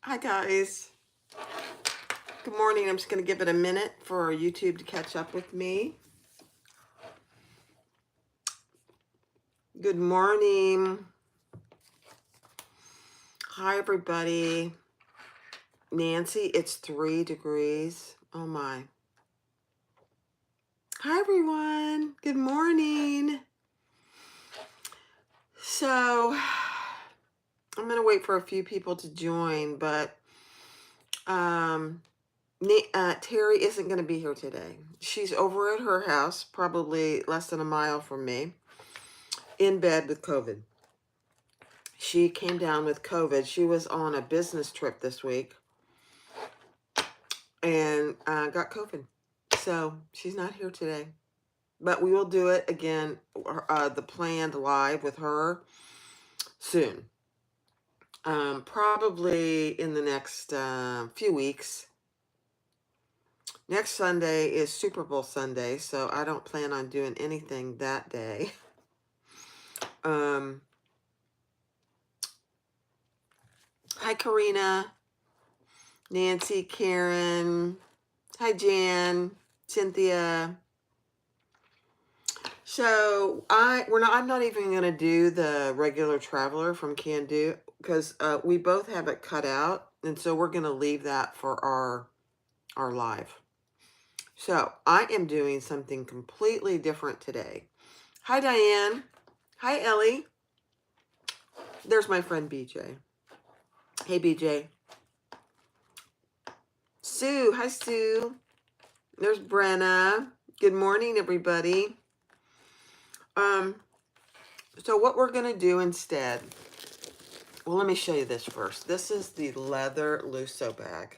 Hi guys. Good morning. I'm just going to give it a minute for YouTube to catch up with me. Good morning. Hi everybody. Nancy, it's 3 degrees. Oh my. Hi everyone. Good morning. So I'm going to wait for a few people to join, but Terry isn't going to be here today. She's over at her house, probably less than a mile from me, in bed with COVID. She came down with COVID. She was on a business trip this week and got COVID. So she's not here today. But we will do it again, the planned live with her soon. Probably in the next few weeks. Next Sunday is Super Bowl Sunday, so I don't plan on doing anything that day. Hi, Karina, Nancy, Karen. Hi, Jan, Cynthia. So I'm not even going to do the regular traveler from Can Do because we both have it cut out. And so we're going to leave that for our live. So I am doing something completely different today. Hi, Diane. Hi, Ellie. There's my friend BJ. Hey, BJ. Sue. Hi, Sue. There's Brenna. Good morning, everybody. So what we're going to do instead, well, let me show you this first. This is the leather Lusso bag.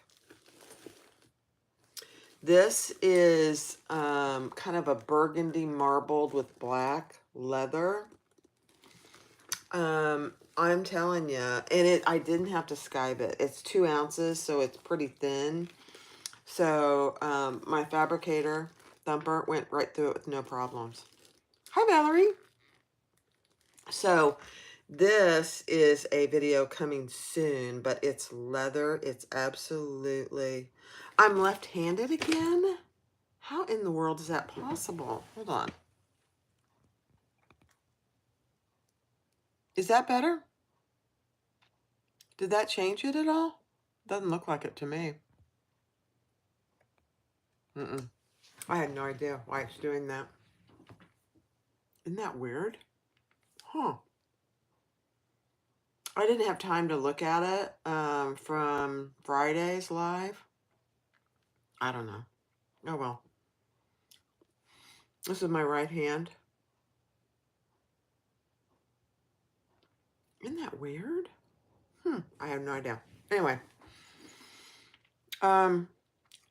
This is kind of a burgundy marbled with black leather. I'm telling you, and I didn't have to skive it. It's 2 ounces, so it's pretty thin. So my fabricator thumper went right through it with no problems. Hi, Valerie. So this is a video coming soon, but it's leather. It's absolutely... I'm left-handed again? How in the world is that possible? Hold on. Is that better? Did that change it at all? Doesn't look like it to me. I had no idea why it's doing that. Isn't that weird? Huh. I didn't have time to look at it from Friday's live. I don't know. Oh, well. This is my right hand. Isn't that weird? I have no idea. Anyway.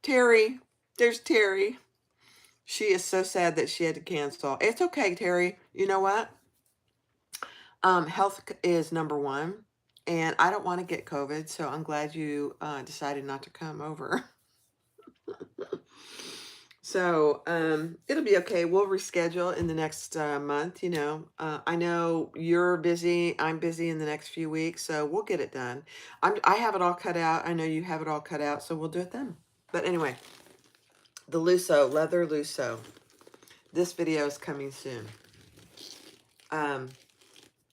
Terry. There's Terry. She is so sad that she had to cancel. It's okay, Terry. You know what? Health is number one. And I don't want to get COVID, so I'm glad you decided not to come over. So it'll be okay. We'll reschedule in the next month. You know, I know you're busy. I'm busy in the next few weeks, so we'll get it done. I have it all cut out. I know you have it all cut out, so we'll do it then. But anyway, the Lusso, leather Lusso. This video is coming soon.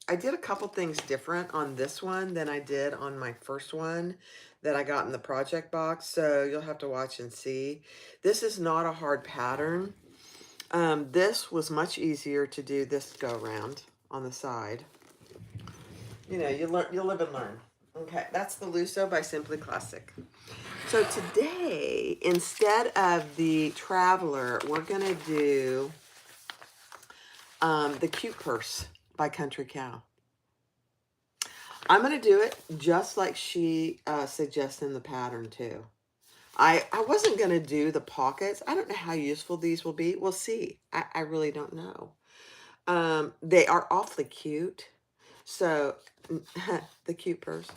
I did a couple things different on this one than I did on my first one that I got in the project box. So you'll have to watch and see. This is not a hard pattern. This was much easier to do this go around on the side. You know, you live and learn. Okay, that's the Lusso by Simply Classic. So today, instead of the Traveler, we're gonna do the Cute Purse by Country Cow. I'm going to do it just like she suggests in the pattern too. I wasn't going to do the pockets. I don't know how useful these will be. We'll see. I really don't know. They are awfully cute. So the Cute Purse.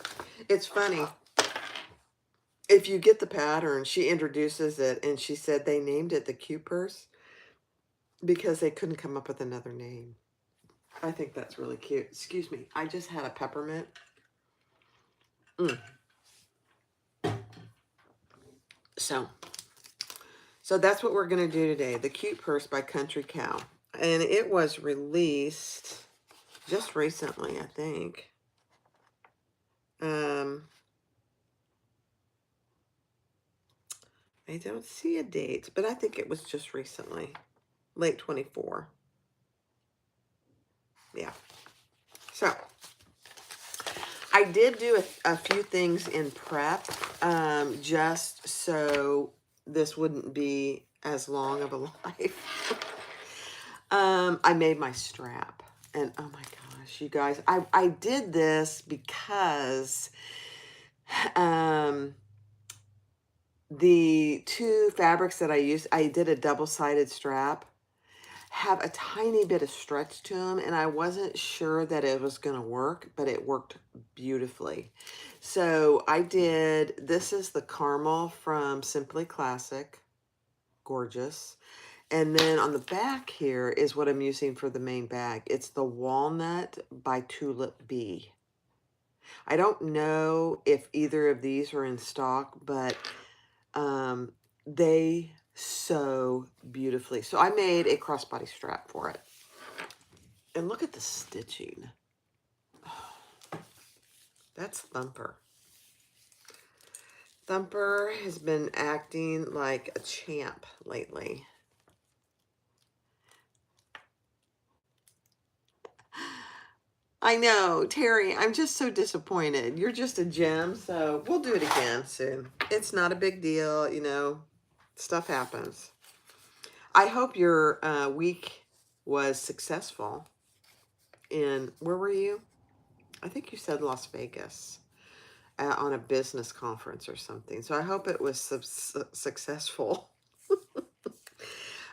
It's funny. If you get the pattern, she introduces it and she said they named it the Cute Purse because they couldn't come up with another name. I think that's really cute. Excuse me. I just had a peppermint. So that's what we're going to do today. The Cute Purse by Country Cow. And it was released just recently, I think. I don't see a date, but I think it was just recently. Late 24. Yeah. So, I did do a few things in prep, just so this wouldn't be as long of a life. I made my strap, and oh my gosh, you guys, I did this because the two fabrics that I used, I did a double-sided strap, have a tiny bit of stretch to them, and I wasn't sure that it was going to work, but it worked beautifully. So I did, this is the caramel from Simply Classic, gorgeous. And then on the back here is what I'm using for the main bag. It's the walnut by Tulip Bee. I don't know if either of these are in stock, but they sew beautifully. So I made a crossbody strap for it. And look at the stitching. Oh, that's Thumper. Thumper has been acting like a champ lately. I know, Terry, I'm just so disappointed. You're just a gem, so we'll do it again soon. It's not a big deal, you know, stuff happens. I hope your week was successful. Where were you? I think you said Las Vegas on a business conference or something. So I hope it was successful.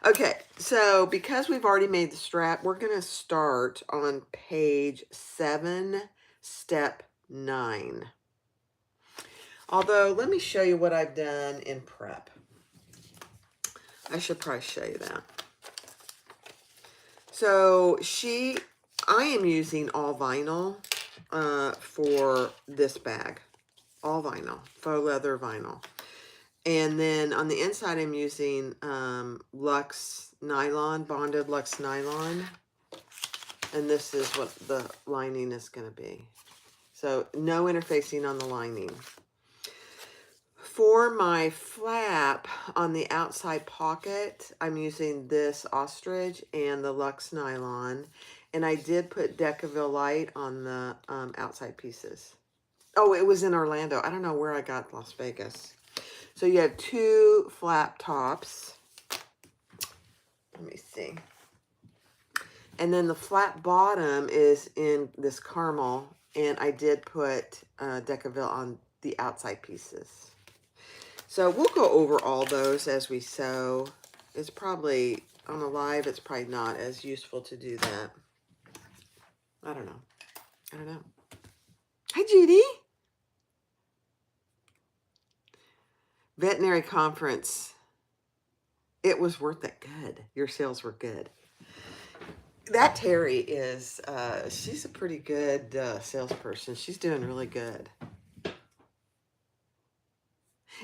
Okay, so because we've already made the strap, we're going to start on page 7, step 9. Although, let me show you what I've done in prep. I should probably show you that. So I am using all vinyl for this bag. All vinyl, faux leather vinyl. And then on the inside, I'm using Luxe nylon, bonded Luxe nylon. And this is what the lining is going to be. So no interfacing on the lining. For my flap on the outside pocket, I'm using this ostrich and the Luxe nylon. And I did put Decaville Light on the outside pieces. Oh, it was in Orlando. I don't know where I got Las Vegas. So you have 2 flap tops. Let me see. And then the flat bottom is in this caramel. And I did put Decaville on the outside pieces. So we'll go over all those as we sew. It's probably, on a live, it's probably not as useful to do that. I don't know. Hi, Judy. Veterinary conference. It was worth it. Good. Your sales were good. That Terry is, she's a pretty good salesperson. She's doing really good.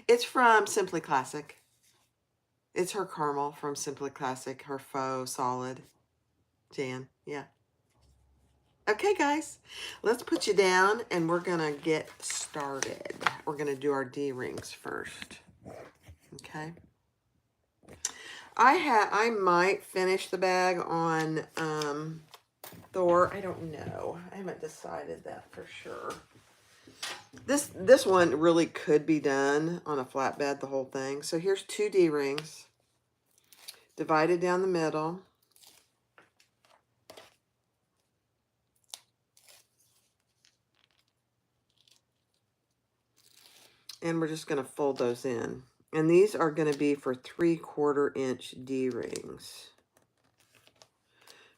It's from Simply Classic. It's her caramel from Simply Classic, her faux solid. Jan, yeah. Okay, guys, let's put you down and we're going to get started. We're going to do our D-rings first. Okay. I might finish the bag on Thor. I don't know. I haven't decided that for sure. This one really could be done on a flatbed, the whole thing. So here's 2 D-rings divided down the middle. And we're just going to fold those in. And these are going to be for 3/4 inch D-rings.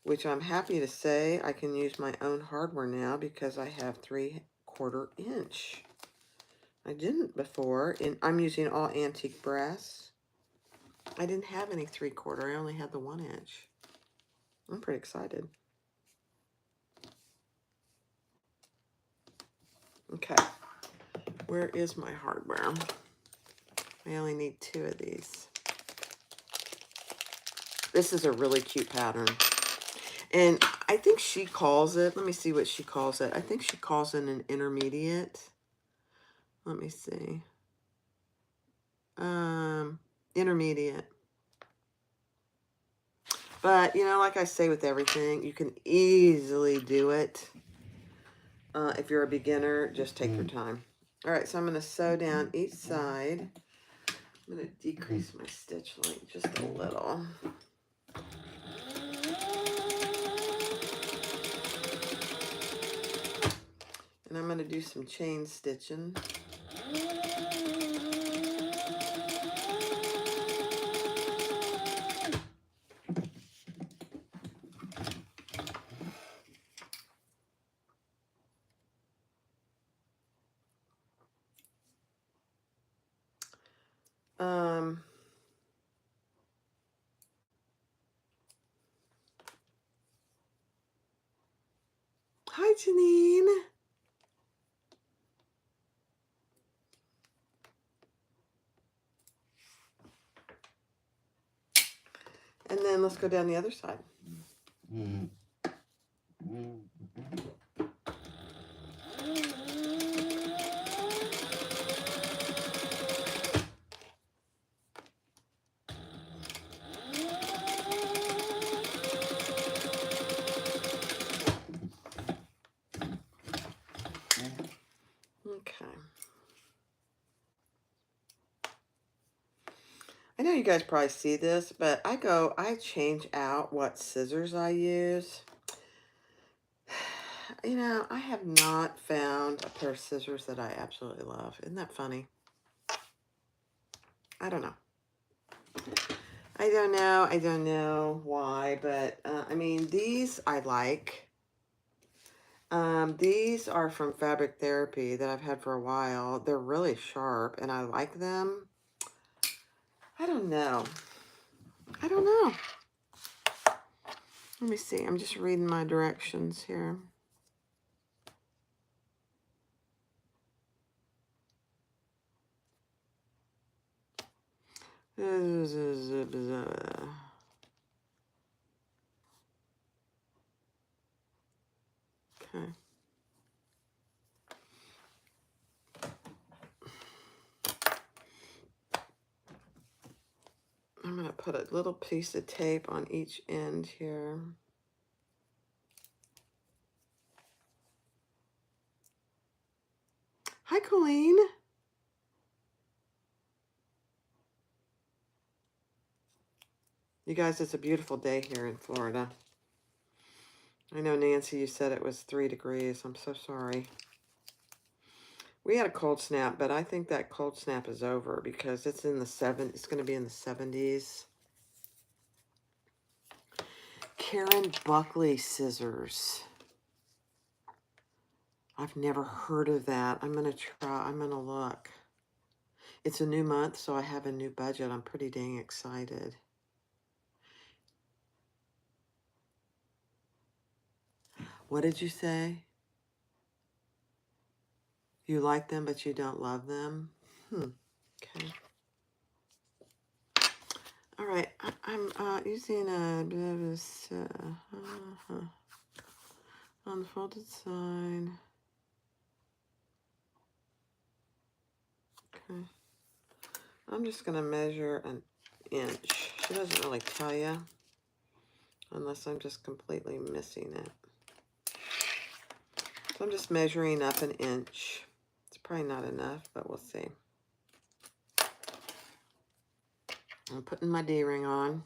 Which I'm happy to say I can use my own hardware now because I have 3/4 inch. I didn't before, and I'm using all antique brass. I didn't have any 3/4, I only had the 1 inch. I'm pretty excited. Okay, where is my hardware? I only need 2 of these. This is a really cute pattern. And I think she calls it, let me see what she calls it. I think she calls it an intermediate. Let me see. Intermediate. But, you know, like I say with everything, you can easily do it. If you're a beginner, just take your time. All right, so I'm going to sew down each side. I'm going to decrease my stitch length just a little. And I'm going to do some chain stitching. Hi, Janine. And then let's go down the other side. Okay. I know you guys probably see this, but I change out what scissors I use. You know, I have not found a pair of scissors that I absolutely love. Isn't that funny? I don't know. I don't know why, but I mean, these I like. These are from Fabric Therapy that I've had for a while. They're really sharp and I like them. I don't know. I don't know. Let me see. I'm just reading my directions here. Okay. I'm going to put a little piece of tape on each end here. Hi, Colleen. You guys, it's a beautiful day here in Florida. I know, Nancy, you said it was 3 degrees. I'm so sorry. We had a cold snap, but I think that cold snap is over because it's in the it's going to be in the 70s. Karen Buckley scissors. I've never heard of that. I'm going to look. It's a new month, so I have a new budget. I'm pretty dang excited. What did you say? You like them, but you don't love them? Okay. All right. I'm using a on the folded side. Okay. I'm just going to measure an inch. She doesn't really tell you unless I'm just completely missing it. So I'm just measuring up an inch. It's probably not enough, but we'll see. I'm putting my D-ring on.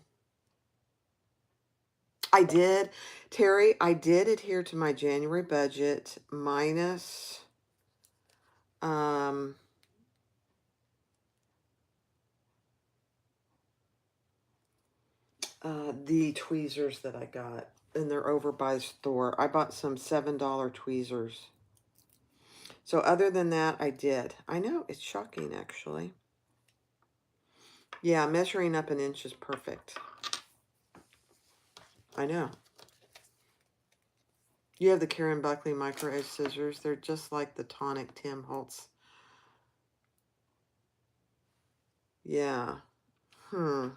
I did, Terry, I did adhere to my January budget minus the tweezers that I got. And they're over by the store. I bought some $7 tweezers. So other than that, I did. I know, it's shocking, actually. Yeah, measuring up an inch is perfect. I know. You have the Karen Buckley micro edge scissors. They're just like the Tonic Tim Holtz. Yeah. I'll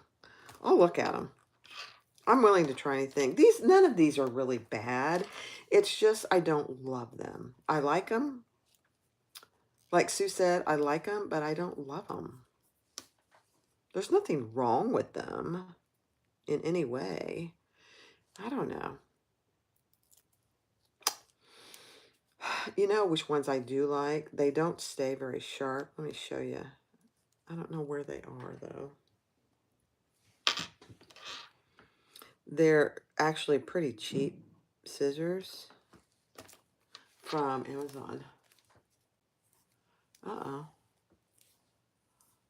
look at them. I'm willing to try anything. None of these are really bad. It's just I don't love them. I like them. Like Sue said, I like them, but I don't love them. There's nothing wrong with them in any way. I don't know. You know which ones I do like? They don't stay very sharp. Let me show you. I don't know where they are, though. They're actually pretty cheap scissors from Amazon. Uh-oh.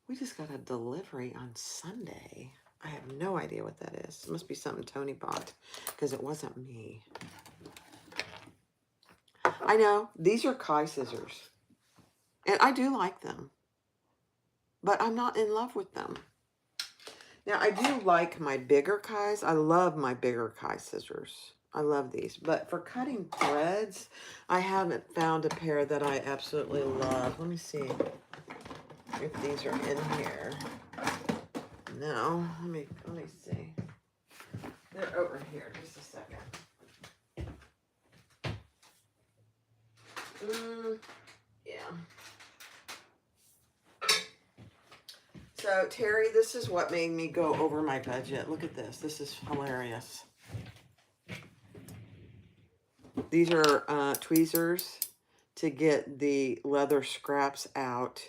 We just got a delivery on Sunday. I have no idea what that is. It must be something Tony bought because it wasn't me. I know. These are Kai scissors. And I do like them. But I'm not in love with them. Now, I do like my bigger Kais. I love my bigger Kai scissors. I love these. But for cutting threads, I haven't found a pair that I absolutely love. Let me see if these are in here. No. Let me see. They're over here. Just a second. Yeah. So, Terry, this is what made me go over my budget. Look at this. This is hilarious. These are tweezers to get the leather scraps out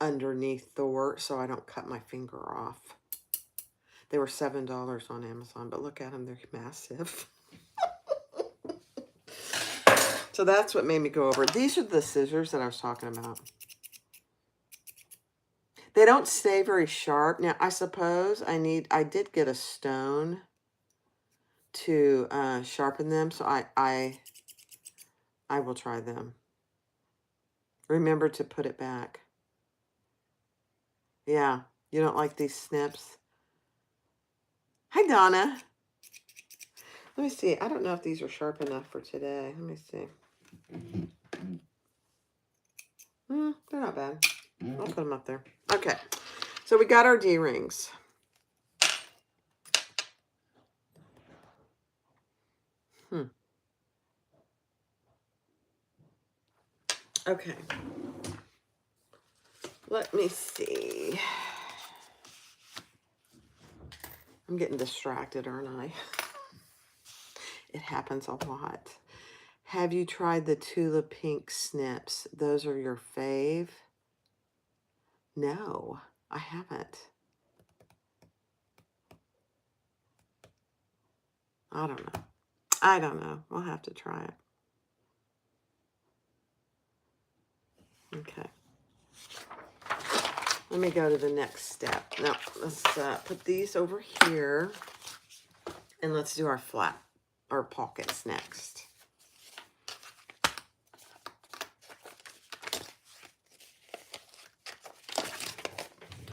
underneath the work so I don't cut my finger off. They were $7 on Amazon, but look at them. They're massive. So that's what made me go over. These are the scissors that I was talking about. They don't stay very sharp. Now, I suppose I did get a stone to sharpen them, so I will try them. Remember to put it back. Yeah, you don't like these snips? Hi, Donna. Let me see. I don't know if these are sharp enough for today. Let me see. They're not bad. I'll put them up there. Okay, so we got our D-rings. Okay. Let me see. I'm getting distracted, aren't I? It happens a lot. Have you tried the Tula Pink snips? Those are your fave? No, I haven't. I don't know. I don't know. We'll have to try it. Okay. Let me go to the next step. Now, let's put these over here. And let's do our pockets next.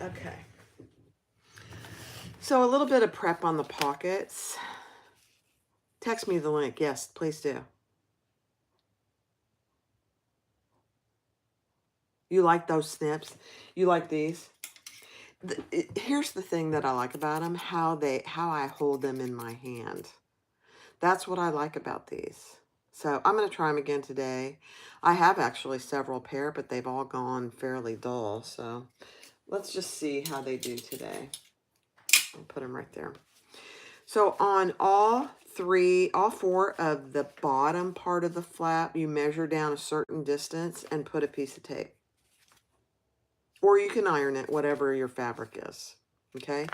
Okay. So a little bit of prep on the pockets. Text me the link. Yes, please do. You like those snips? You like these? Here's the thing that I like about them, how I hold them in my hand. That's what I like about these. So I'm going to try them again today. I have actually several pair, but they've all gone fairly dull. So let's just see how they do today. I'll put them right there. So on all four of the bottom part of the flap, you measure down a certain distance and put a piece of tape. Or you can iron it, whatever your fabric is, okay?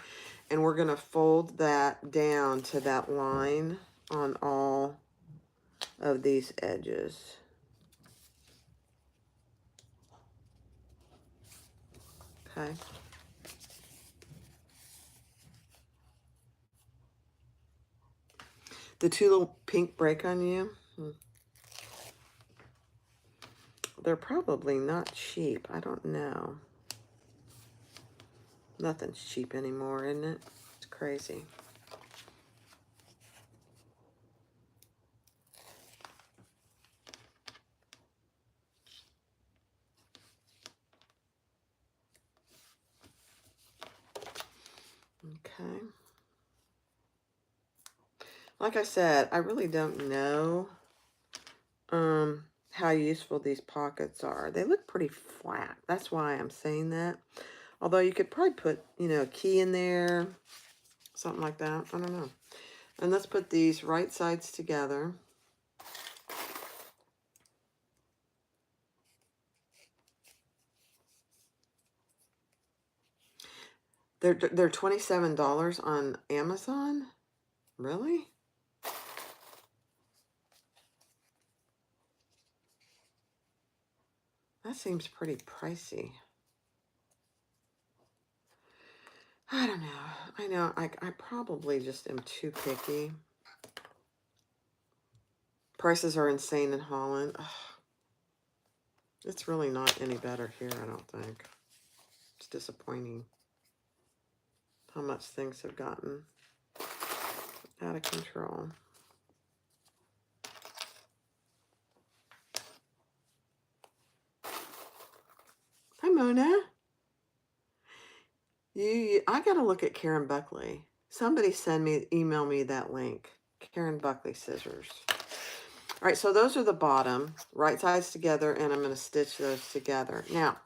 And we're going to fold that down to that line on all of these edges. Okay? The Tula Pink break on you? They're probably not cheap. I don't know. Nothing's cheap anymore, isn't it? It's crazy. Okay. Like I said, I really don't know how useful these pockets are. They look pretty flat. That's why I'm saying that. Although you could probably put, you know, a key in there, something like that. I don't know. And let's put these right sides together. They're $27 on Amazon? Really? That seems pretty pricey. I don't know. I know I probably just am too picky. Prices are insane in Holland. Ugh. It's really not any better here, I don't think. It's disappointing how much things have gotten out of control. Hi, Mona. I gotta look at Karen Buckley. Somebody email me that link. Karen Buckley scissors. All right, so those are the bottom, right sides together, and I'm going to stitch those together. Now,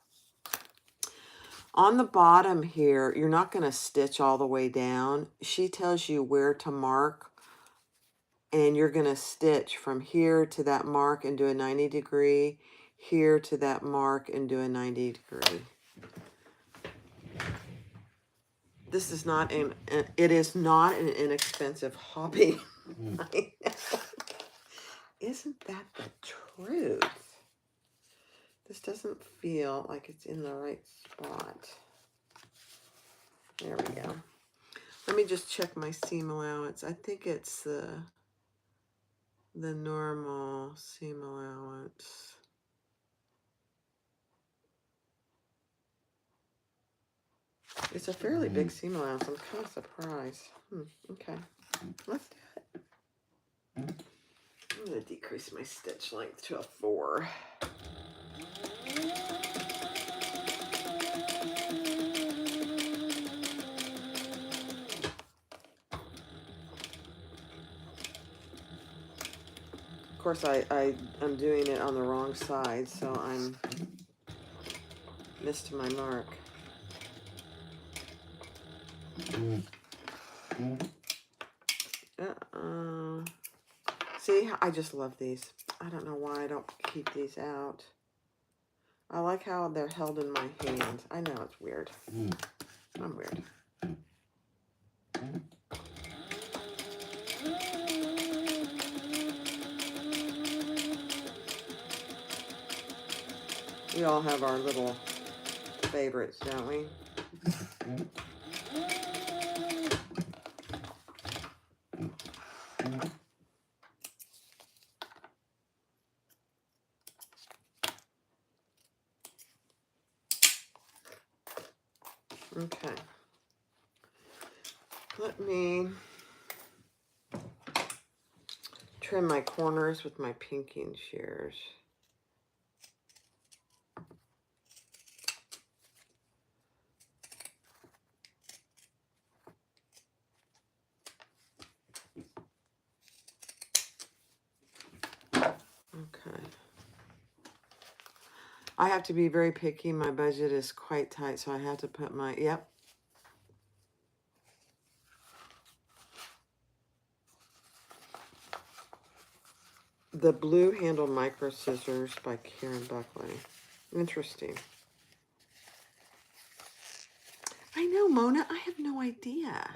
on the bottom here, you're not going to stitch all the way down. She tells you where to mark, and you're going to stitch from here to that mark and do a 90 degree, here to that mark and do a 90 degree. This is not it is not an inexpensive hobby. I know. Isn't that the truth? This doesn't feel like it's in the right spot. There we go. Let me just check my seam allowance. I think it's the normal seam allowance. It's a fairly big seam allowance. I'm kind of surprised. Okay, let's do it. I'm going to decrease my stitch length to a 4. Of course, I'm doing it on the wrong side, so I'm missed my mark. See, I just love these. I don't know why I don't keep these out. I like how they're held in my hand. I know it's weird. I'm weird. We all have our little favorites, don't we? Okay. Let me trim my corners with my pinking shears. Okay. I have to be very picky. My budget is quite tight, so I have to put my, yep. The Blue Handle Micro Scissors by Karen Buckley. Interesting. I know, Mona. I have no idea.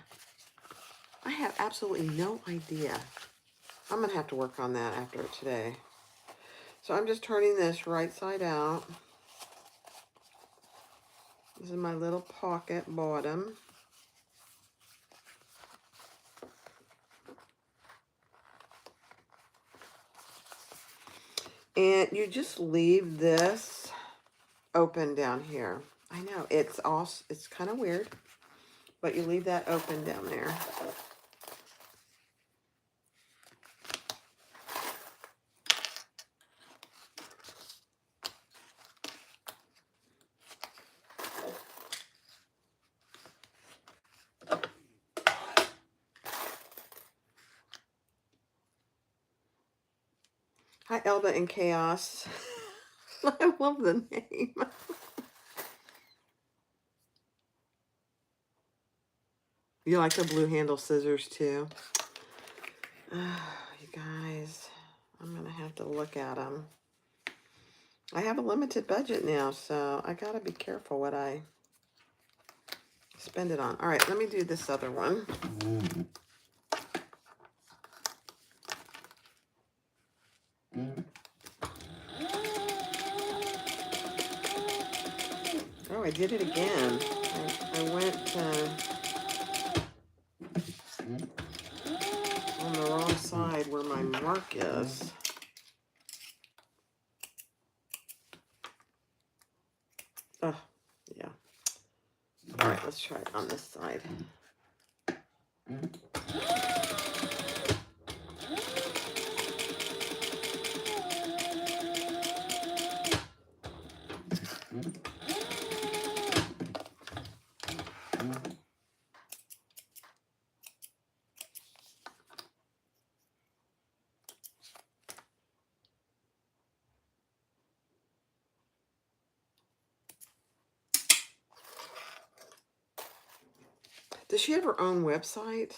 I have absolutely no idea. I'm going to have to work on that after today. So I'm just turning this right side out. This is my little pocket bottom. And you just leave this open down here. I know, it's kind of weird, but you leave that open down there. Hi, Elba in Chaos. I love the name. You like the blue handle scissors too? You guys, I'm going to have to look at them. I have a limited budget now, so I got to be careful what I spend it on. All right, let me do this other one. Oh, I did it again. I went on the wrong side where my mark is. Oh, yeah. All right, let's try it on this side. Does she have her own website?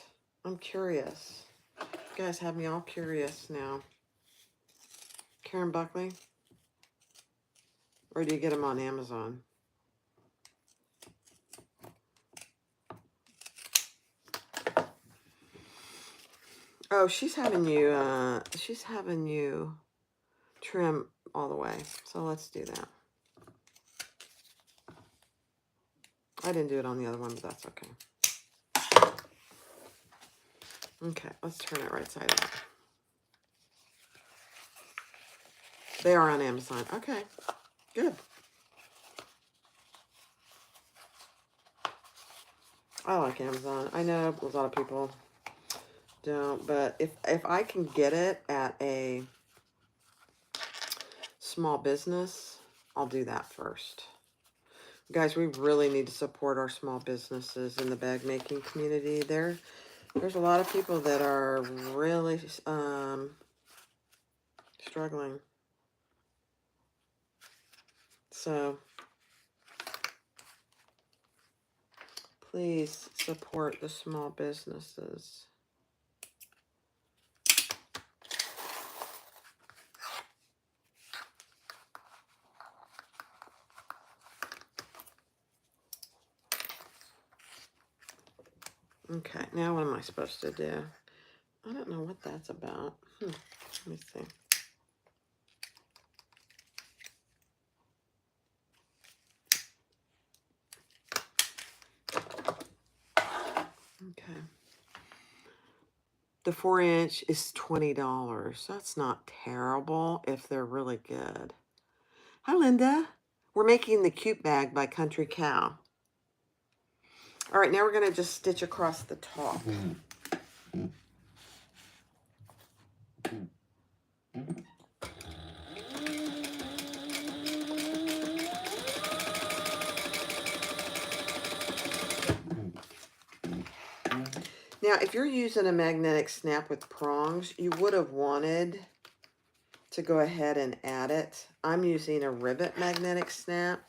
I'm curious. You guys have me all curious now. Karen Buckley? Or do you get them on Amazon? Oh, she's having you trim all the way. So let's do that. I didn't do it on the other one, but that's okay. Okay, let's turn it right side up. They are on Amazon. Okay, good. I like Amazon. I know a lot of people don't, but if I can get it at a small business, I'll do that first. Guys, we really need to support our small businesses in the bag making community. There's a lot of people that are really struggling. So please support the small businesses. Okay, now what am I supposed to do? I don't know what that's about. Let me see. Okay. The 4-inch is $20. That's not terrible if they're really good. Hi, Linda. We're making the cute bag by Country Cow. All right, now we're going to just stitch across the top. Now, if you're using a magnetic snap with prongs, you would have wanted to go ahead and add it. I'm using a rivet magnetic snap,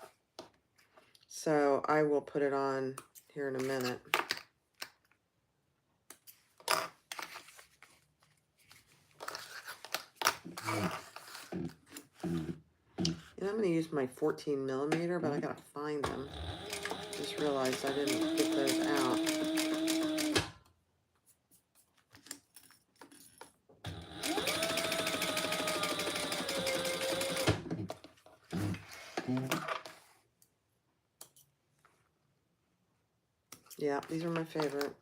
so I will put it on here in a minute. And I'm going to use my 14 millimeter, but I got to find them. Just realized I didn't get those out. Yeah, these are my favorite.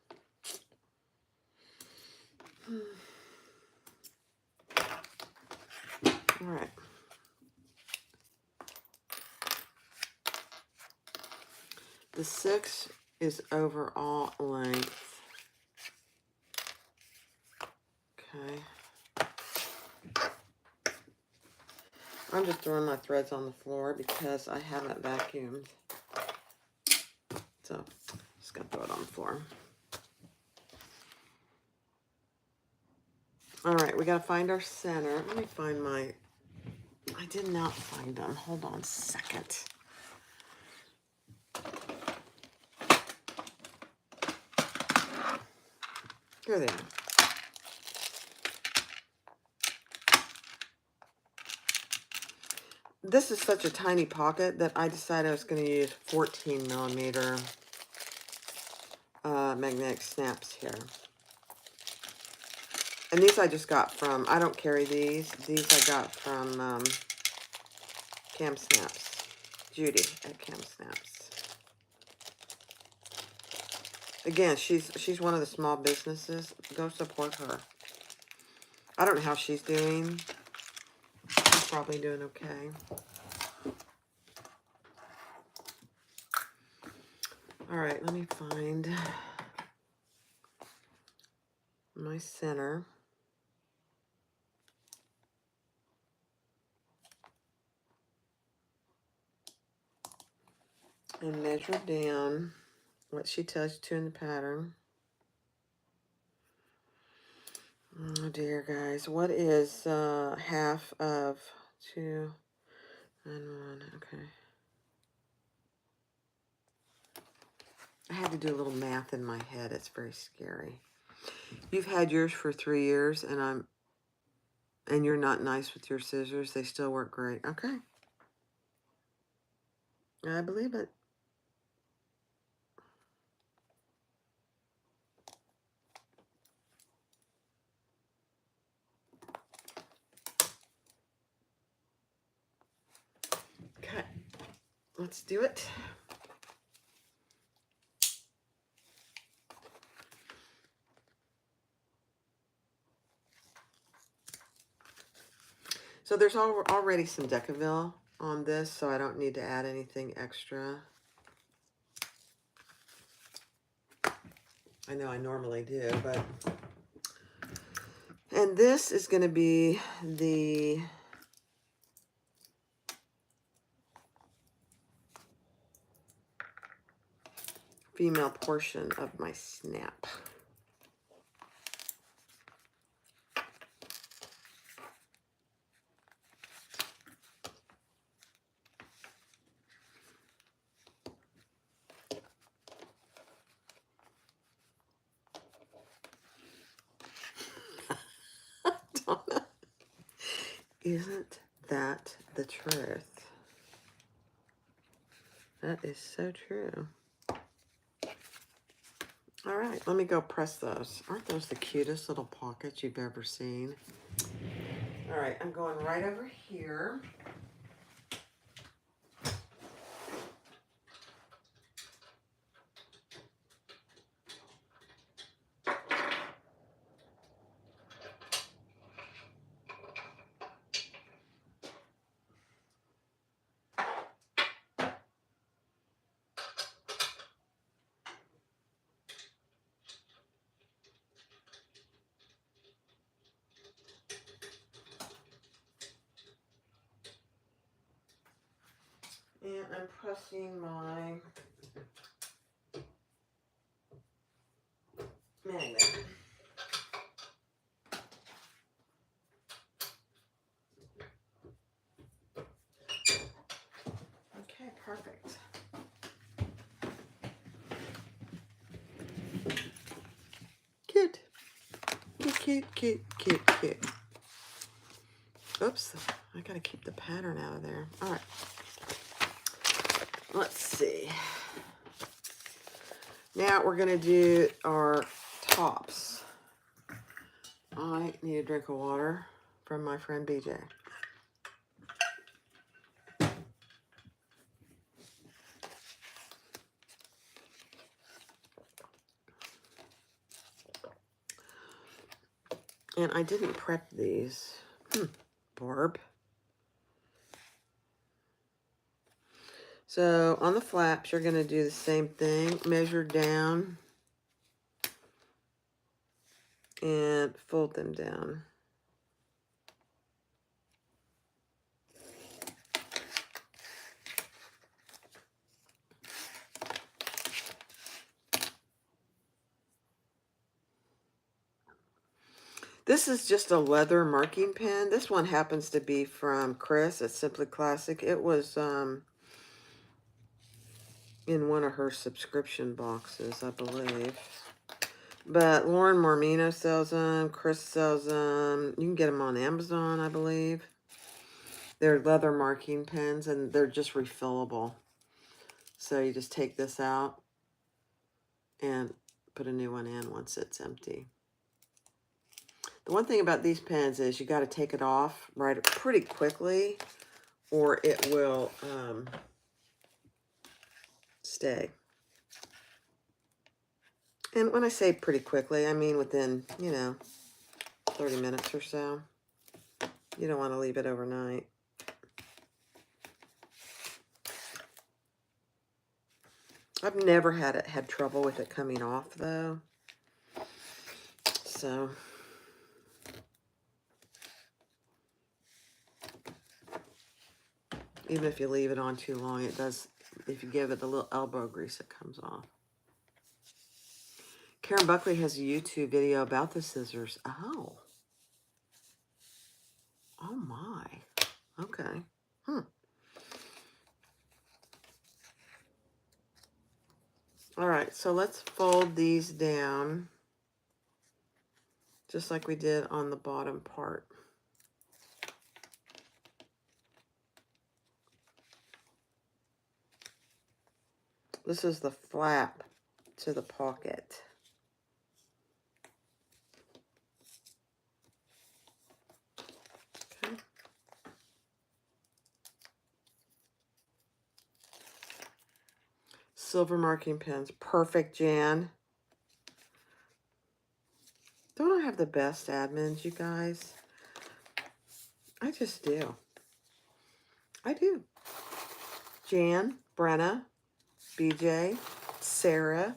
All right. The 6 is overall length. Okay. I'm just throwing my threads on the floor because I haven't vacuumed. So, just gonna throw it on the floor. All right, we got to find our center. Let me find my, I did not find them. Hold on a second. Here they are. This is such a tiny pocket that I decided I was going to use 14 millimeter magnetic snaps here. And these I just got from, I don't carry these. These I got from Cam Snaps. Judy at Cam Snaps. Again, she's one of the small businesses. Go support her. I don't know how she's doing. She's probably doing okay. All right, let me find my center. And measure down what she tells you to in the pattern. Oh dear, guys. What is half of 2 and 1? Okay. I had to do a little math in my head. It's very scary. You've had yours for 3 years, and you're not nice with your scissors. They still work great. Okay. I believe it. Okay. Let's do it. So there's already some Decaville on this, so I don't need to add anything extra. I know I normally do, but... And this is going to be the female portion of my snap. Donna, isn't that the truth? That is so true. All right, let me go press those. Aren't those the cutest little pockets you've ever seen? All right, I'm going right over here. And I'm pressing my magnet. Okay, perfect. Cute. Cute, cute, cute, cute, cute. Oops, I gotta keep the pattern out of there. All right. Let's see. Now we're gonna do our tops. I need a drink of water from my friend BJ. And I didn't prep these. Barb. So on the flaps, you're going to do the same thing. Measure down and fold them down. This is just a leather marking pen. This one happens to be from Chris at Simply Classic. It was in one of her subscription boxes, I believe. But Lauren Mormino sells them. Chris sells them. You can get them on Amazon, I believe. They're leather marking pens, and they're just refillable. So you just take this out and put a new one in once it's empty. The one thing about these pens is you got to take it off pretty quickly, or it will stay. And when I say pretty quickly, I mean within, 30 minutes or so. You don't want to leave it overnight. I've never had trouble with it coming off, though. So even if you leave it on too long, it does. If you give it a little elbow grease, it comes off. Karen Buckley has a YouTube video about the scissors. Oh. Oh my. Okay. All right, so let's fold these down just like we did on the bottom part. This is the flap to the pocket. Okay. Silver marking pens. Perfect, Jan. Don't I have the best admins, you guys? I just do. I do. Jan, Brenna, BJ, Sarah,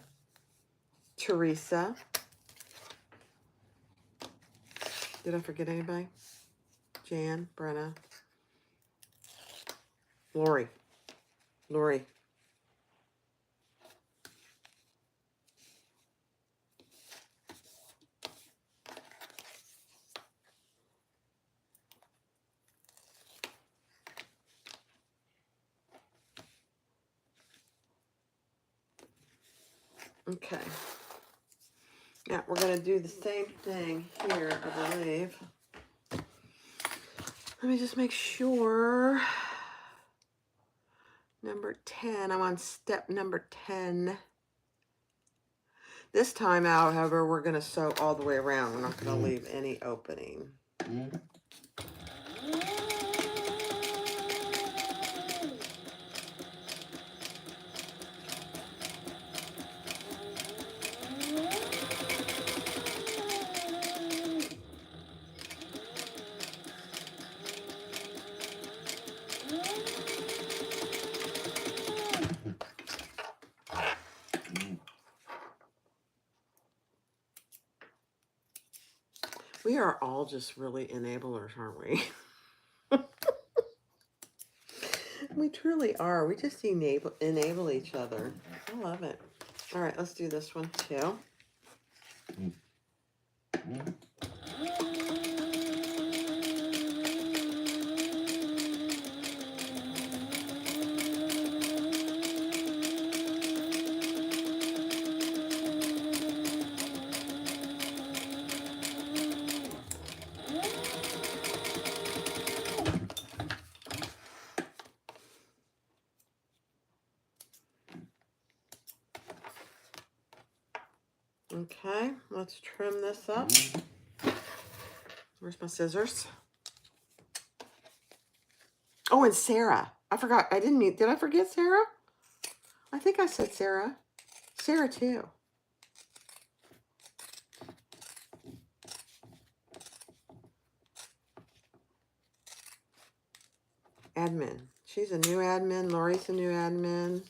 Teresa. Did I forget anybody? Jan, Brenna, Lori. Okay. Now we're going to do the same thing here, I believe. Let me just make sure. Number 10. I'm on step number 10. This time, however, we're going to sew all the way around. We're not going to leave any opening. We are all just really enablers, aren't we? We truly are. We just enable each other. I love it. All right, let's do this one too. Okay, let's trim this up. Where's my scissors? Oh, and Sarah. I forgot. Did I forget Sarah? I think I said Sarah. Sarah too. Admin. She's a new admin. Lori's a new admin.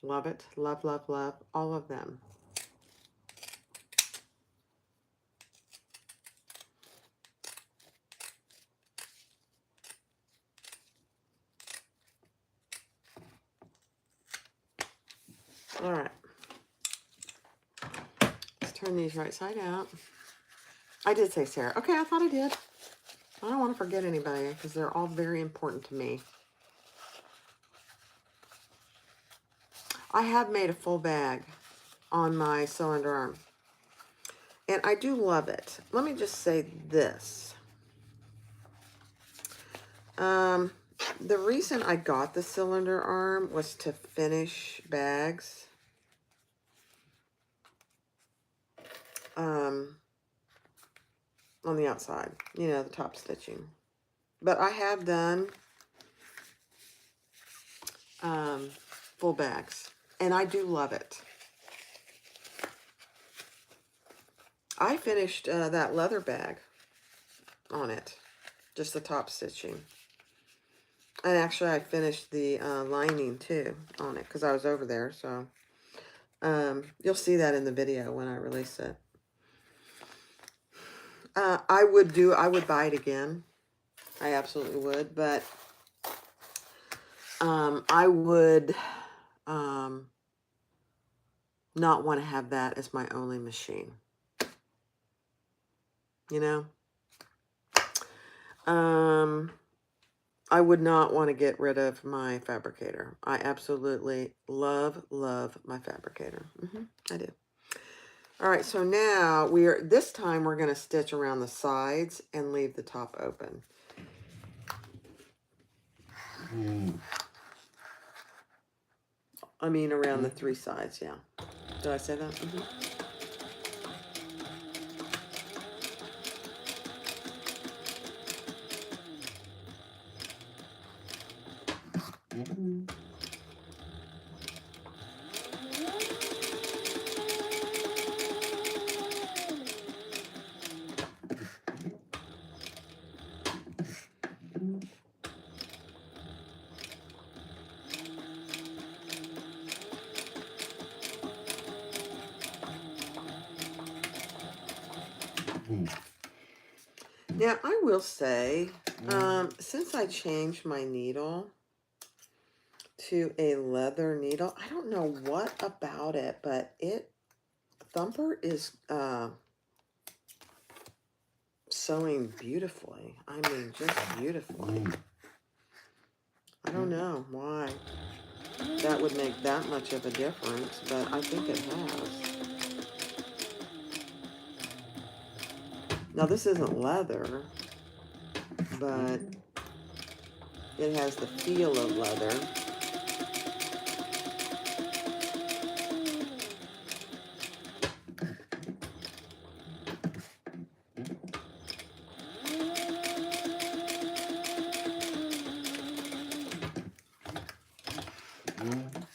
Love it. Love, love, love. All of them. All right. Let's turn these right side out. I did say Sarah. Okay, I thought I did. I don't want to forget anybody because they're all very important to me. I have made a full bag on my cylinder arm, and I do love it. Let me just say this. The reason I got the cylinder arm was to finish bags. On the outside, you know, the top stitching. But I have done full bags, and I do love it. I finished that leather bag on it, just the top stitching. And actually, I finished the lining too on it because I was over there. So you'll see that in the video when I release it. I would buy it again. I absolutely would, but I would not want to have that as my only machine. You know? I would not want to get rid of my fabricator. I absolutely love my fabricator. I do. All right, so now this time we're going to stitch around the sides and leave the top open. I mean around the 3 sides, yeah. Did I say that? Now, I will say, since I changed my needle to a leather needle, I don't know what about it, but Thumper is sewing beautifully. I mean, just beautifully. I don't know why that would make that much of a difference, but I think it has. Now, this isn't leather, but it has the feel of leather.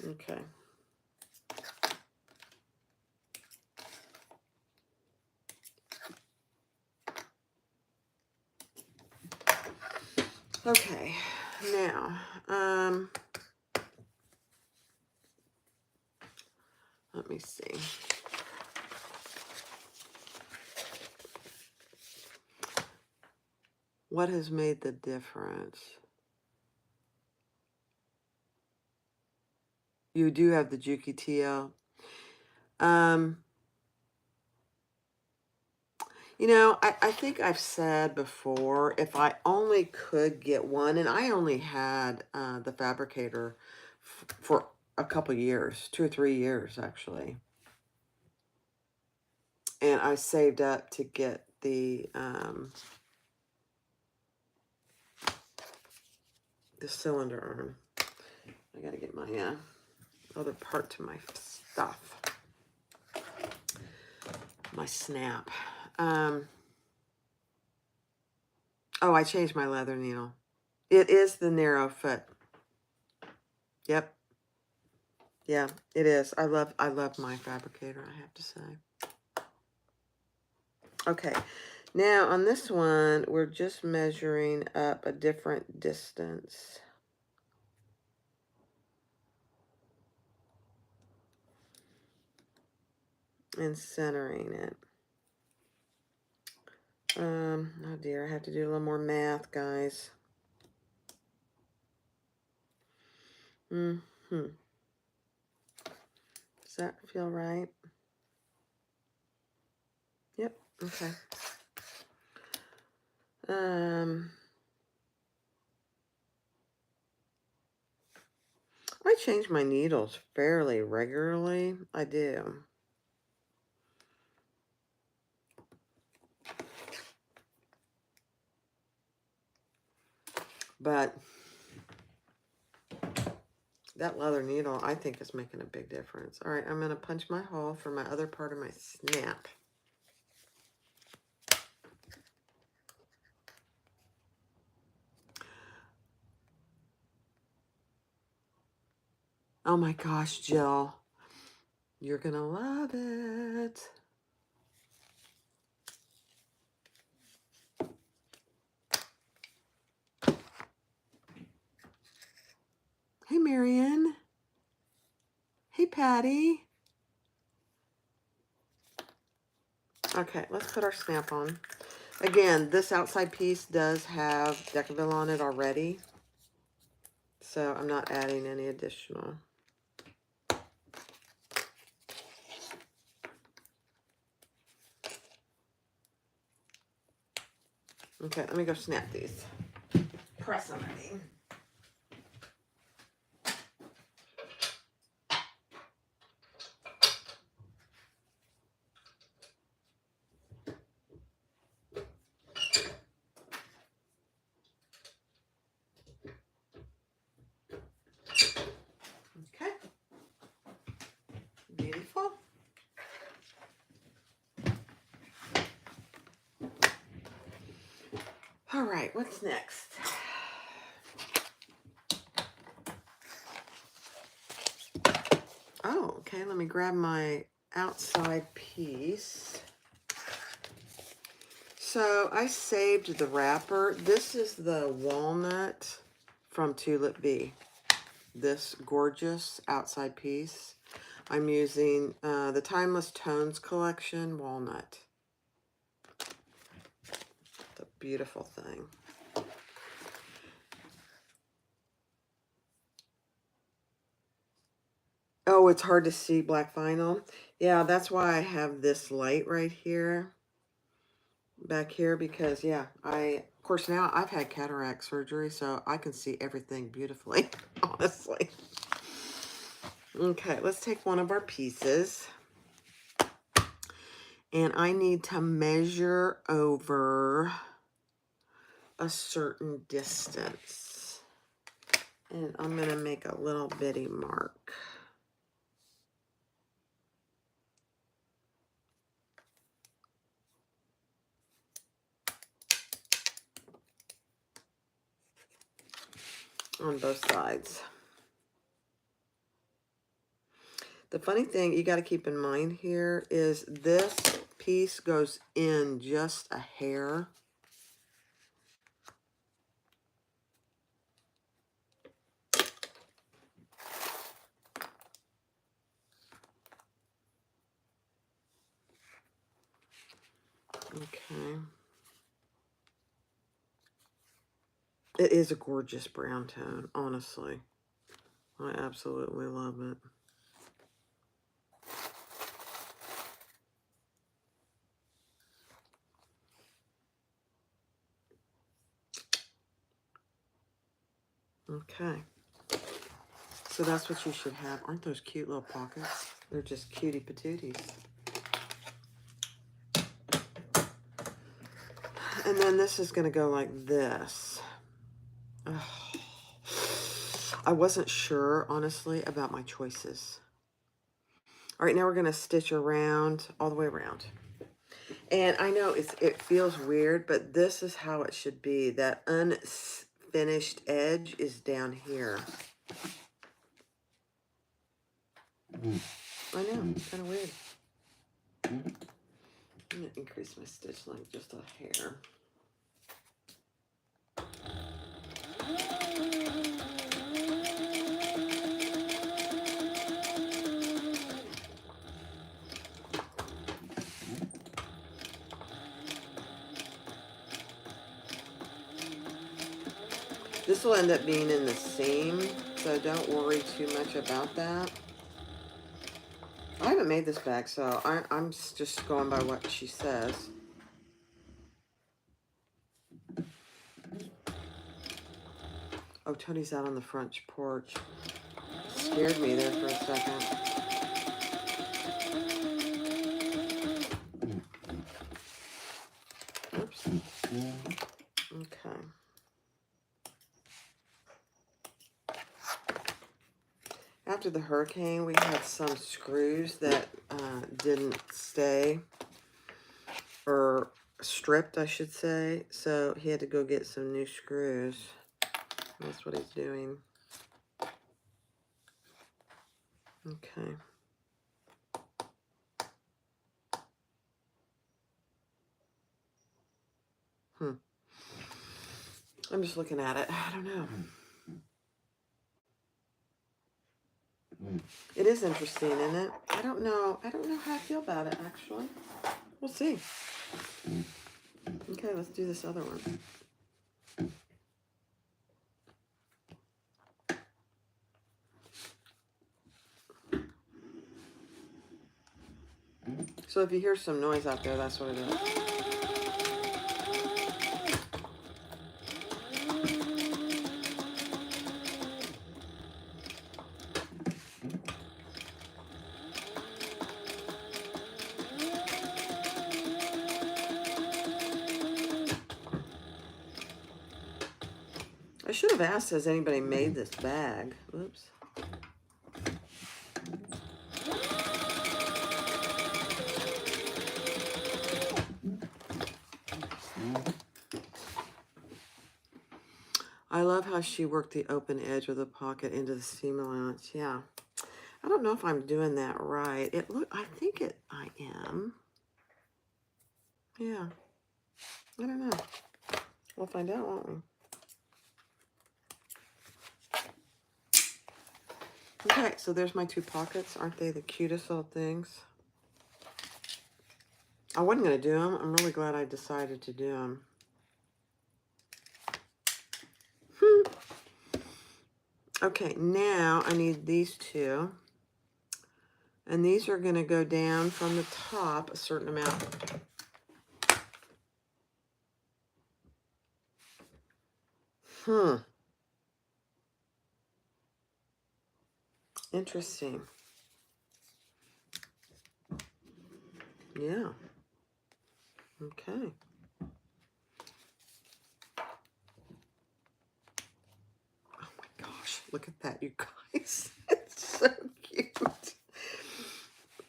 Okay. Okay, now, let me see. What has made the difference? You do have the Juki TL. You know, I think I've said before, if I only could get one, and I only had the fabricator for a couple years, 2 or 3 years actually. And I saved up to get the cylinder arm. I gotta get my other part to my stuff. My snap. Oh, I changed my leather needle. It is the narrow foot. Yep. Yeah, it is. I love my fabricator, I have to say. Okay. Now on this one, we're just measuring up a different distance. And centering it. Oh dear, I have to do a little more math, guys. Does that feel right? Yep, okay. I change my needles fairly regularly. I do. But that leather needle, I think, is making a big difference. All right, I'm going to punch my hole for my other part of my snap. Oh my gosh, Jill. You're going to love it. Hey, Marion. Hey, Patty. Okay, let's put our snap on. Again, this outside piece does have Decaville on it already, so I'm not adding any additional. Okay, let me go snap these. Press them, I mean. Okay. Beautiful. All right, what's next? Oh, okay, let me grab my outside piece. So I saved the wrapper. This is the walnut from Tulip Bee. This gorgeous outside piece. I'm using the Timeless Tones collection walnut. It's a beautiful thing. Oh, it's hard to see black vinyl. Yeah, that's why I have this light right here, back here, because yeah, of course now I've had cataract surgery, so I can see everything beautifully, honestly. Okay, let's take one of our pieces. And I need to measure over a certain distance. And I'm going to make a little bitty mark. On both sides. The funny thing you got to keep in mind here is this piece goes in just a hair. Okay. It is a gorgeous brown tone, honestly. I absolutely love it. Okay. So that's what you should have. Aren't those cute little pockets? They're just cutie patooties. And then this is going to go like this. Ugh. I wasn't sure, honestly, about my choices. All right, now we're going to stitch around, all the way around. And I know it feels weird, but this is how it should be. That unfinished edge is down here. I know, it's kind of weird. I'm going to increase my stitch length just a hair. This will end up being in the seam, so don't worry too much about that. I haven't made this bag, so I'm just going by what she says. Oh, Tony's out on the front porch. Scared me there for a second. Oops. Okay. After the hurricane, we had some screws that didn't stay, or stripped, I should say. So he had to go get some new screws. That's what he's doing. Okay. I'm just looking at it. I don't know. It is interesting, isn't it? I don't know how I feel about it, actually. We'll see. Okay, let's do this other one. So if you hear some noise out there, that's what it is. I should have asked, has anybody made this bag? Oops. I love how she worked the open edge of the pocket into the seam allowance. Yeah. I don't know if I'm doing that right. I think I am. Yeah. I don't know. We'll find out, won't we? Okay, so there's my two pockets. Aren't they the cutest little things? I wasn't going to do them. I'm really glad I decided to do them. Okay, now I need these two. And these are going to go down from the top a certain amount. Interesting. Yeah. Okay. Oh my gosh, look at that, you guys. It's so cute.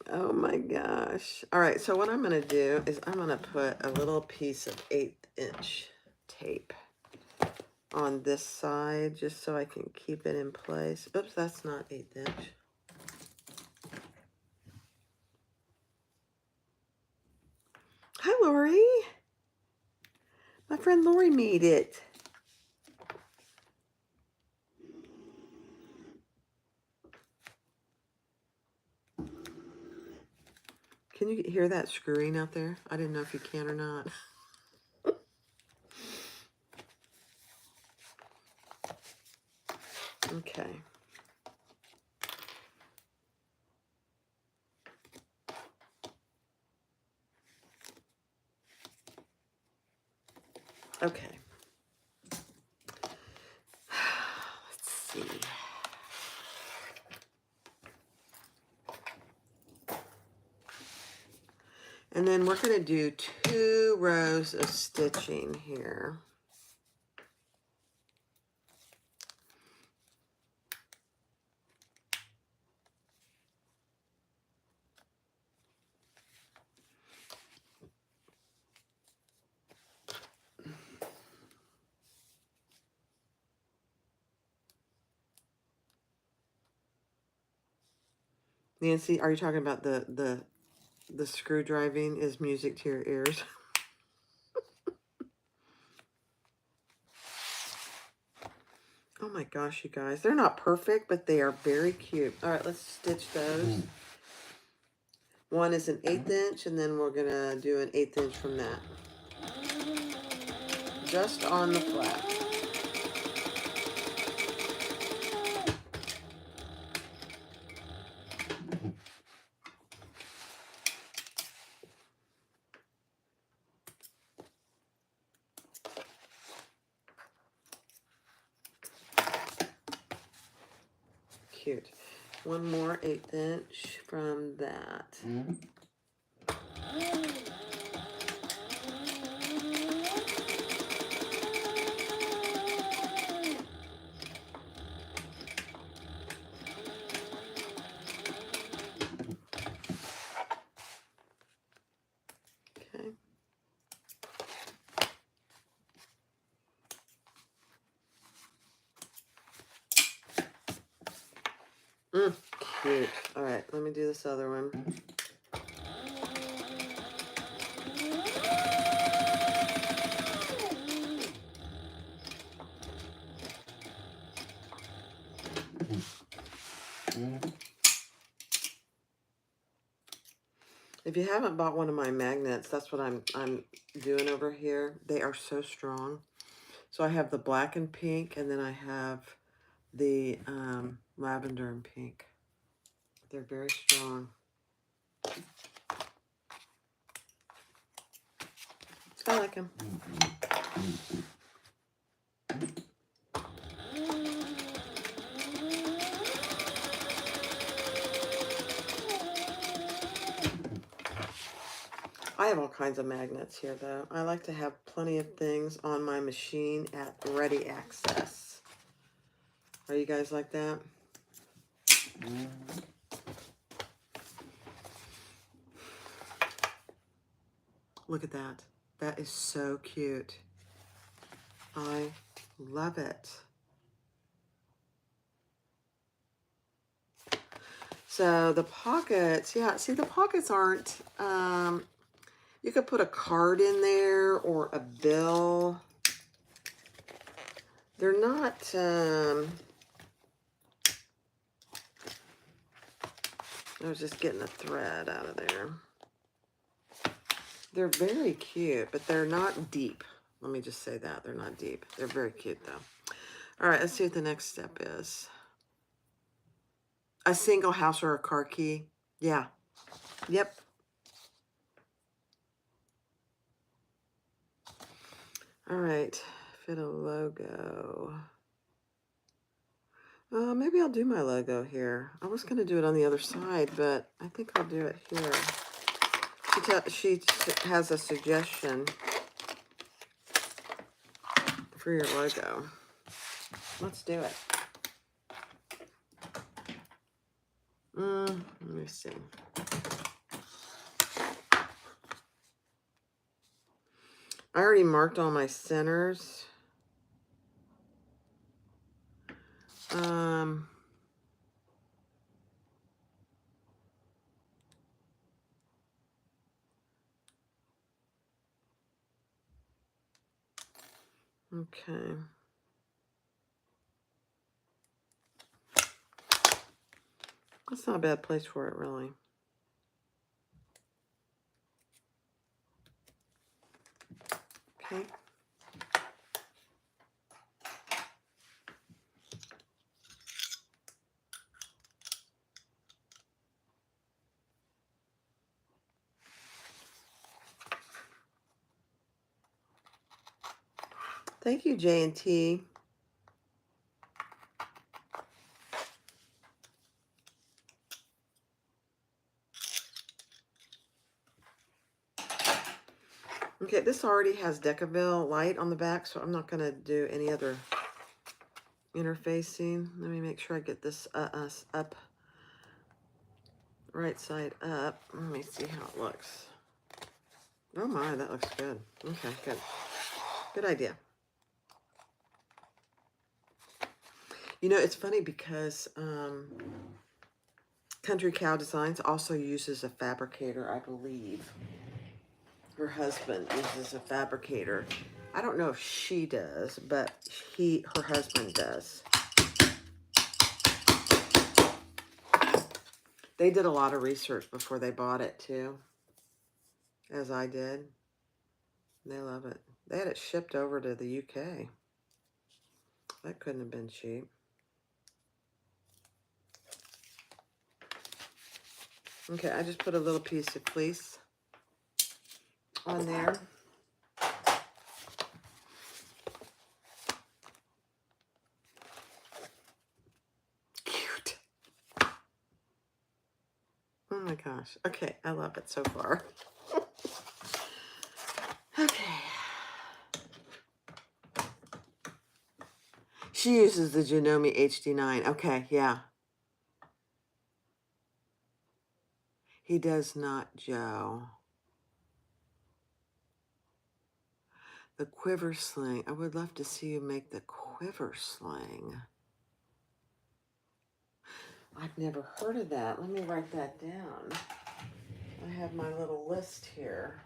Oh my gosh. All right, so what I'm going to do is I'm going to put a little piece of 1/8" tape on this side just so I can keep it in place. Oops, that's not 1/8. Hi, Lori. My friend Lori made it. Can you hear that screwing out there? I didn't know if you can or not. Okay. Okay. Let's see. And then we're going to do 2 rows of stitching here. Nancy, are you talking about the screw driving is music to your ears? Oh my gosh, you guys. They're not perfect, but they are very cute. All right, let's stitch those. One is an 1/8", and then we're going to do an 1/8" from that. Just on the flat. One more 1/8 inch from that. Cute. All right, let me do this other one. If you haven't bought one of my magnets, that's what I'm doing over here. They are so strong. So I have the black and pink, and then I have the lavender and pink. They're very strong. I like them. I have all kinds of magnets here, though. I like to have plenty of things on my machine at ready access. Are you guys like that? Look at that. That is so cute. I love it. So the pockets, yeah, see the pockets aren't, you could put a card in there or a bill. They're not, I was just getting a thread out of there. They're very cute, but they're not deep. Let me just say that. They're not deep. They're very cute, though. All right, let's see what the next step is. A single house or a car key. Yeah. Yep. All right. Fit a logo. Maybe I'll do my logo here. I was going to do it on the other side, but I think I'll do it here. She has a suggestion for your logo. Let's do it. Let me see. I already marked all my centers. Okay. That's not a bad place for it, really. Okay. Thank you, J&T. Okay, this already has Decaville light on the back, so I'm not going to do any other interfacing. Let me make sure I get this up, right side up. Let me see how it looks. Oh my, that looks good. Okay, good. Good idea. You know, it's funny because Country Cow Designs also uses a fabricator, I believe. Her husband uses a fabricator. I don't know if she does, but her husband does. They did a lot of research before they bought it too, as I did. They love it. They had it shipped over to the UK. That couldn't have been cheap. Okay, I just put a little piece of fleece on there. Cute. my gosh. Okay, I love it so far. Okay. She uses the Janome HD9. Okay, yeah. He does not, Joe. The quiver sling. I would love to see you make the quiver sling. I've never heard of that. Let me write that down. I have my little list here.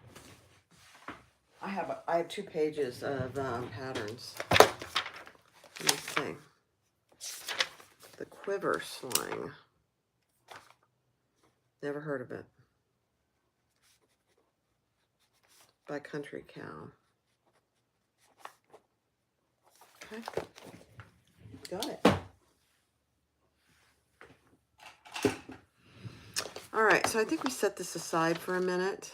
I have 2 pages of patterns. Let me see. The quiver sling. Never heard of it. By Country Cow. Okay. Got it. All right, so I think we set this aside for a minute.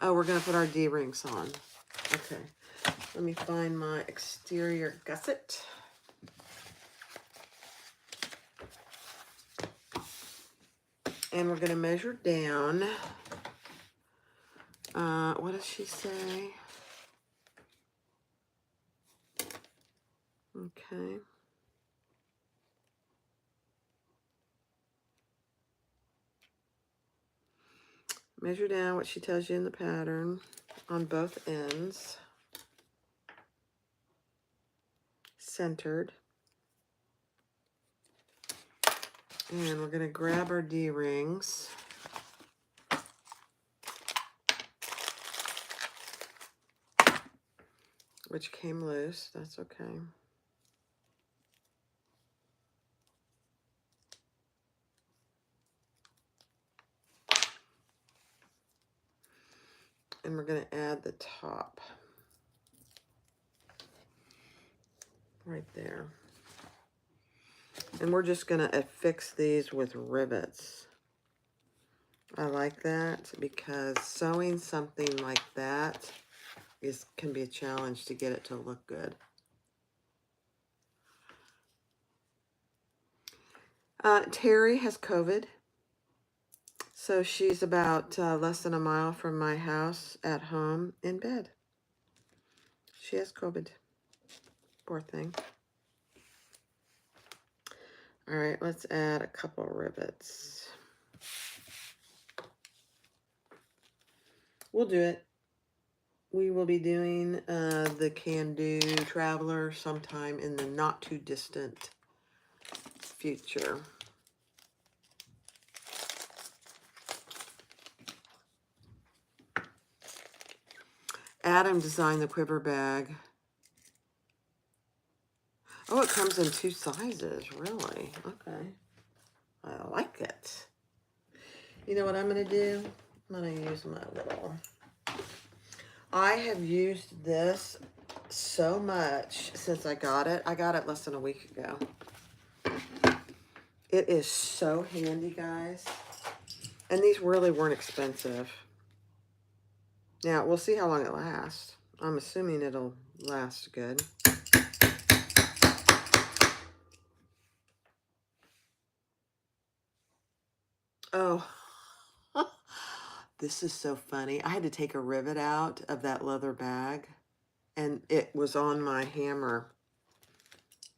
Oh, we're going to put our D-rings on. Okay. Let me find my exterior gusset. And we're going to measure down. What does she say? Okay. Measure down what she tells you in the pattern on both ends. Centered. And we're going to grab our D-rings. Which came loose. That's okay. And we're going to add the top. Right there. And we're just going to affix these with rivets. I like that because sewing something like that can be a challenge to get it to look good. Terry has COVID. So she's about less than a mile from my house at home in bed. She has COVID. Poor thing. All right, let's add a couple rivets. We'll do it. We will be doing the Can Do Traveler sometime in the not too distant future. Adam designed the quiver bag. Oh, it comes in 2 sizes, really? Okay. I like it. You know what I'm going to do? I'm going to use my little... I have used this so much since I got it. I got it less than a week ago. It is so handy, guys. And these really weren't expensive. Now, we'll see how long it lasts. I'm assuming it'll last good. Oh, this is so funny. I had to take a rivet out of that leather bag, and it was on my hammer.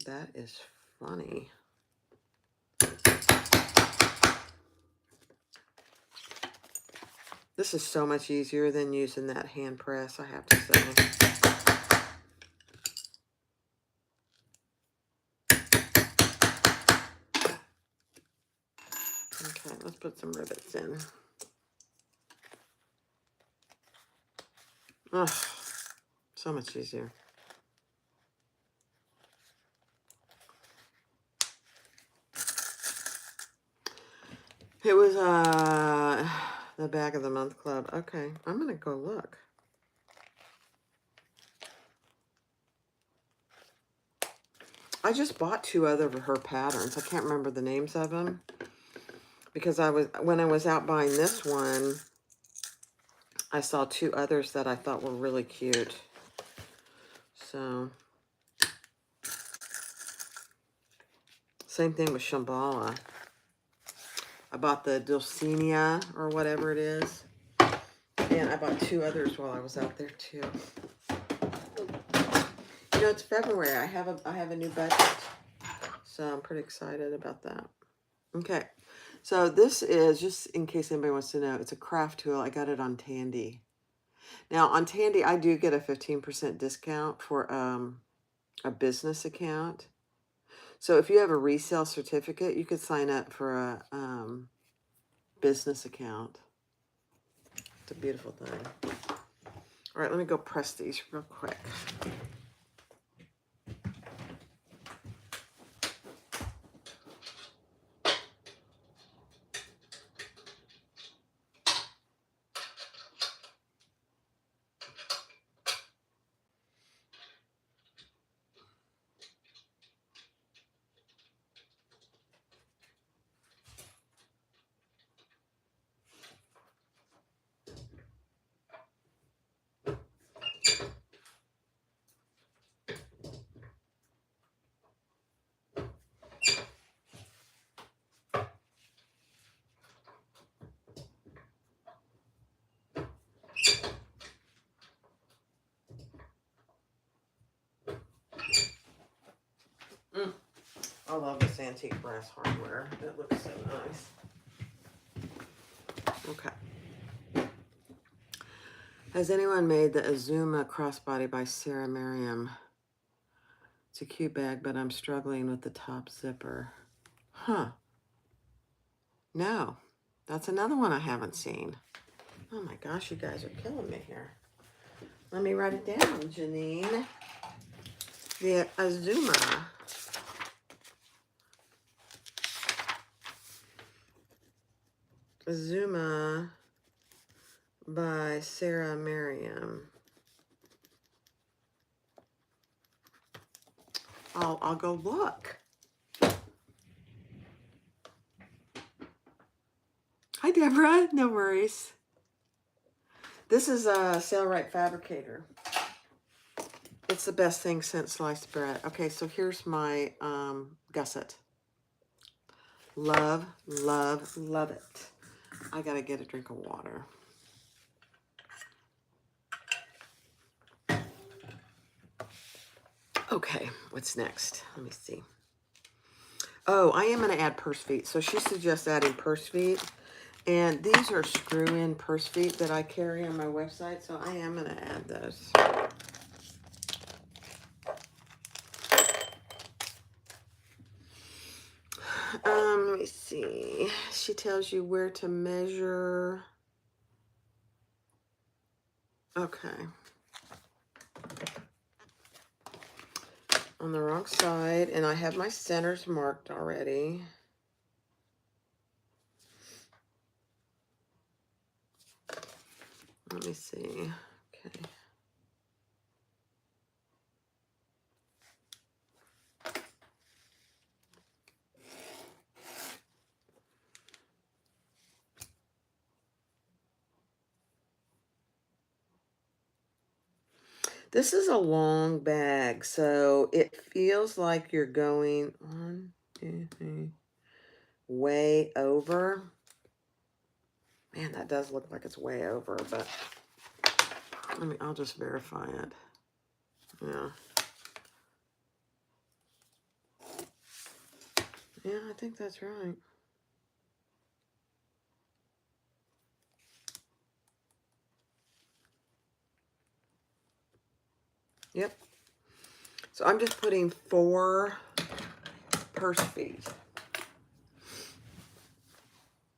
That is funny. This is so much easier than using that hand press, I have to say. Okay, let's put some rivets in. Oh, so much easier. It was the Bag of the Month Club. Okay, I'm gonna go look. I just bought 2 other of her patterns. I can't remember the names of them because when I was out buying this one, I saw 2 others that I thought were really cute. So, same thing with Shambhala. I bought the Dulcinea or whatever it is. And I bought 2 others while I was out there too. You know, it's February. I have a new budget. So I'm pretty excited about that. Okay. So this is, just in case anybody wants to know, it's a craft tool. I got it on Tandy. Now on Tandy, I do get a 15% discount for a business account. So if you have a resale certificate, you could sign up for a business account. It's a beautiful thing. All right, let me go press these real quick. I love this antique brass hardware. It looks so nice. Okay. Has anyone made the Azuma crossbody by Sarah Merriam? It's a cute bag, but I'm struggling with the top zipper. Huh. No. That's another one I haven't seen. Oh my gosh, you guys are killing me here. Let me write it down, Janine. The Azuma. Azuma by Sarah Merriam. I'll go look. Hi, Deborah. No worries. This is a Sailrite Fabricator. It's the best thing since sliced bread. Okay, so here's my gusset. Love, love, love it. I gotta get a drink of water. Okay, what's next? Let me see. Oh, I am gonna add purse feet. So she suggests adding purse feet. And these are screw-in purse feet that I carry on my website. So I am gonna add those. Let me see. She tells you where to measure. Okay. On the wrong side, and I have my centers marked already. Let me see. Okay. This is a long bag, so it feels like you're going 1, 2, 3, way over. Man, that does look like it's way over, but I'll just verify it. Yeah. Yeah, I think that's right. Yep. So I'm just putting 4 purse feet.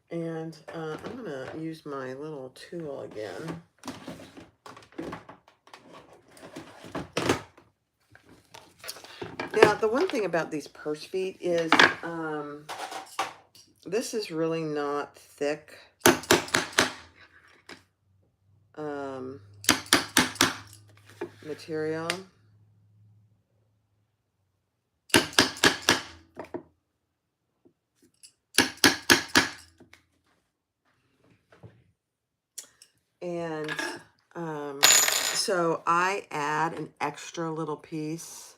And I'm going to use my little tool again. Now, the one thing about these purse feet is this is really not thick. Material. And so I add an extra little piece.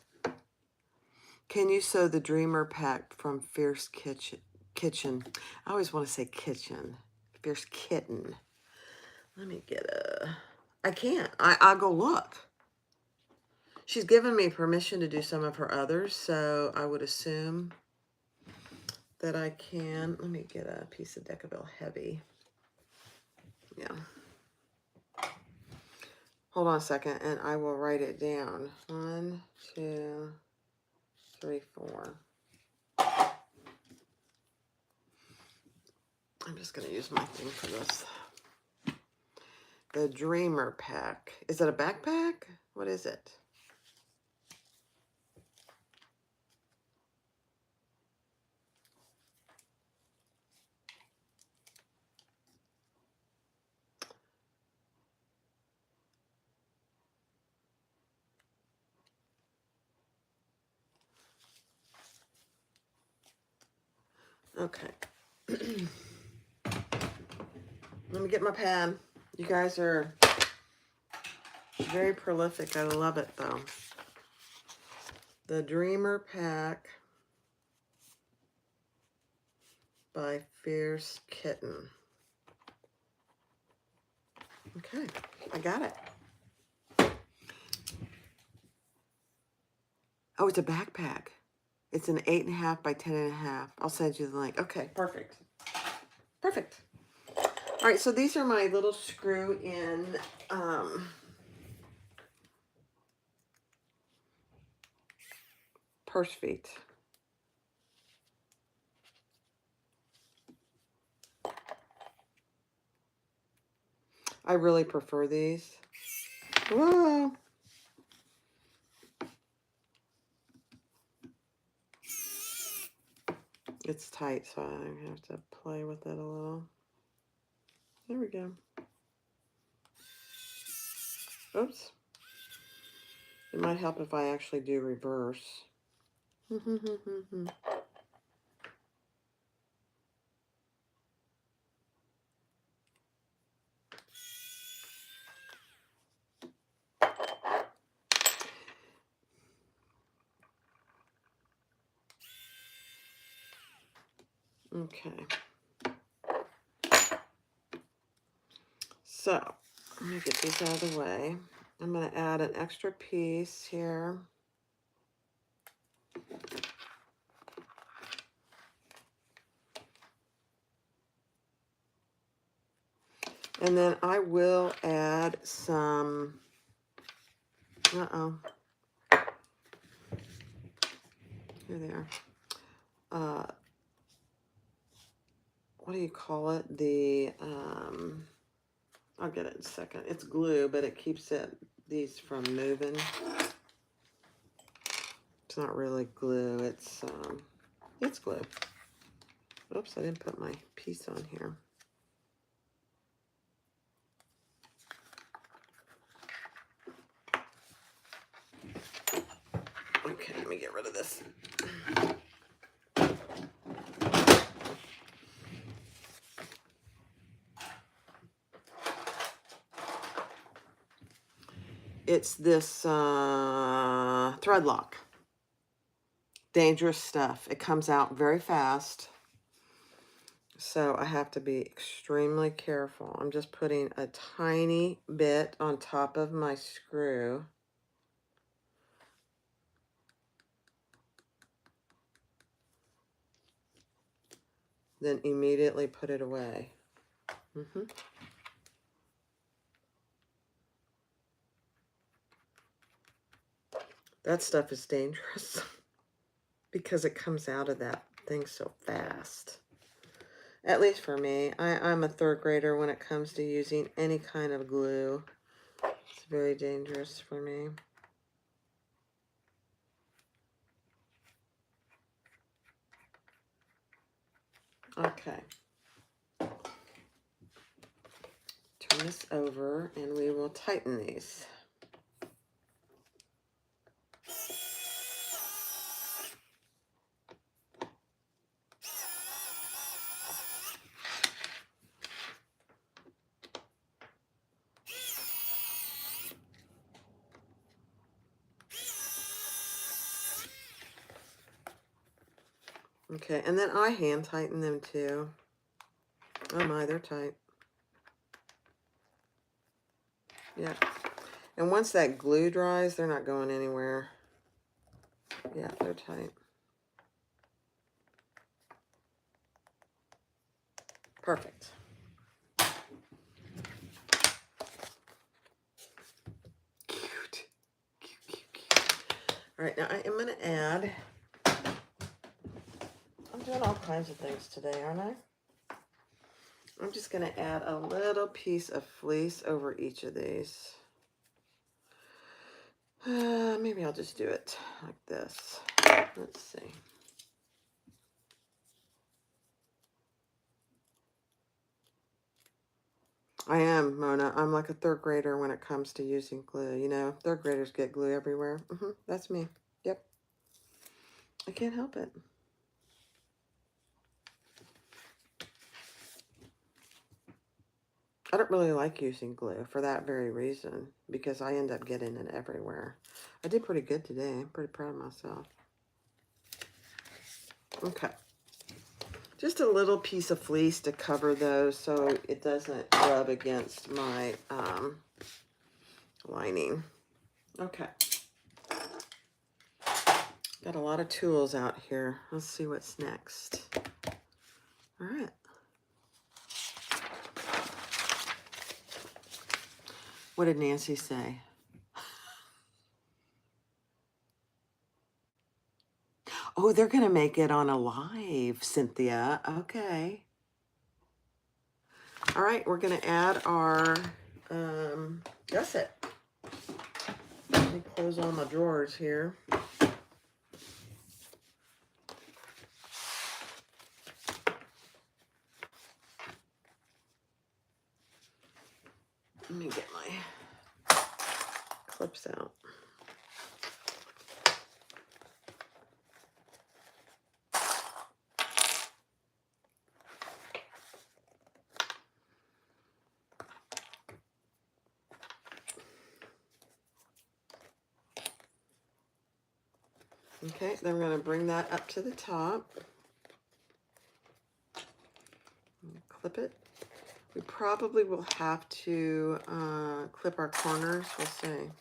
Can you sew the Dreamer pack from Fierce kitchen. I always want to say kitchen. Fierce kitten. Let me get a... I can't. I'll go look. She's given me permission to do some of her others, so I would assume that I can. Let me get a piece of Decaville Heavy. Yeah. Hold on a second, and I will write it down. 1, 2, 3, 4. I'm just going to use my thing for this. The Dreamer Pack. Is it a backpack? What is it? Okay. Let me get my pad. You guys are very prolific. I love it, though. The Dreamer Pack by Fierce Kitten. Okay, I got it. Oh, it's a backpack. It's an 8.5 by 10.5. I'll send you the link. Okay, perfect. Perfect. All right, so these are my little screw-in purse feet. I really prefer these. Whoa. It's tight, so I have to play with it a little. There we go. Oops. It might help if I actually do reverse. Okay. So, let me get these out of the way. I'm going to add an extra piece here. And then I will add some, here they are. What do you call it? The, I'll get it in a second. It's glue, but it keeps these from moving. It's not really glue, it's glue. Oops, I didn't put my piece on here. Okay, let me get rid of this. It's this thread lock. Dangerous stuff. It comes out very fast. So I have to be extremely careful. I'm just putting a tiny bit on top of my screw. Then immediately put it away. That stuff is dangerous because it comes out of that thing so fast. At least for me. I'm a third grader when it comes to using any kind of glue. It's very dangerous for me. Okay. Turn this over and we will tighten these. Okay, and then I hand tighten them too. Oh my, they're tight. Yeah. And once that glue dries, they're not going anywhere. Yeah, they're tight. Perfect. Cute. Cute, cute, cute. All right, now I am going to add, I'm doing all kinds of things today, aren't I? I'm just going to add a little piece of fleece over each of these. Maybe I'll just do it like this. Let's see. I am, Mona. I'm like a third grader when it comes to using glue. You know, third graders get glue everywhere. That's me. Yep. I can't help it. I don't really like using glue for that very reason, because I end up getting it everywhere. I did pretty good today. I'm pretty proud of myself. Okay. Just a little piece of fleece to cover those so it doesn't rub against my lining. Okay. Got a lot of tools out here. Let's see what's next. All right. What did Nancy say? Oh, they're going to make it on a live, Cynthia. Okay. All right, we're going to add our gusset. Let me close all my drawers here. Let me get my clips out. Okay, then we're going to bring that up to the top. Clip it. We probably will have to clip our corners. We'll see.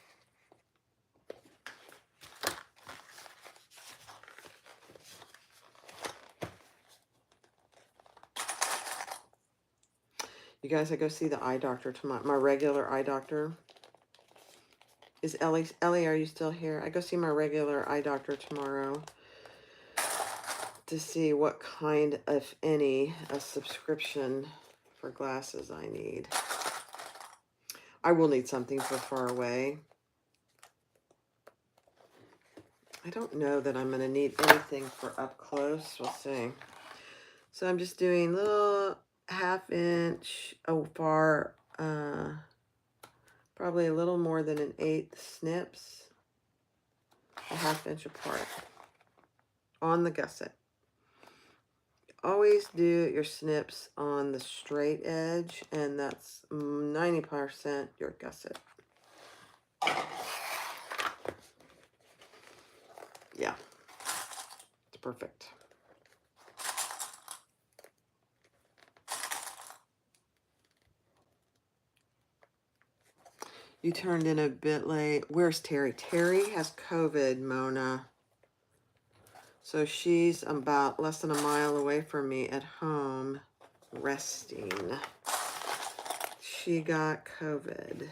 You guys, I go see the eye doctor tomorrow. My regular eye doctor. Is Ellie, are you still here? I go see my regular eye doctor tomorrow to see what kind, if any, a subscription for glasses I need. I will need something for far away. I don't know that I'm going to need anything for up close. We'll see. So I'm just doing little 1/2 inch far, probably a little more than an 1/8 snips, a 1/2 inch apart on the gusset. Always do your snips on the straight edge, and that's 90% your gusset. Yeah, it's perfect. You turned in a bit late. Where's Terry? Terry has COVID, Mona. So she's about less than a mile away from me at home, resting. She got COVID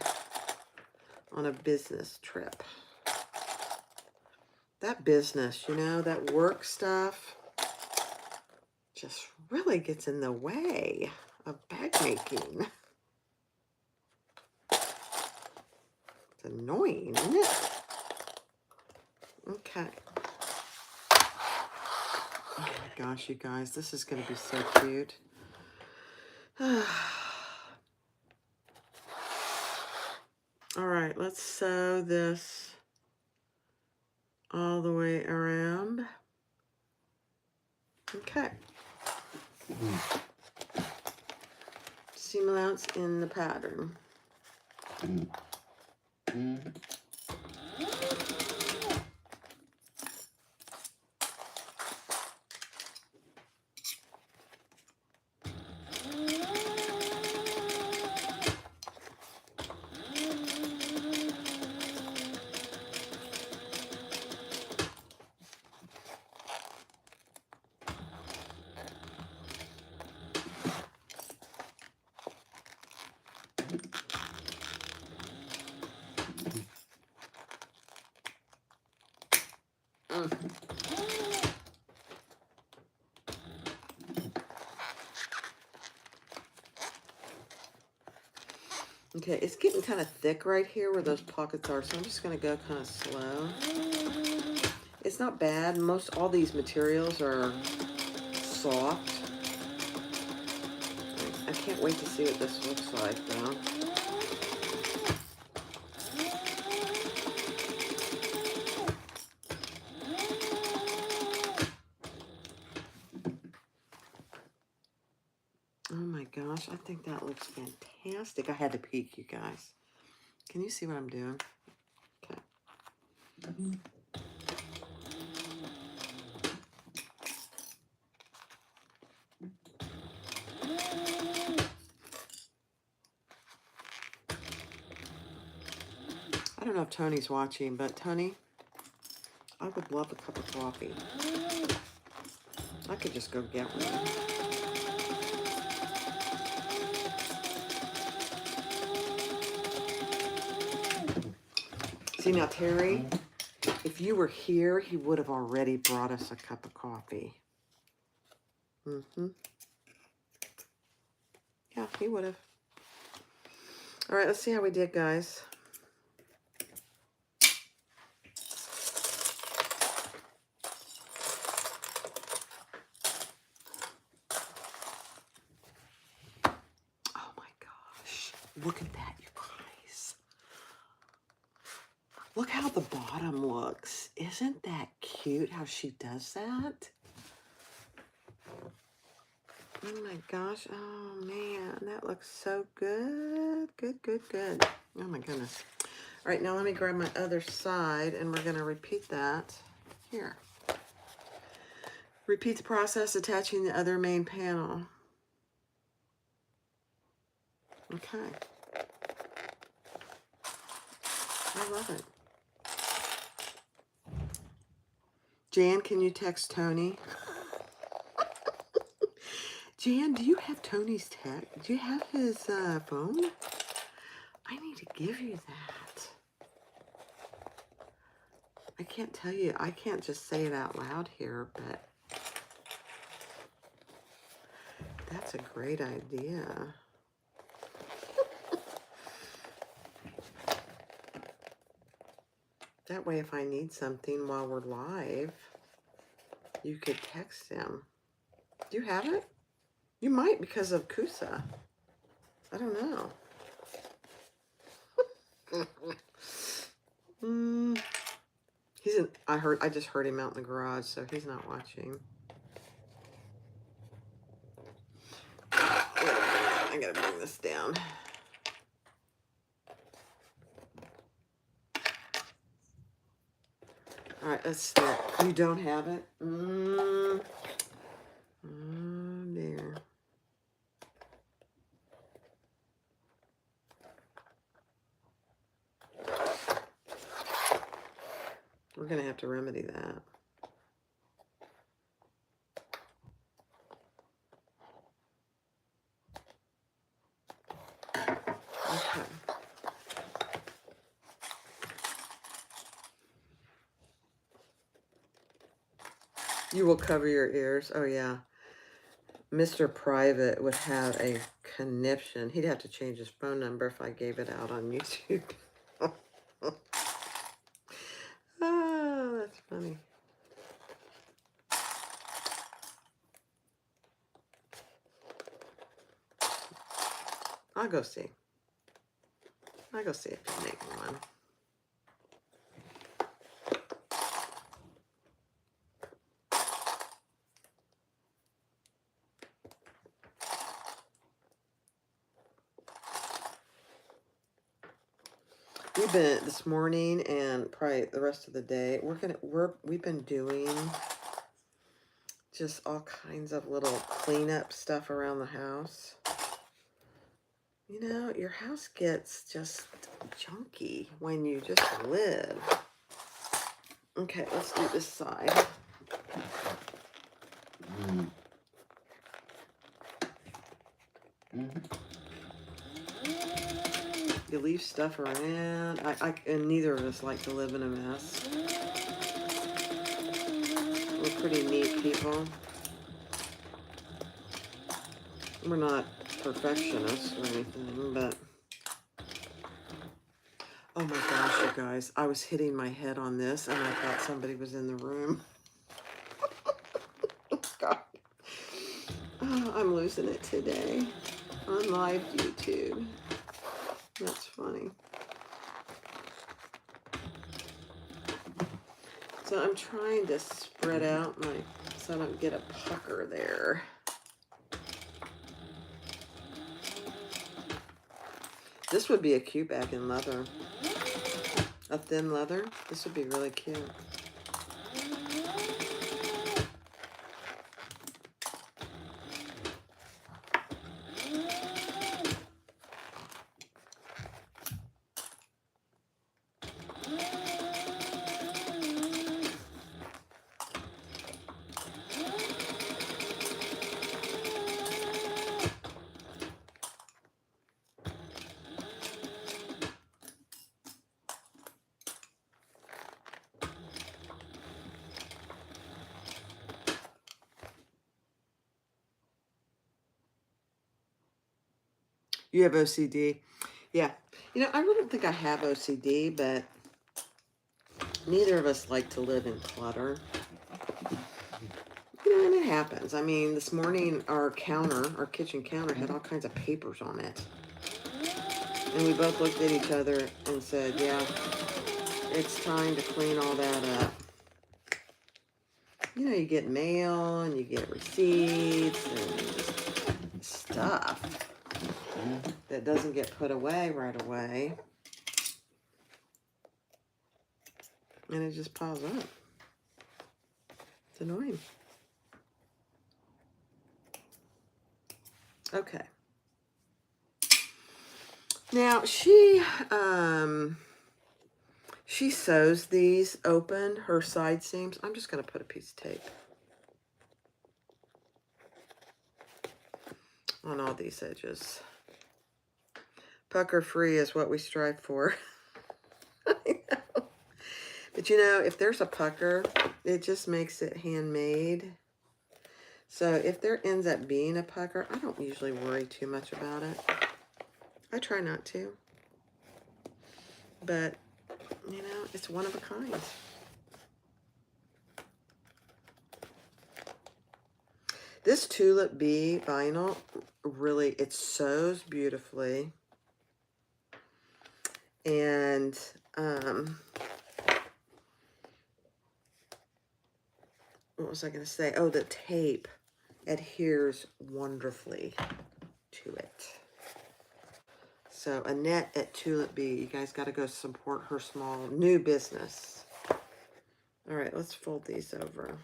on a business trip. That business, you know, that work stuff just really gets in the way of bag making. It's annoying, isn't it? Okay. Oh my gosh, you guys, this is going to be so cute. All right, let's sew this all the way around. Okay. Seam allowance in the pattern. Okay, it's getting kind of thick right here where those pockets are, so I'm just going to go kind of slow. It's not bad. All these materials are soft. I can't wait to see what this looks like, though. Oh my gosh, I think that looks fantastic. I had to peek, you guys. Can you see what I'm doing? Okay. I don't know if Tony's watching, but Tony, I would love a cup of coffee. I could just go get one. See now, Terry, if you were here, he would have already brought us a cup of coffee. Yeah, he would have. All right, let's see how we did, guys. Oh my gosh. Look at that, you guys. Look how the bottom looks. Isn't that cute how she does that? Oh my gosh. Oh man, that looks so good. Good, good, good. Oh my goodness. All right, now let me grab my other side and we're going to repeat that here. Repeat the process attaching the other main panel. Okay. I love it. Jan, can you text Tony? Jan, do you have Tony's text? Do you have his phone? I need to give you that. I can't tell you. I can't just say it out loud here, but that's a great idea. That way, if I need something while we're live, you could text him. Do you have it? You might because of Kusa. I don't know. I just heard him out in the garage, so he's not watching. I gotta bring this down. All right, let's start. You don't have it? Oh, dear. We're going to have to remedy that. Okay. You will cover your ears. Oh, yeah. Mr. Private would have a conniption. He'd have to change his phone number if I gave it out on YouTube. Oh, that's funny. I'll go see. I'll go see if you make one. We've been this morning and probably the rest of the day. We've been doing just all kinds of little cleanup stuff around the house. You know, your house gets just junky when you just live. Okay, let's do this side. You leave stuff around. And neither of us like to live in a mess. We're pretty neat people. We're not perfectionists or anything, but Oh my gosh, you guys. I was hitting my head on this and I thought somebody was in the room. God. Oh, I'm losing it today on live YouTube. That's funny. So I'm trying to spread out my, so I don't get a pucker there. This would be a cute bag in leather. A thin leather. This would be really cute. You have OCD. Yeah. You know, I don't think I have OCD, but neither of us like to live in clutter. You know, and it happens. I mean, this morning our kitchen counter had all kinds of papers on it. And we both looked at each other and said, yeah, it's time to clean all that up. You know, you get mail and you get receipts and just stuff that doesn't get put away right away. And it just piles up. It's annoying. Okay. Now she sews these open, her side seams. I'm just going to put a piece of tape on all these edges. Pucker free is what we strive for. I know. But you know, if there's a pucker, it just makes it handmade. So if there ends up being a pucker, I don't usually worry too much about it. I try not to. But, you know, it's one of a kind. This Tulip Bee vinyl, really, it sews beautifully. And, what was I going to say? Oh, the tape adheres wonderfully to it. So Annette at Tulip Bee, you guys got to go support her small new business. All right, let's fold these over.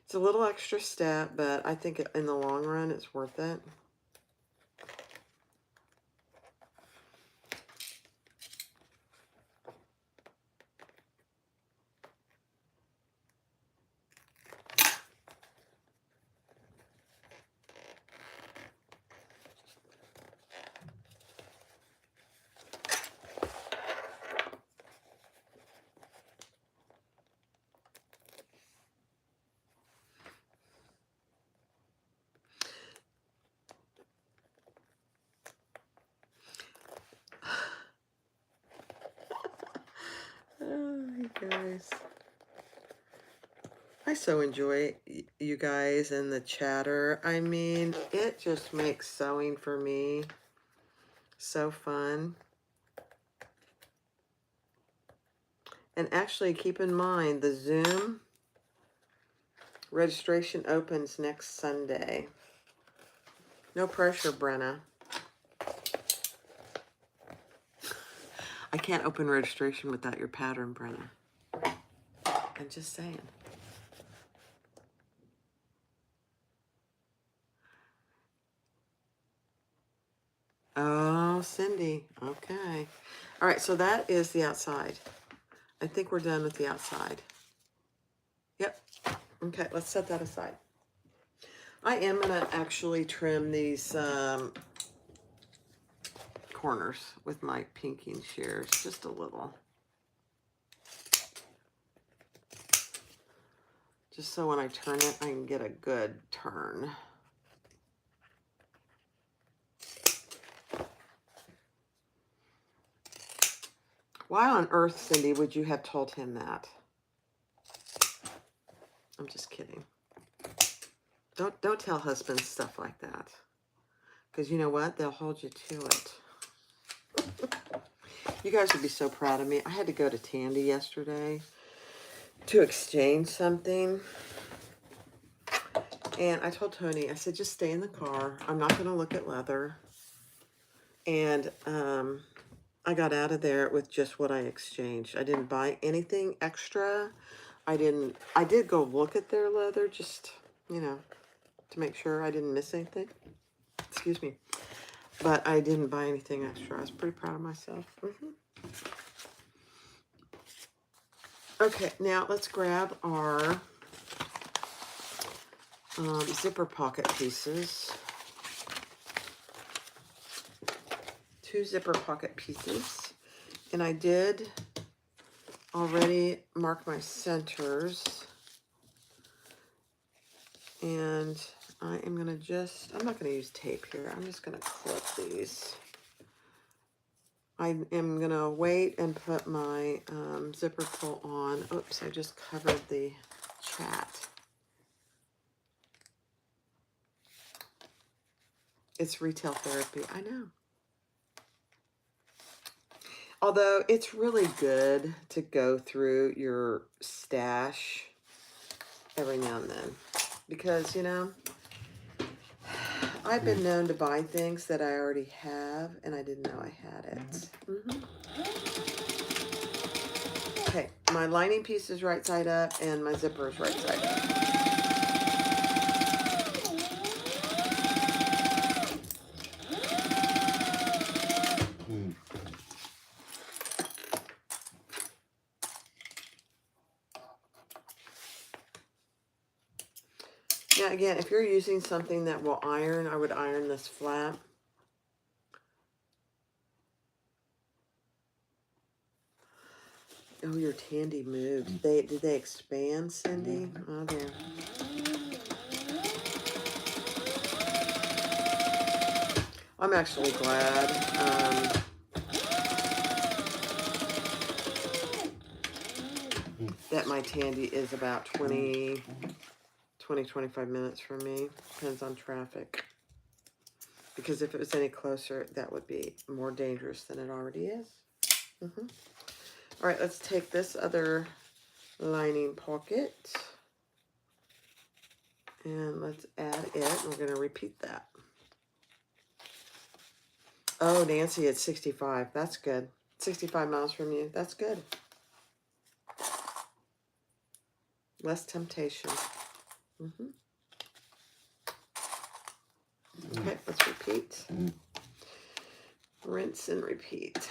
It's a little extra step, but I think in the long run, it's worth it. Oh, you guys. I so enjoy you guys and the chatter. I mean, it just makes sewing for me so fun. And actually, keep in mind, the Zoom registration opens next Sunday. No pressure, Brenna. I can't open registration without your pattern, Brenna. I'm just saying. Oh, Cindy. Okay. All right, so that is the outside. I think we're done with the outside. Yep. Okay, let's set that aside. I am going to actually trim these corners with my pinking shears just a little. Just so when I turn it, I can get a good turn. Why on earth, Cindy, would you have told him that? I'm just kidding. Don't tell husbands stuff like that. Because you know what? They'll hold you to it. You guys would be so proud of me. I had to go to Tandy yesterday to exchange something. And I told Tony, I said, just stay in the car. I'm not going to look at leather. And I got out of there with just what I exchanged. I didn't buy anything extra. I did go look at their leather just, you know, to make sure I didn't miss anything. Excuse me. But I didn't buy anything extra. I was pretty proud of myself. Okay, now let's grab our zipper pocket pieces. 2 zipper pocket pieces. And I did already mark my centers. And I am going to just, I'm not going to use tape here. I'm just going to clip these. I am going to wait and put my zipper pull on. Oops, I just covered the chat. It's retail therapy, I know. Although it's really good to go through your stash every now and then. Because, you know, I've been known to buy things that I already have, and I didn't know I had it. Okay, my lining piece is right side up, and my zipper is right side up. Now, again, if you're using something that will iron, I would iron this flat. Oh, your Tandy moved. Did they expand, Cindy? Oh, dear. I'm actually glad. That my Tandy is about 25 minutes from me. Depends on traffic. Because if it was any closer, that would be more dangerous than it already is. All right, let's take this other lining pocket. And let's add it. We're going to repeat that. Oh, Nancy, it's 65. That's good. 65 miles from you. That's good. Less temptation. Okay, let's repeat. Rinse and repeat.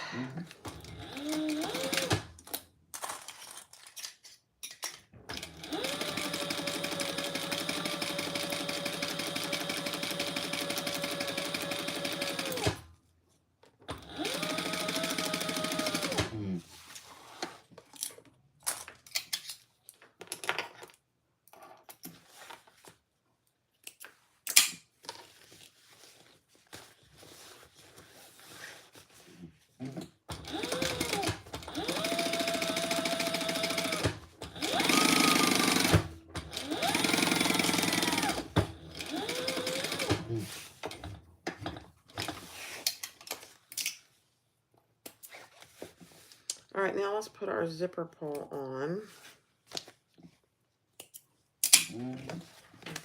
All right, now let's put our zipper pull on.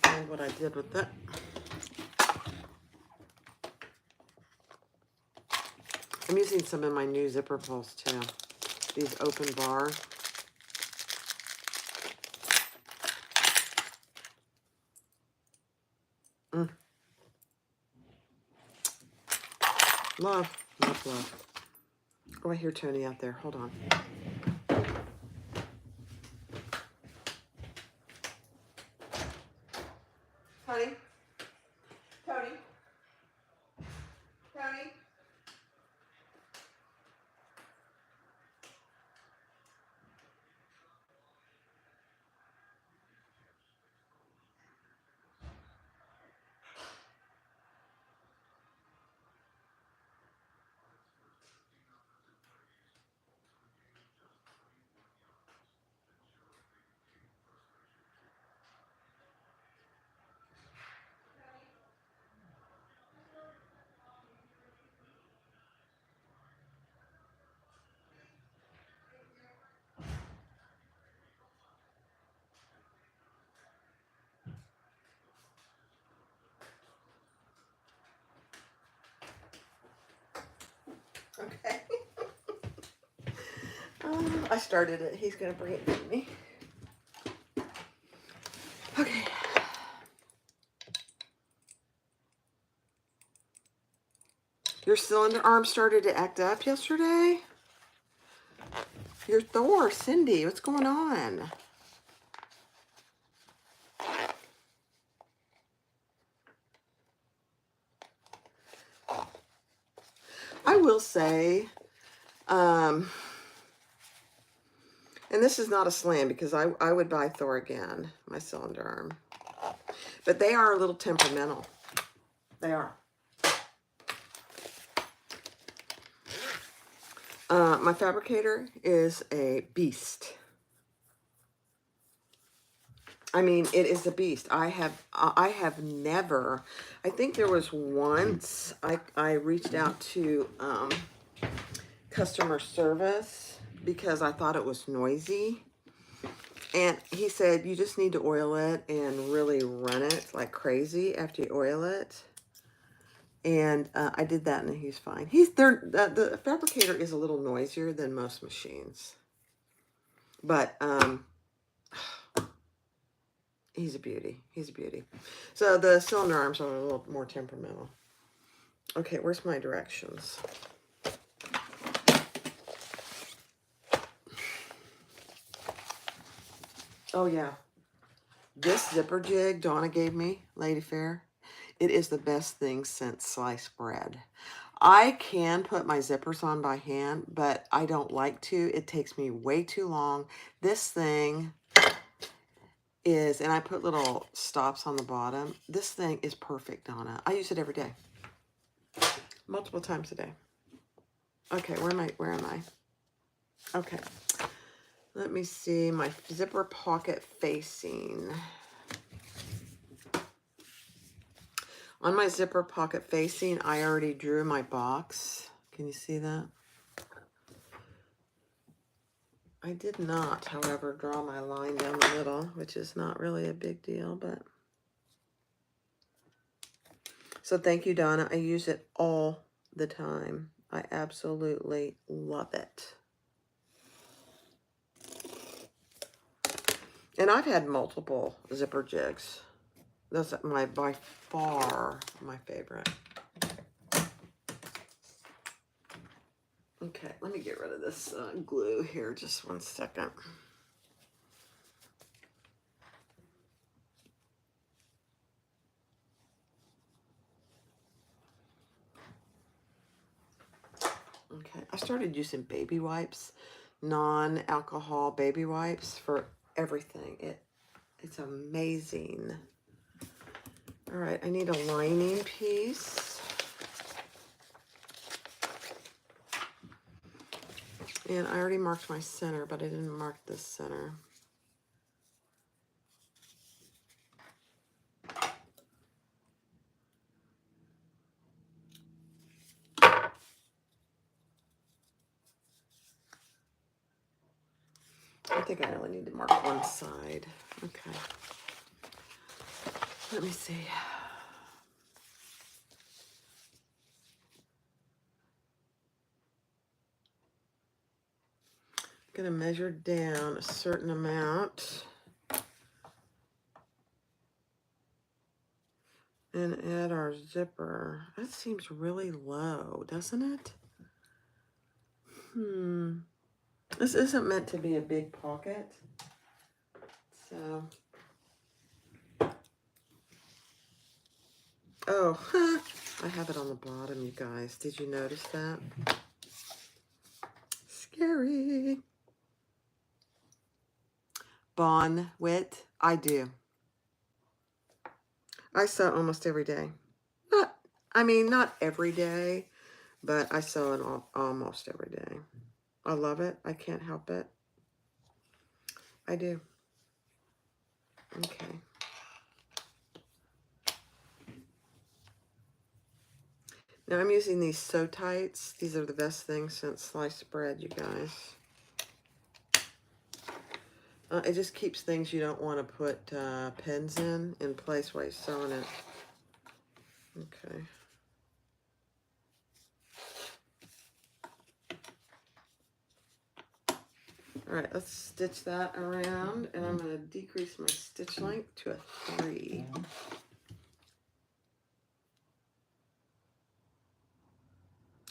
Find what I did with it. I'm using some of my new zipper pulls too. These open bar. Love, love, love. Oh, I hear Tony out there. Hold on. Honey? Tony? Tony? Okay. I started it. He's going to bring it to me. Okay. Your cylinder arm started to act up yesterday? Your Thor, Cindy, what's going on? I will say, and this is not a slam because I would buy Thor again, my cylinder arm. But they are a little temperamental. They are. My fabricator is a beast. I mean, it is a beast. I have never, I think there was once I reached out to customer service because I thought it was noisy. And he said, you just need to oil it and really run it like crazy after you oil it. And I did that and he's fine. The fabricator is a little noisier than most machines. But he's a beauty. He's a beauty. So the cylinder arms are a little more temperamental. Okay, where's my directions? Oh, yeah. This zipper jig Donna gave me, Lady Fair, it is the best thing since sliced bread. I can put my zippers on by hand, but I don't like to. It takes me way too long. This thing is, and I put little stops on the bottom. This thing is perfect, Donna. I use it every day. Multiple times a day. Okay, where am I? Okay. Let me see my zipper pocket facing. On my zipper pocket facing, I already drew my box. Can you see that? I did not, however, draw my line down the middle, which is not really a big deal, but. So thank you, Donna. I use it all the time. I absolutely love it. And I've had multiple zipper jigs. That's by far my favorite. Okay, let me get rid of this glue here just 1 second. Okay, I started using baby wipes, non-alcohol baby wipes for everything. It's amazing. All right, I need a lining piece. And I already marked my center, but I didn't mark this center. I think I only need to mark one side. Okay. Let me see. I'm going to measure down a certain amount and add our zipper. That seems really low, doesn't it? This isn't meant to be a big pocket. So, oh, I have it on the bottom, you guys. Did you notice that? Scary. Bonwit, I do. I sew almost every day. Not every day, but I sew it almost every day. I love it. I can't help it. I do. Okay. Now I'm using these Sew Tights. These are the best things since sliced bread, you guys. It just keeps things you don't want to put pins in place while you're sewing it. Okay. All right, let's stitch that around, and I'm going to decrease my stitch length to a 3.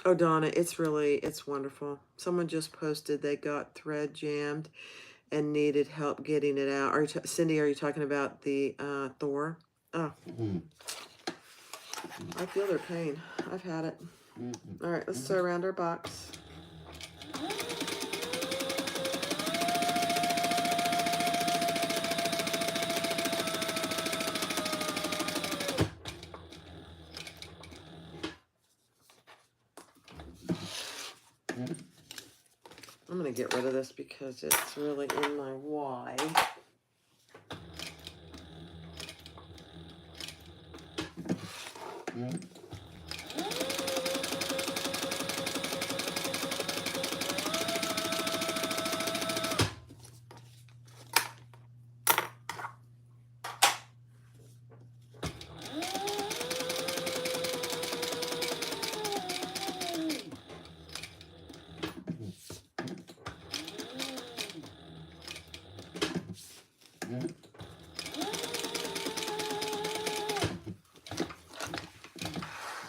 Oh, Donna, it's wonderful. Someone just posted they got thread jammed and needed help getting it out. Cindy, are you talking about the Thor? Oh, I feel their pain. I've had it. All right, let's sew around our box. I'm going to get rid of this because it's really in my Y.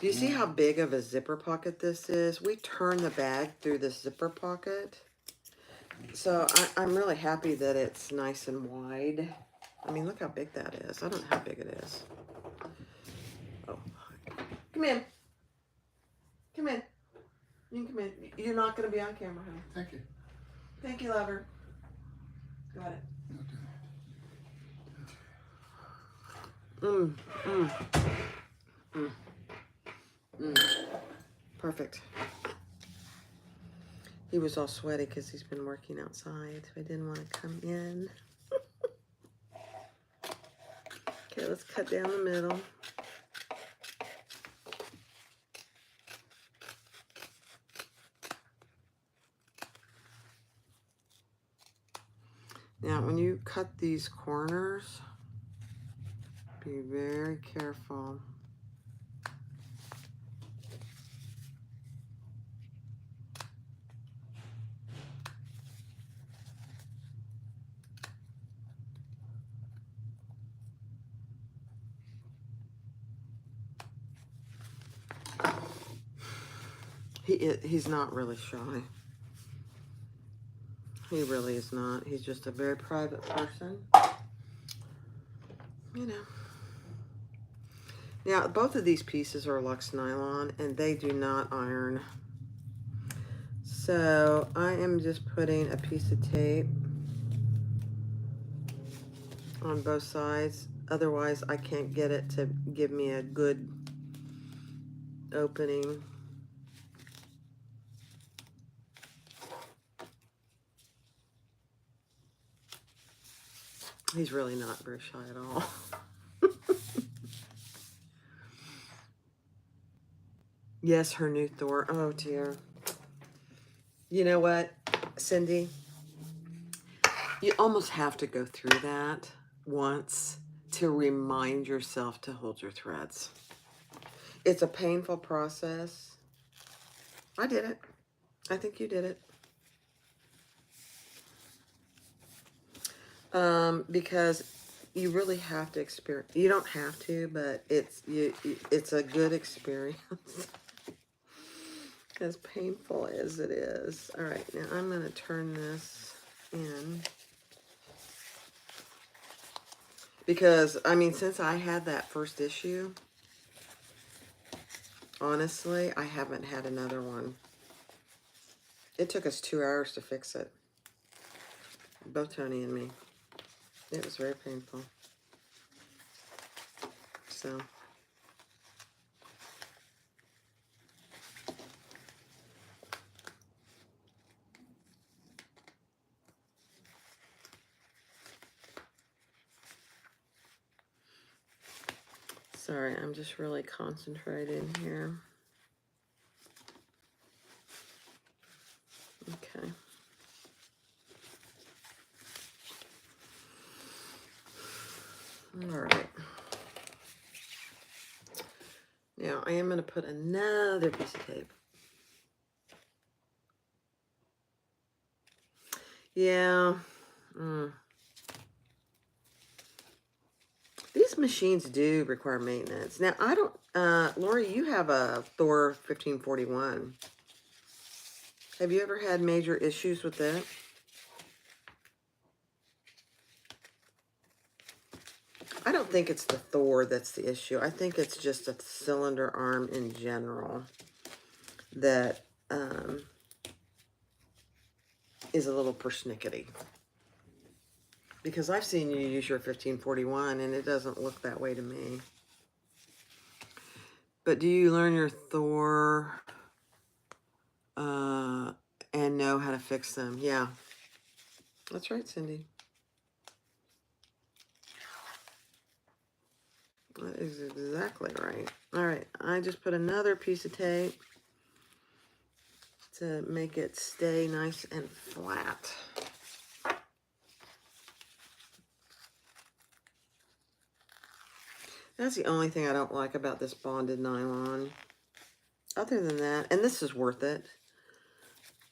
Do you see how big of a zipper pocket this is? We turn the bag through the zipper pocket. So I'm really happy that it's nice and wide. I mean, look how big that is. I don't know how big it is. Oh, come in. Come in. You can come in. You're not going to be on camera, honey. Thank you. Thank you, lover. Got it. Perfect. He was all sweaty because he's been working outside, so I didn't want to come in. Okay, let's cut down the middle. Now, when you cut these corners, be very careful. He's not really shy. He really is not. He's just a very private person. You know. Now, both of these pieces are Luxe nylon, and they do not iron. So, I am just putting a piece of tape on both sides. Otherwise, I can't get it to give me a good opening. He's really not very shy at all. Yes, her new Thor. Oh, dear. You know what, Cindy? You almost have to go through that once to remind yourself to hold your threads. It's a painful process. I did it. I think you did it. Because you really have to experience. You don't have to, but it's a good experience. As painful as it is. All right, now I'm going to turn this in. Because, I mean, since I had that first issue, honestly, I haven't had another one. It took us 2 hours to fix it. Both Tony and me. It was very painful. So. Sorry, I'm just really concentrating here. Okay. All right. Now I am going to put another piece of tape. Yeah. Mm. These machines do require maintenance. Now, I don't, Lori, you have a Thor 1541. Have you ever had major issues with that? I don't think it's the Thor that's the issue. I think it's just a cylinder arm in general that is a little persnickety. Because I've seen you use your 1541 and it doesn't look that way to me. But do you learn your Thor and know how to fix them? Yeah. That's right, Cindy. That is exactly right. All right, I just put another piece of tape to make it stay nice and flat. That's the only thing I don't like about this bonded nylon. Other than that, and this is worth it,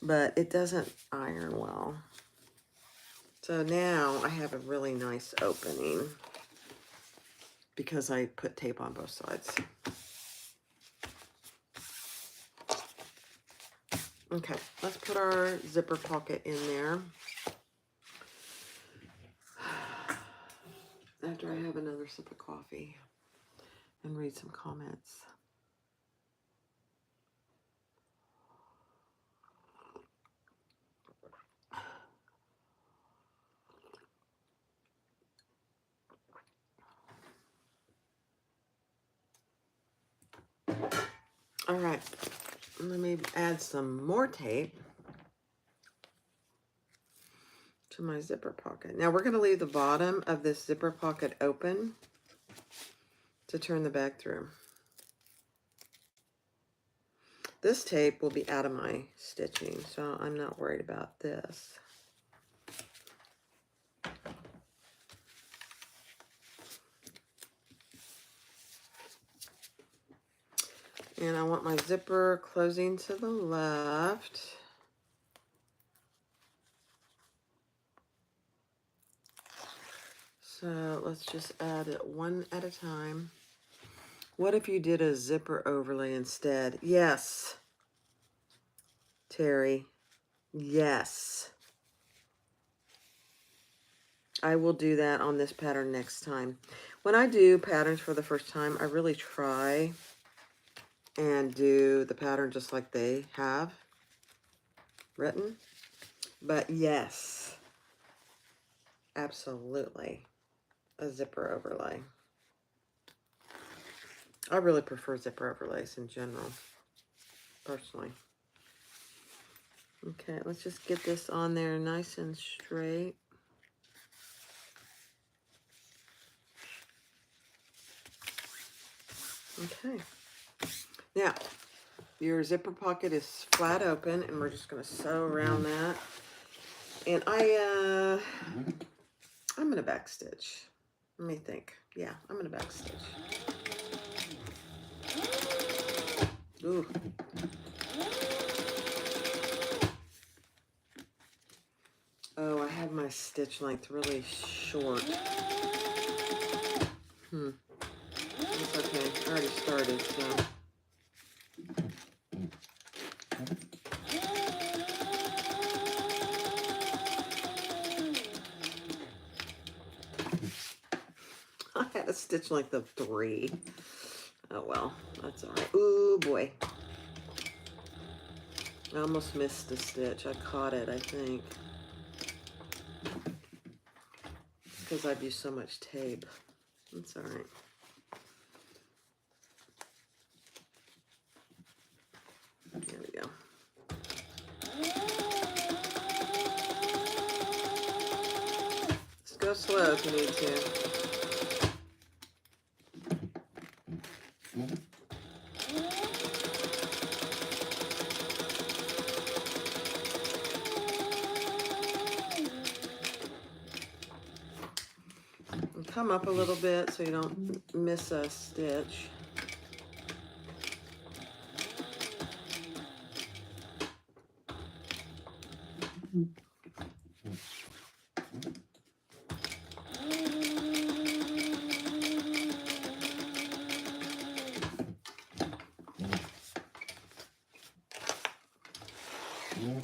but it doesn't iron well. So now I have a really nice opening because I put tape on both sides. Okay, let's put our zipper pocket in there. After I have another sip of coffee and read some comments. All right, let me add some more tape to my zipper pocket. Now we're going to leave the bottom of this zipper pocket open to turn the bag through. This tape will be out of my stitching, so I'm not worried about this. And I want my zipper closing to the left. So let's just add it one at a time. What if you did a zipper overlay instead? Yes, Terry. Yes. I will do that on this pattern next time. When I do patterns for the first time, I really try and do the pattern just like they have written. But yes, absolutely, a zipper overlay. I really prefer zipper overlays in general, personally. Okay, let's just get this on there nice and straight. Okay. Now, your zipper pocket is flat open, and we're just going to sew around that. And I'm going to backstitch. Let me think. Yeah, I'm going to backstitch. Ooh. Oh, I have my stitch length really short. It's okay. I already started, so. I had a stitch length of 3. Oh, well, that's all right. Ooh, boy. I almost missed a stitch. I caught it, I think. Because I've used so much tape. That's all right. There we go. Just go slow if you need to. And come up a little bit so you don't miss a stitch. Okay.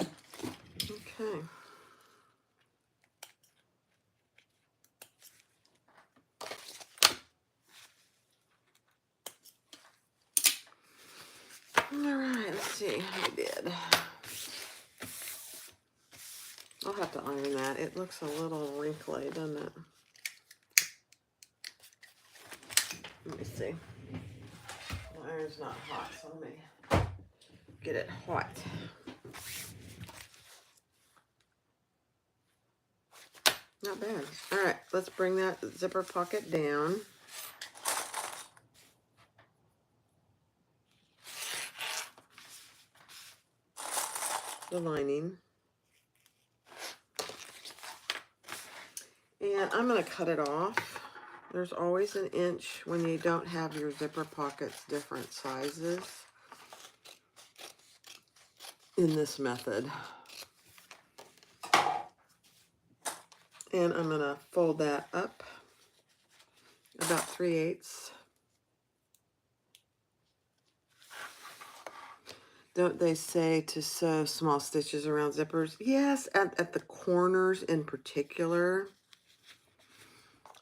All right, let's see how I did. I'll have to iron that. It looks a little wrinkly, doesn't it? Let me see. The iron's not hot, so let me get it hot. Not bad. All right, let's bring that zipper pocket down. The lining. And I'm going to cut it off. There's always an inch when you don't have your zipper pockets different sizes in this method. And I'm going to fold that up about 3/8. Don't they say to sew small stitches around zippers? Yes, at the corners in particular.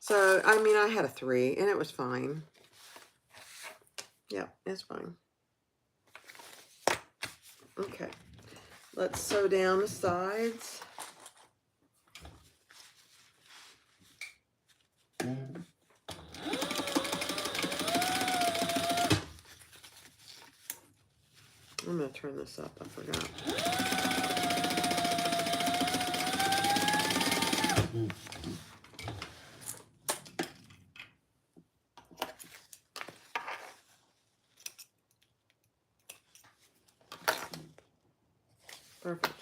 So, I mean, I had a 3 and it was fine. Yep, it's fine. Okay, let's sew down the sides. I'm going to turn this up, I forgot. Perfect.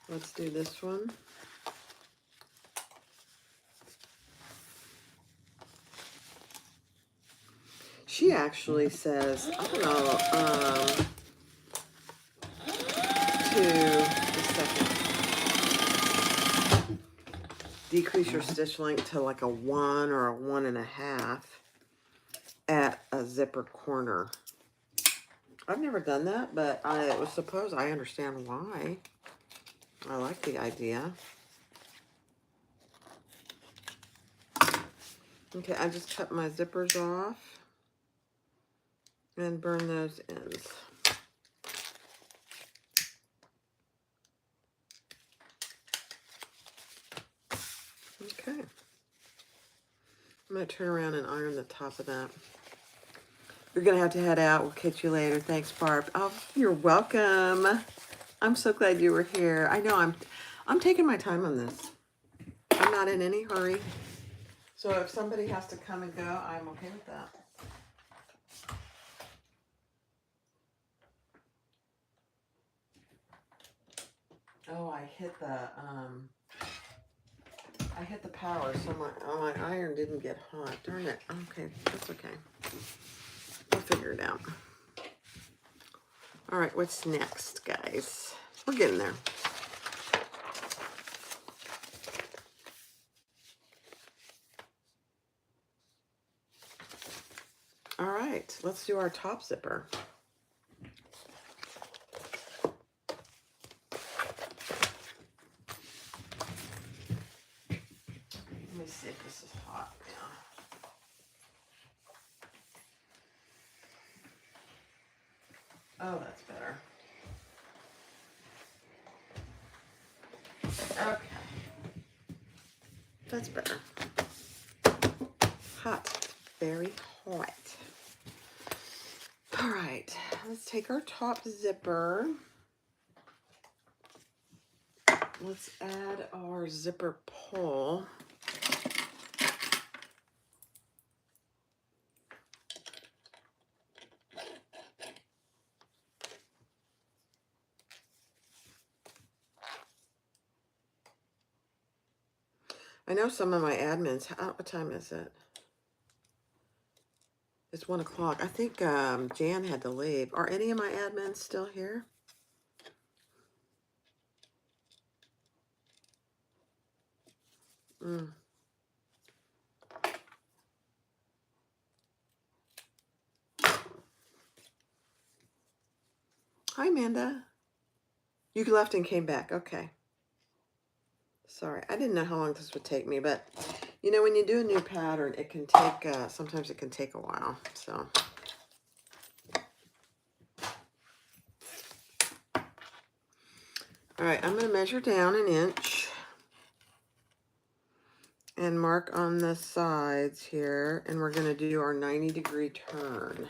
Let's do this one. She actually says, I don't know, to the second. Decrease your stitch length to like a 1 or a 1.5 at a zipper corner. I've never done that, but I suppose I understand why. I like the idea. Okay, I just cut my zippers off and burn those ends. Okay. I'm going to turn around and iron the top of that. You're going to have to head out. We'll catch you later. Thanks, Barb. Oh, you're welcome. I'm so glad you were here. I know I'm taking my time on this. I'm not in any hurry. So if somebody has to come and go, I'm okay with that. Oh, I hit the power, so my iron didn't get hot. Darn it. Okay, that's okay. We'll figure it out. All right, what's next, guys? We're getting there. All right, let's do our top zipper. Let me see if this is hot now. Oh, that's better. Okay. That's better. Hot. Very hot. All right. Let's take our top zipper. Let's add our zipper pull. I know some of my admins, what time is it? It's 1 o'clock. I think Jan had to leave. Are any of my admins still here? Hi, Amanda. You left and came back. Okay. Sorry, I didn't know how long this would take me, but you know, when you do a new pattern, it can take, sometimes it can take a while, so. All right, I'm going to measure down an inch and mark on the sides here, and we're going to do our 90-degree turn.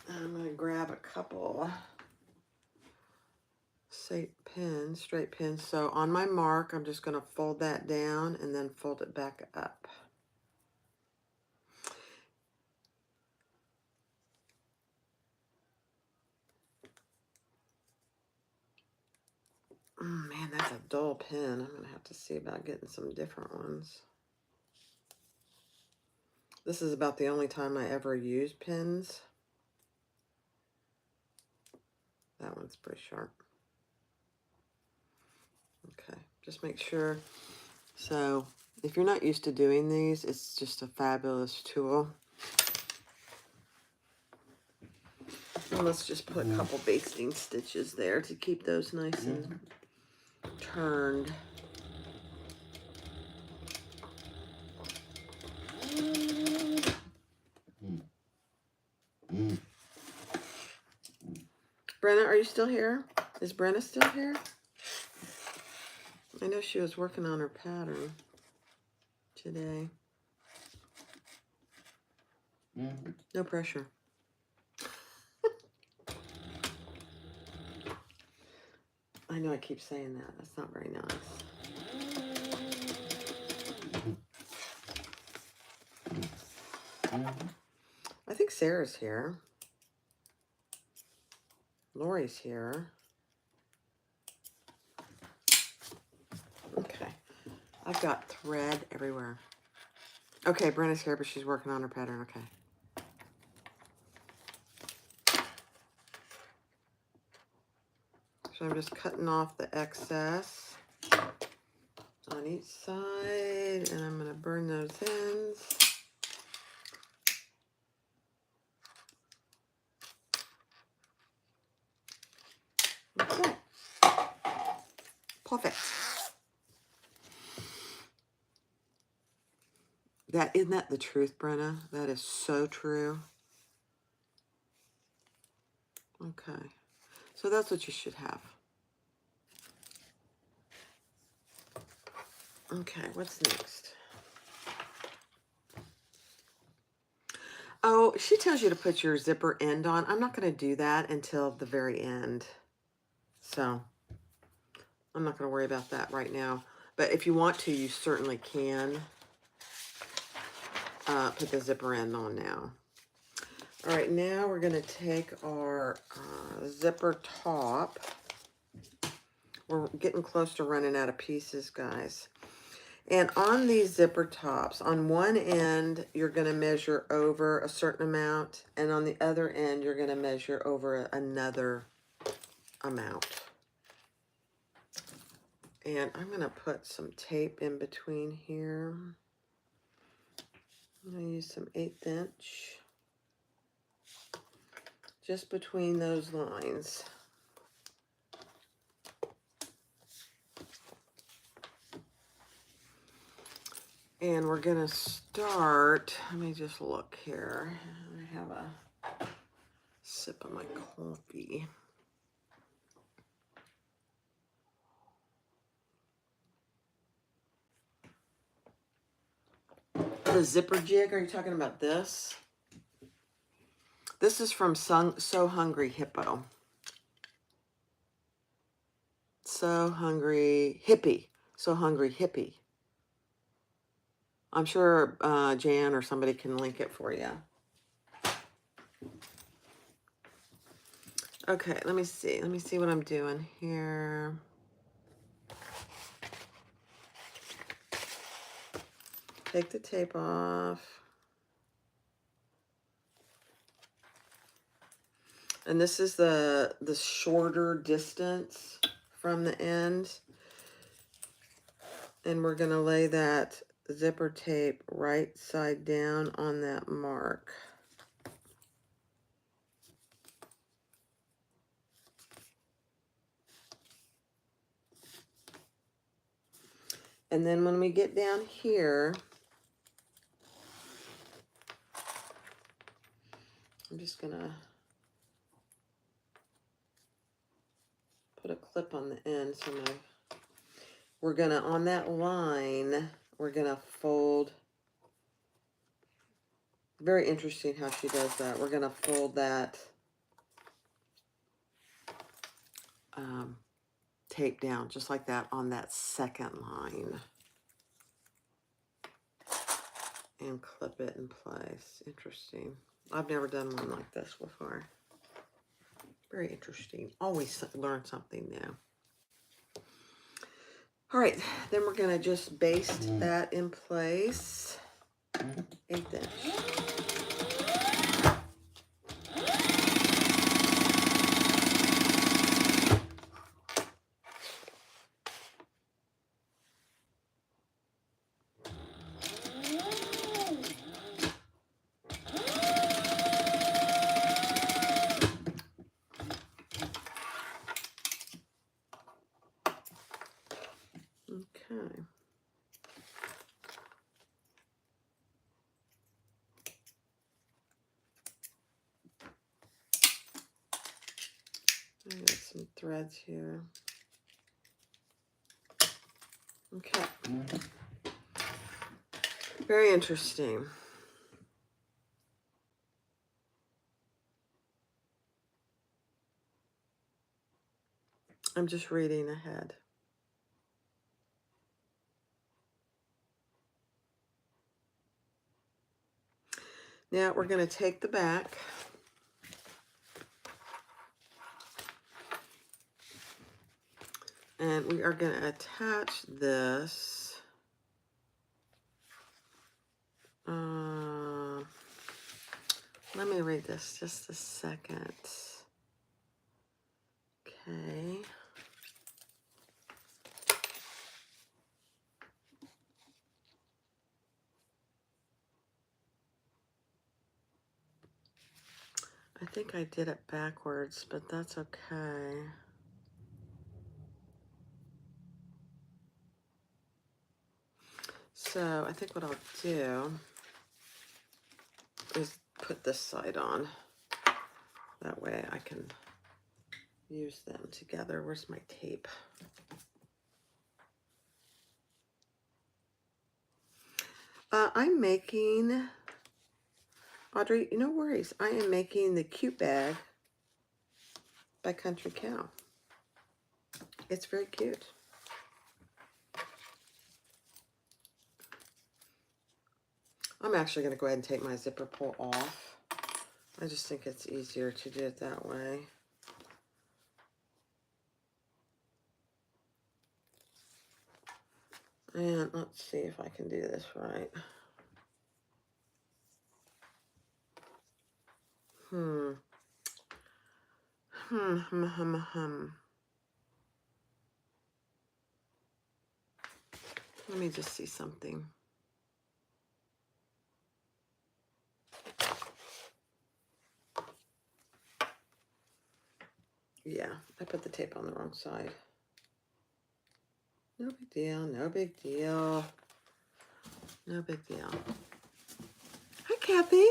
I'm going to grab a couple straight pins. So on my mark, I'm just going to fold that down and then fold it back up. Oh, man, that's a dull pin. I'm going to have to see about getting some different ones. This is about the only time I ever use pins. That one's pretty sharp. Okay, just make sure. So if you're not used to doing these, it's just a fabulous tool. And let's just put a couple basting stitches there to keep those nice and turned. Brenna, are you still here? Is Brenna still here? I know she was working on her pattern today. No pressure. I know I keep saying that. That's not very nice. I think Sarah's here. Lori's here. Okay. I've got thread everywhere. Okay, Brenna's here, but she's working on her pattern. Okay. So I'm just cutting off the excess on each side, and I'm going to burn those ends. Okay. Perfect. Isn't that the truth, Brenna? That is so true. Okay. So that's what you should have. Okay, what's next? Oh, she tells you to put your zipper end on. I'm not going to do that until the very end. So I'm not going to worry about that right now. But if you want to, you certainly can put the zipper end on now. All right, now we're going to take our zipper top. We're getting close to running out of pieces, guys. And on these zipper tops, on one end, you're going to measure over a certain amount, and on the other end, you're going to measure over another amount. And I'm going to put some tape in between here. I'm going to use some 1/8 inch just between those lines. And we're going to start, let me just look here. I have a sip of my coffee. The zipper jig, are you talking about this? This is from So Hungry Hippo. So Hungry Hippie. So Hungry Hippie. I'm sure Jan or somebody can link it for you. Okay, let me see. Let me see what I'm doing here. Take the tape off. And this is the shorter distance from the end. And we're going to lay that zipper tape right side down on that mark. And then when we get down here, I'm just gonna put a clip on the end. So we're gonna, on that line, we're gonna fold. Very interesting how she does that. We're gonna fold that tape down just like that on that second line and clip it in place. Interesting. I've never done one like this before. Very interesting. Always learn something new. All right, then we're gonna just baste that in place. 1/8 inch. Okay. I got some threads here. Okay. Very interesting. I'm just reading ahead. Now we're going to take the back and we are going to attach this. Let me read this just a second. Okay. I think I did it backwards, but that's okay. So I think what I'll do is put this side on. That way I can use them together. Where's my tape? I'm making, Audrey, no worries. I am making the cute bag by Country Cow. It's very cute. I'm actually going to go ahead and take my zipper pull off. I just think it's easier to do it that way. And let's see if I can do this right. Let me just see something. Yeah, I put the tape on the wrong side. No big deal, no big deal. No big deal. Hi, Kathy.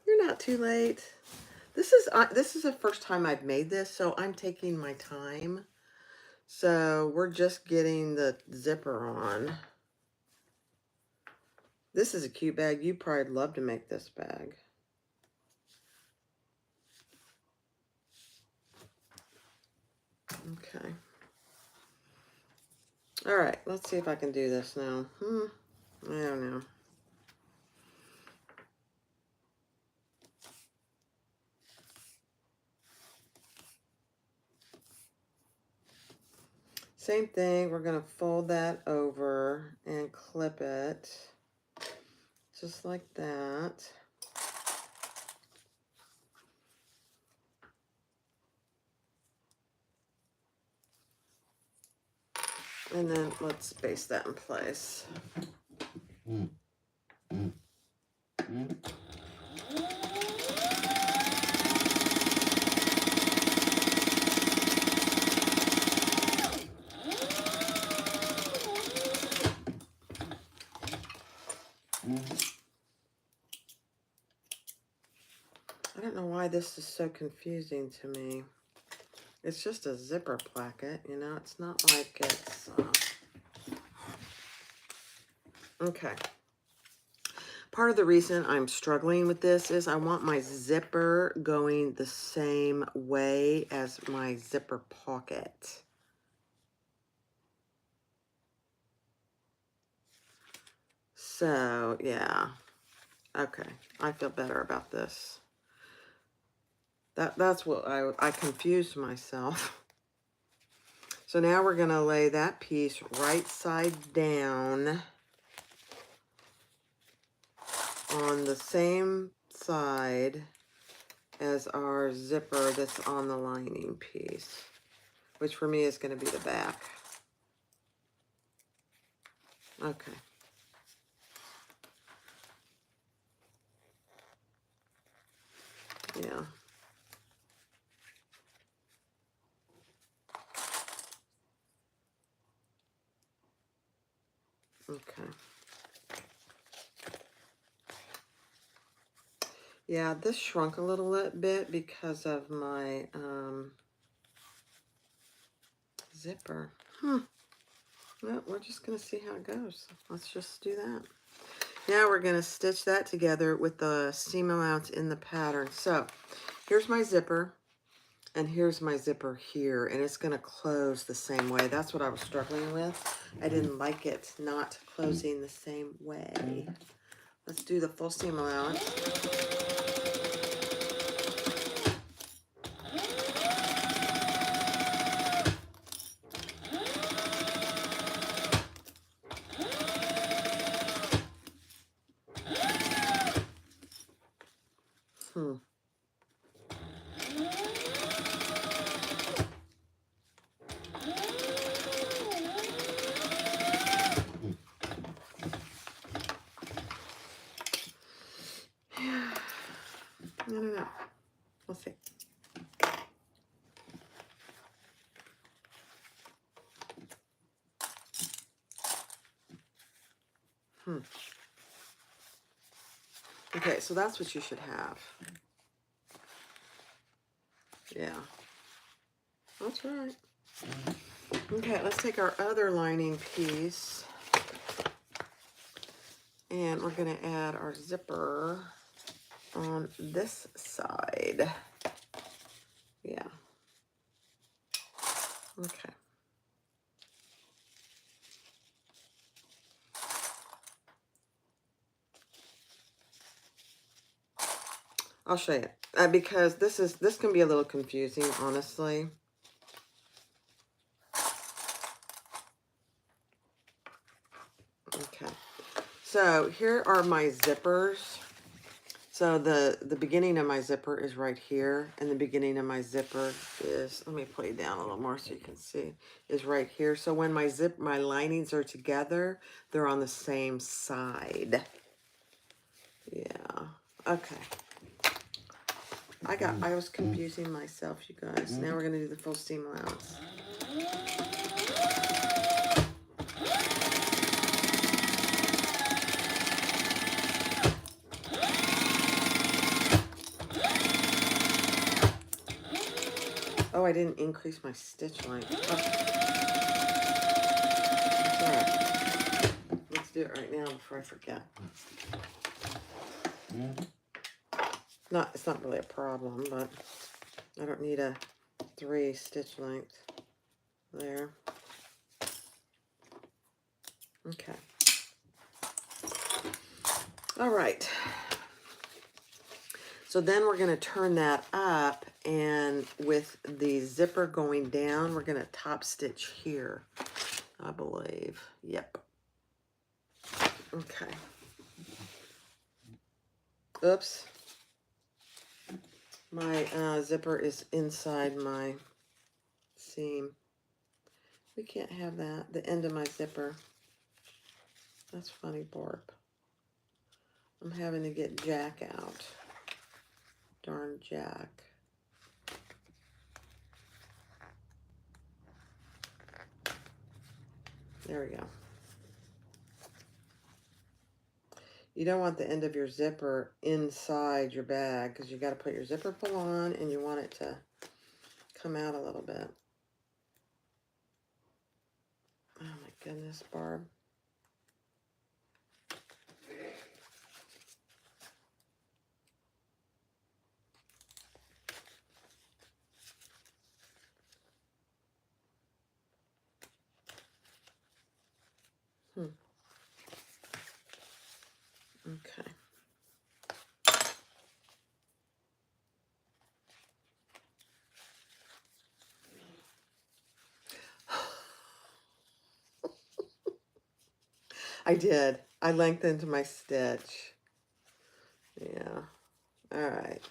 You're not too late. This is the first time I've made this, so I'm taking my time. So we're just getting the zipper on. This is a cute bag. You'd probably love to make this bag. Okay. All right, let's see if I can do this now. I don't know. Same thing, we're gonna fold that over and clip it just like that. And then let's baste that in place. this is so confusing to me. It's just a zipper placket, you know, it's not like it's, okay. Part of the reason I'm struggling with this is I want my zipper going the same way as my zipper pocket. So, yeah. Okay, I feel better about this. That's what I confused myself. So now we're gonna lay that piece right side down on the same side as our zipper that's on the lining piece, which for me is gonna be the back. Okay. Yeah. Okay. Yeah, this shrunk a little bit because of my zipper. Well, we're just going to see how it goes. Let's just do that. Now we're going to stitch that together with the seam allowance in the pattern. So here's my zipper, and here's my zipper here, and it's going to close the same way. That's what I was struggling with. I didn't like it not closing the same way. Let's do the full seam allowance. I don't know. We'll see. Okay, so that's what you should have. Yeah. That's right. Okay, let's take our other lining piece, and we're going to add our zipper on this side. Yeah. Okay. I'll show you because this can be a little confusing, honestly. Okay. So here are my zippers. So the beginning of my zipper is right here, and the beginning of my zipper is, let me play down a little more so you can see, is right here. So when my linings are together, they're on the same side. Yeah. Okay. I was confusing myself, you guys. Now we're gonna do the full seam allowance. Oh, I didn't increase my stitch length. Oh. All right. Let's do it right now before I forget. It's not really a problem, but I don't need a 3 stitch length there. Okay. All right. So then we're going to turn that up, and with the zipper going down, we're going to top stitch here, I believe. Yep. Okay. Oops. My zipper is inside my seam. We can't have that, the end of my zipper. That's funny, Borb. I'm having to get Jack out. Darn Jack. There we go. You don't want the end of your zipper inside your bag because you got to put your zipper pull on and you want it to come out a little bit. Oh my goodness, Barb. Okay. I did. I lengthened my stitch. Yeah. All right.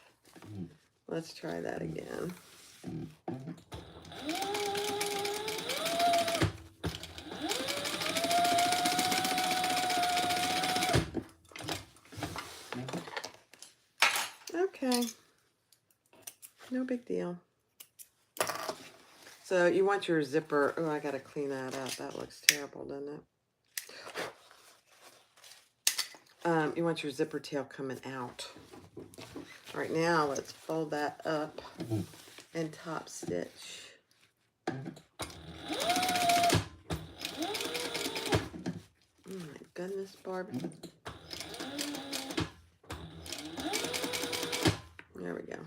Let's try that again. Okay. No big deal. So you want your zipper. Oh, I got to clean that up. That looks terrible, doesn't it? You want your zipper tail coming out. All right, now let's fold that up and top stitch. Oh my goodness, Barb. There we go.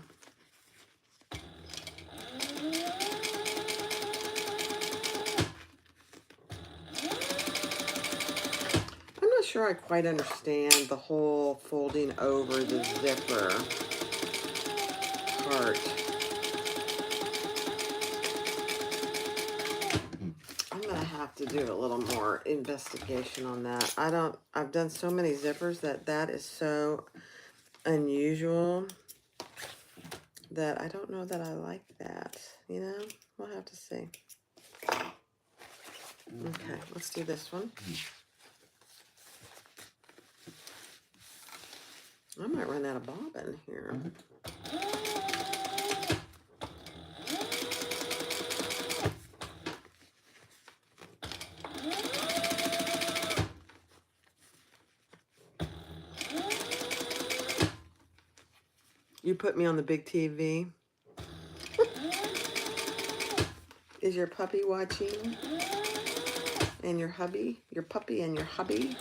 I'm not sure I quite understand the whole folding over the zipper part. I'm gonna have to do a little more investigation on that. I've done so many zippers that is so unusual that I don't know that I like that, you know? We'll have to see. Okay, let's do this one. I might run out of bobbin here. You put me on the big TV. Is your puppy watching? And your hubby? Your puppy and your hubby?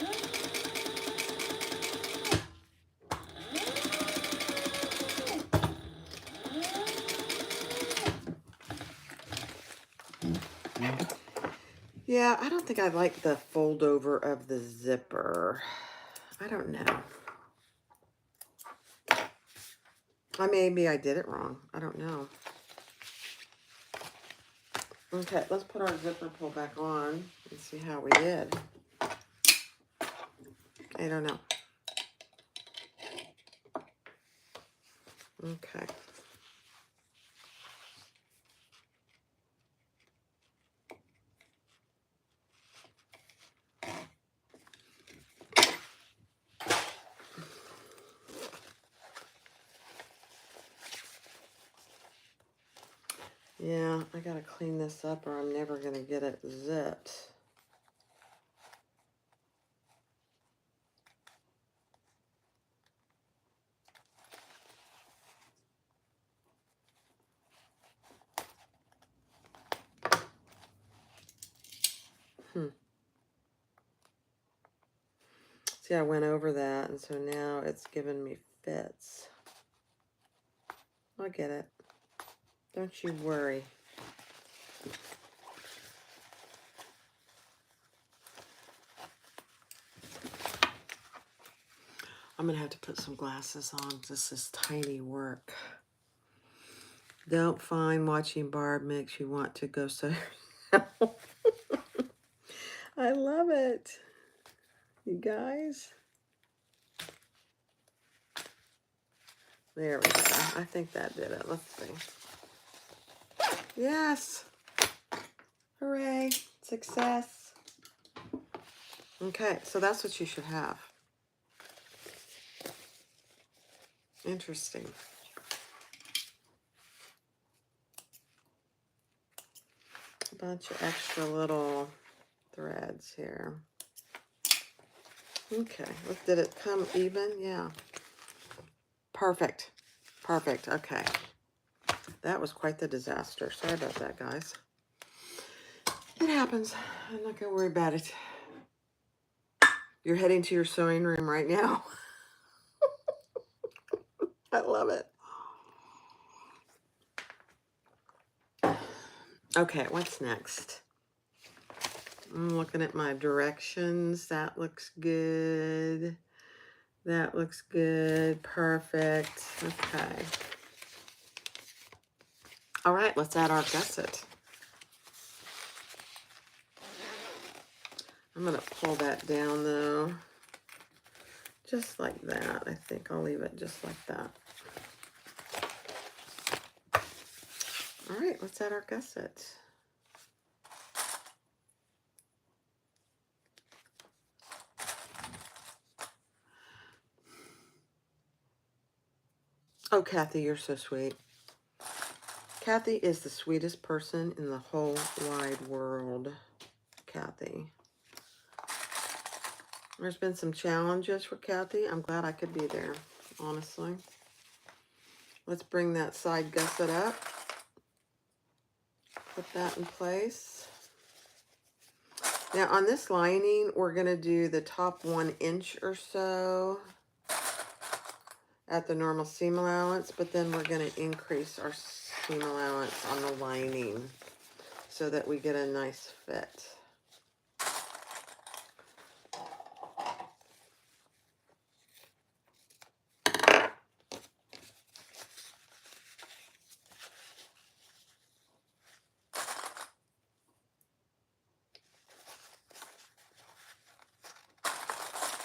Yeah, I don't think I like the fold over of the zipper. I don't know. Maybe I did it wrong. I don't know. Okay, let's put our zipper pull back on and see how we did. I don't know. Okay. Yeah, I gotta clean this up or I'm never gonna get it zipped. See, I went over that, and so now it's giving me fits. I'll get it. Don't you worry. I'm going to have to put some glasses on. This is tiny work. Don't find watching Barb makes you want to go sew yourself. I love it. You guys. There we go. I think that did it. Let's see. Yes. Hooray. Success. Okay, so that's what you should have. Interesting. A bunch of extra little threads here. Okay, did it come even? Yeah. Perfect. Perfect. Okay. That was quite the disaster. Sorry about that, guys. It happens. I'm not going to worry about it. You're heading to your sewing room right now. I love it. Okay, what's next? I'm looking at my directions. That looks good. That looks good. Perfect. Okay. All right, let's add our gusset. I'm going to pull that down, though. Just like that. I think I'll leave it just like that. All right, let's add our gusset. Oh, Kathy, you're so sweet. Kathy is the sweetest person in the whole wide world. Kathy. There's been some challenges for Kathy. I'm glad I could be there, honestly. Let's bring that side gusset up. Put that in place. Now on this lining, we're going to do the top 1 inch or so at the normal seam allowance, but then we're going to increase our seam allowance on the lining so that we get a nice fit.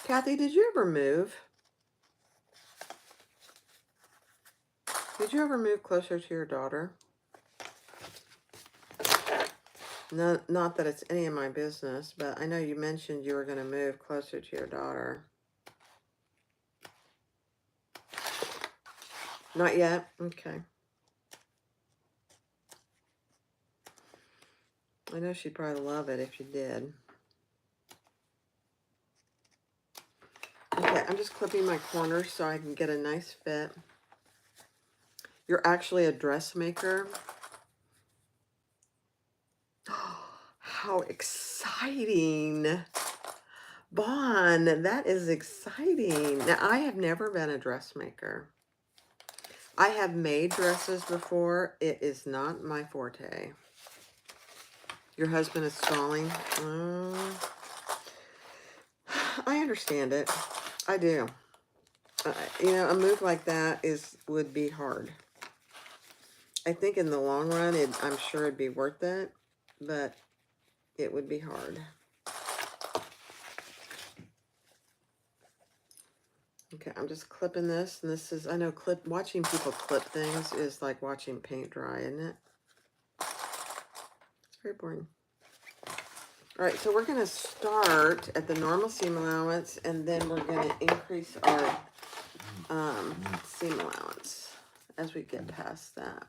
Kathy, did you ever move? Did you ever move closer to your daughter? No, not that it's any of my business, but I know you mentioned you were going to move closer to your daughter. Not yet? Okay. I know she'd probably love it if you did. Okay, I'm just clipping my corners so I can get a nice fit. You're actually a dressmaker. How exciting. Bon, that is exciting. Now, I have never been a dressmaker. I have made dresses before. It is not my forte. Your husband is stalling. I understand it. I do. You know, a move like that would be hard. I think in the long run, I'm sure it'd be worth it, but it would be hard. Okay, I'm just clipping this, and this is, I know watching people clip things is like watching paint dry, isn't it? It's very boring. All right, so we're going to start at the normal seam allowance, and then we're going to increase our seam allowance as we get past that.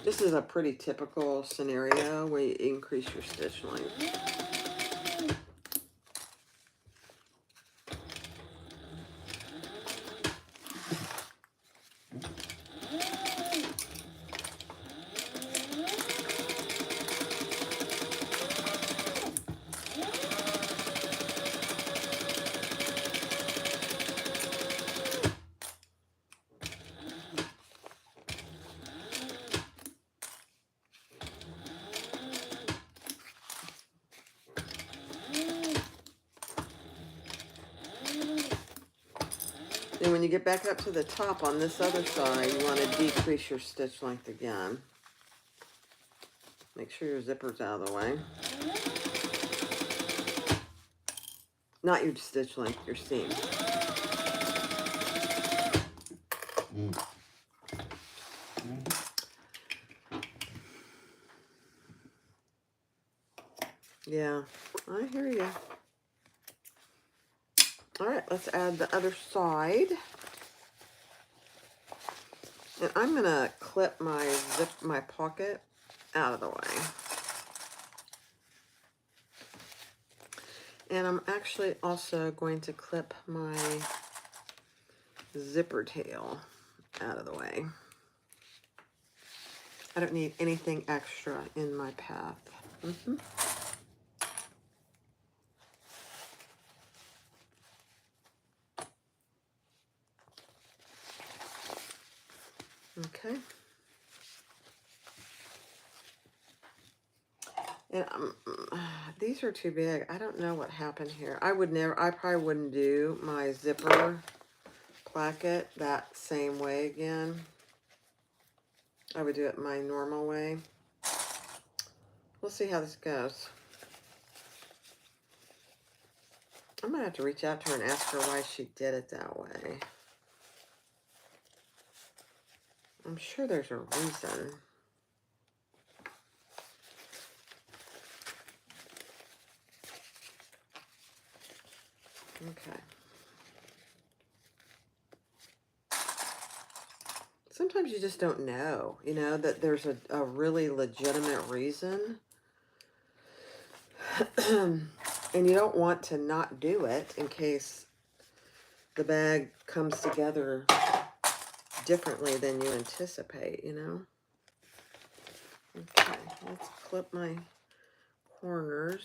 This is a pretty typical scenario where you increase your stitch length. And when you get back up to the top on this other side, you want to decrease your stitch length again. Make sure your zipper's out of the way. Not your stitch length, your seam. Yeah, I hear you. All right, let's add the other side. And I'm going to clip my pocket out of the way. And I'm actually also going to clip my zipper tail out of the way. I don't need anything extra in my path. Okay. And these are too big. I don't know what happened here. I probably wouldn't do my zipper placket that same way again. I would do it my normal way. We'll see how this goes. I'm gonna have to reach out to her and ask her why she did it that way. I'm sure there's a reason. Okay. Sometimes you just don't know, you know, that there's a really legitimate reason. And you don't want to not do it in case the bag comes together differently than you anticipate, you know. Okay, let's clip my corners.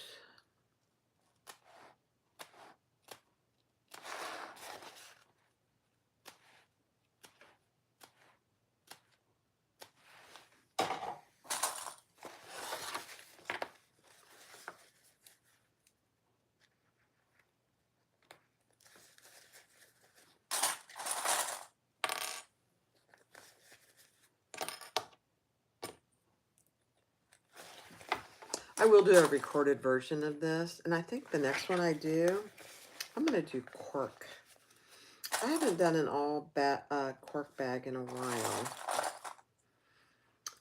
I will do a recorded version of this, and I think the next one I do, I'm going to do cork. I haven't done an all cork bag in a while.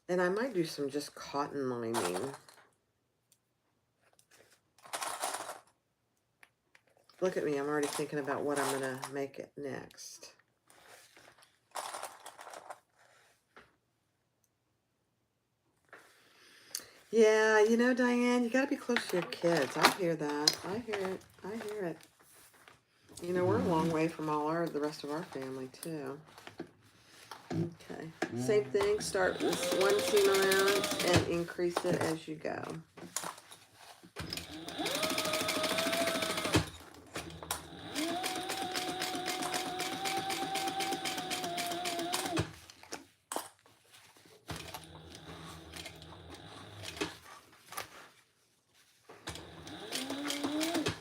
And I might do some just cotton lining. Look at me, I'm already thinking about what I'm going to make it next. Yeah, you know, Diane, you got to be close to your kids. I hear that. I hear it. I hear it. You know, we're a long way from the rest of our family, too. Okay. Same thing. Start with 1 seam allowance and increase it as you go.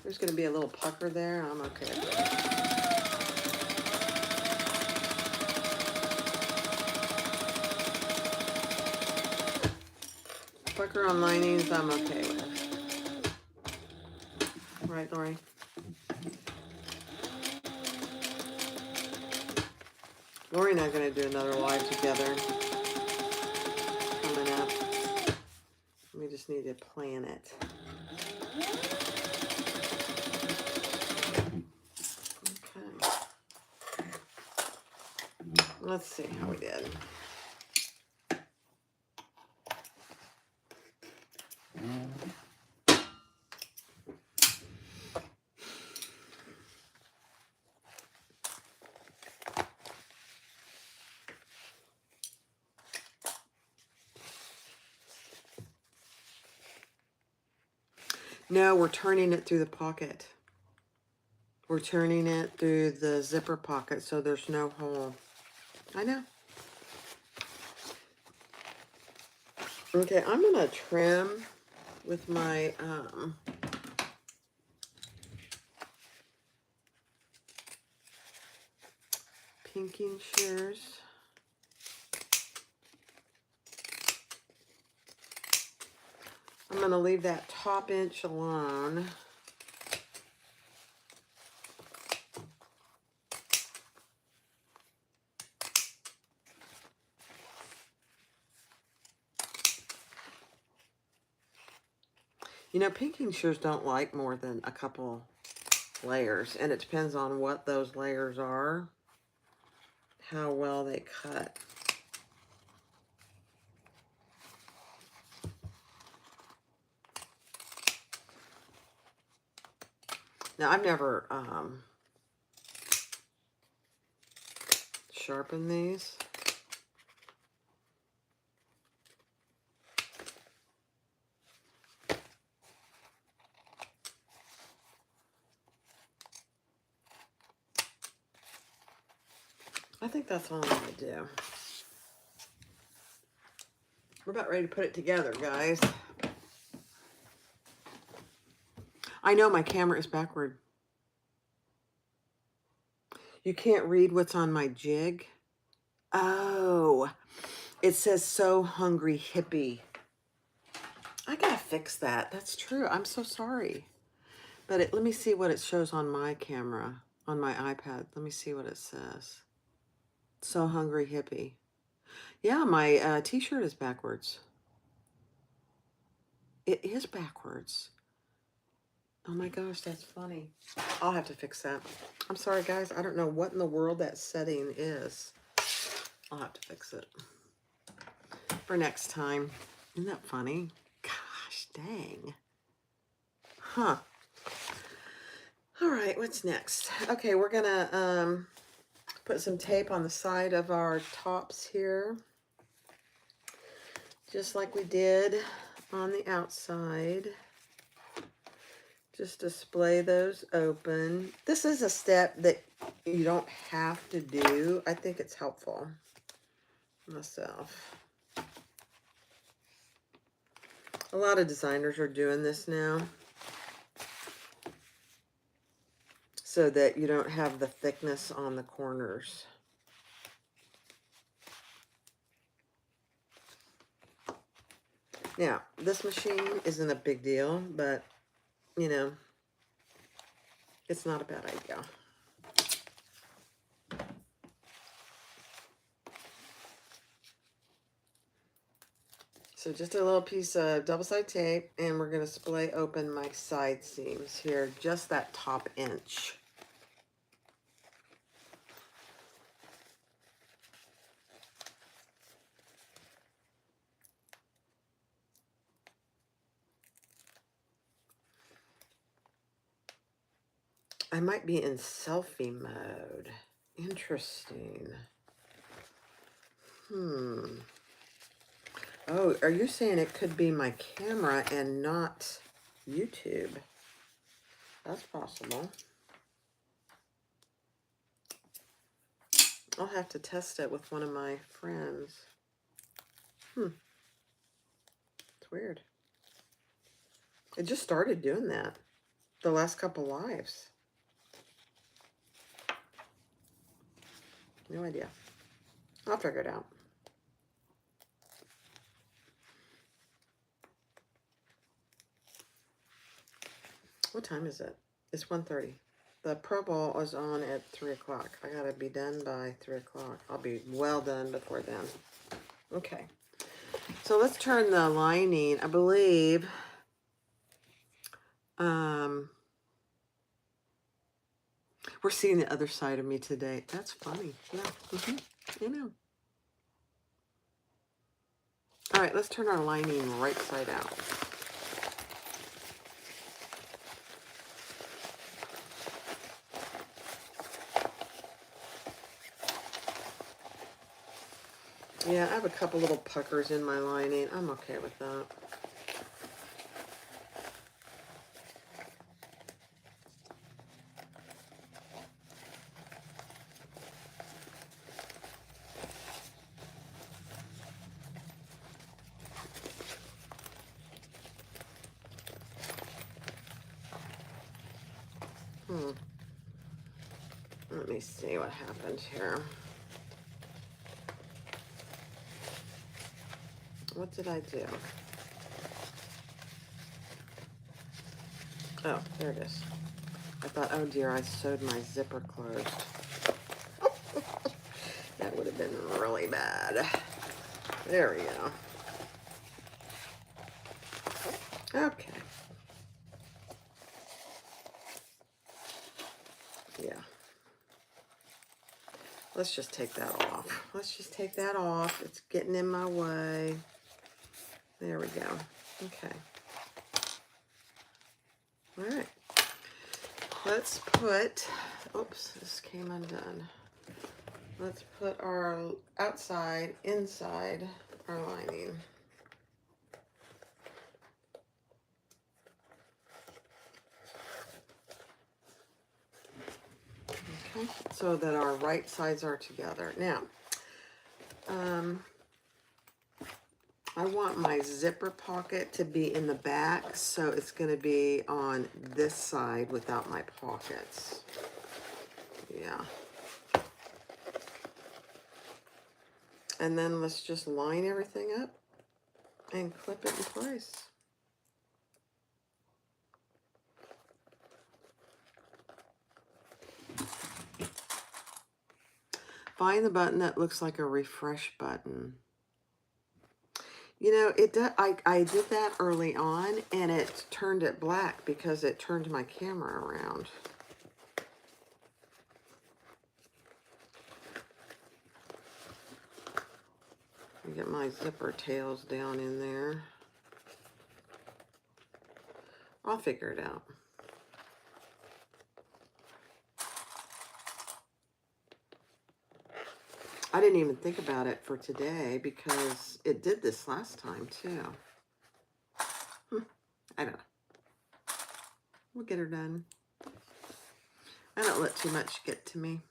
There's going to be a little pucker there. I'm okay with that. Pucker on linings, I'm okay with. Right, Lori? Lori and I are going to do another live together coming up. We just need to plan it. Okay. Let's see how we did. No, we're turning it through the pocket. We're turning it through the zipper pocket so there's no hole. I know. Okay, I'm going to trim with my pinking shears. I'm going to leave that top inch alone. You know, pinking shears don't like more than a couple layers, and it depends on what those layers are, how well they cut. Now, I've never sharpened these. I think that's all I'm going to do. We're about ready to put it together, guys. I know my camera is backward. You can't read what's on my jig? Oh, it says "So Hungry Hippie." I gotta fix that. That's true. I'm so sorry. But let me see what it shows on my camera, on my iPad. Let me see what it says. "So Hungry Hippie." Yeah, my t-shirt is backwards. It is backwards. Oh my gosh, that's funny. I'll have to fix that. I'm sorry, guys. I don't know what in the world that setting is. I'll have to fix it for next time. Isn't that funny? Gosh, dang. Huh. All right, what's next? Okay, we're gonna put some tape on the side of our tops here, just like we did on the outside. Just display those open. This is a step that you don't have to do. I think it's helpful myself. A lot of designers are doing this now so that you don't have the thickness on the corners. Now, this machine isn't a big deal, but, you know, it's not a bad idea. So just a little piece of double-sided tape, and we're going to splay open my side seams here, just that top inch. I might be in selfie mode. Interesting. Oh, are you saying it could be my camera and not YouTube? That's possible. I'll have to test it with one of my friends. It's weird. It just started doing that the last couple lives. No idea. I'll figure it out. What time is it? It's 1:30. The Pro Bowl is on at 3 o'clock. I gotta be done by 3 o'clock. I'll be well done before then. Okay. So let's turn the lining, I believe. We're seeing the other side of me today. That's funny. Yeah. You know. All right, let's turn our lining right side out. Yeah, I have a couple little puckers in my lining. I'm okay with that. Let me see what happened here. What did I do? Oh, there it is. I thought, oh dear, I sewed my zipper closed. That would have been really bad. There we go. Okay. Yeah. Let's just take that off. Let's just take that off. It's getting in my way. There we go. Okay. All right. Let's put, oops, this came undone. Let's put our outside, inside our lining. Okay, so that our right sides are together. Now, I want my zipper pocket to be in the back, so it's going to be on this side without my pockets. Yeah. And then let's just line everything up and clip it in place. Find the button that looks like a refresh button. You know, I did that early on, and it turned it black because it turned my camera around. Get my zipper tails down in there. I'll figure it out. I didn't even think about it for today because it did this last time too. I don't know. We'll get her done. I don't let too much get to me.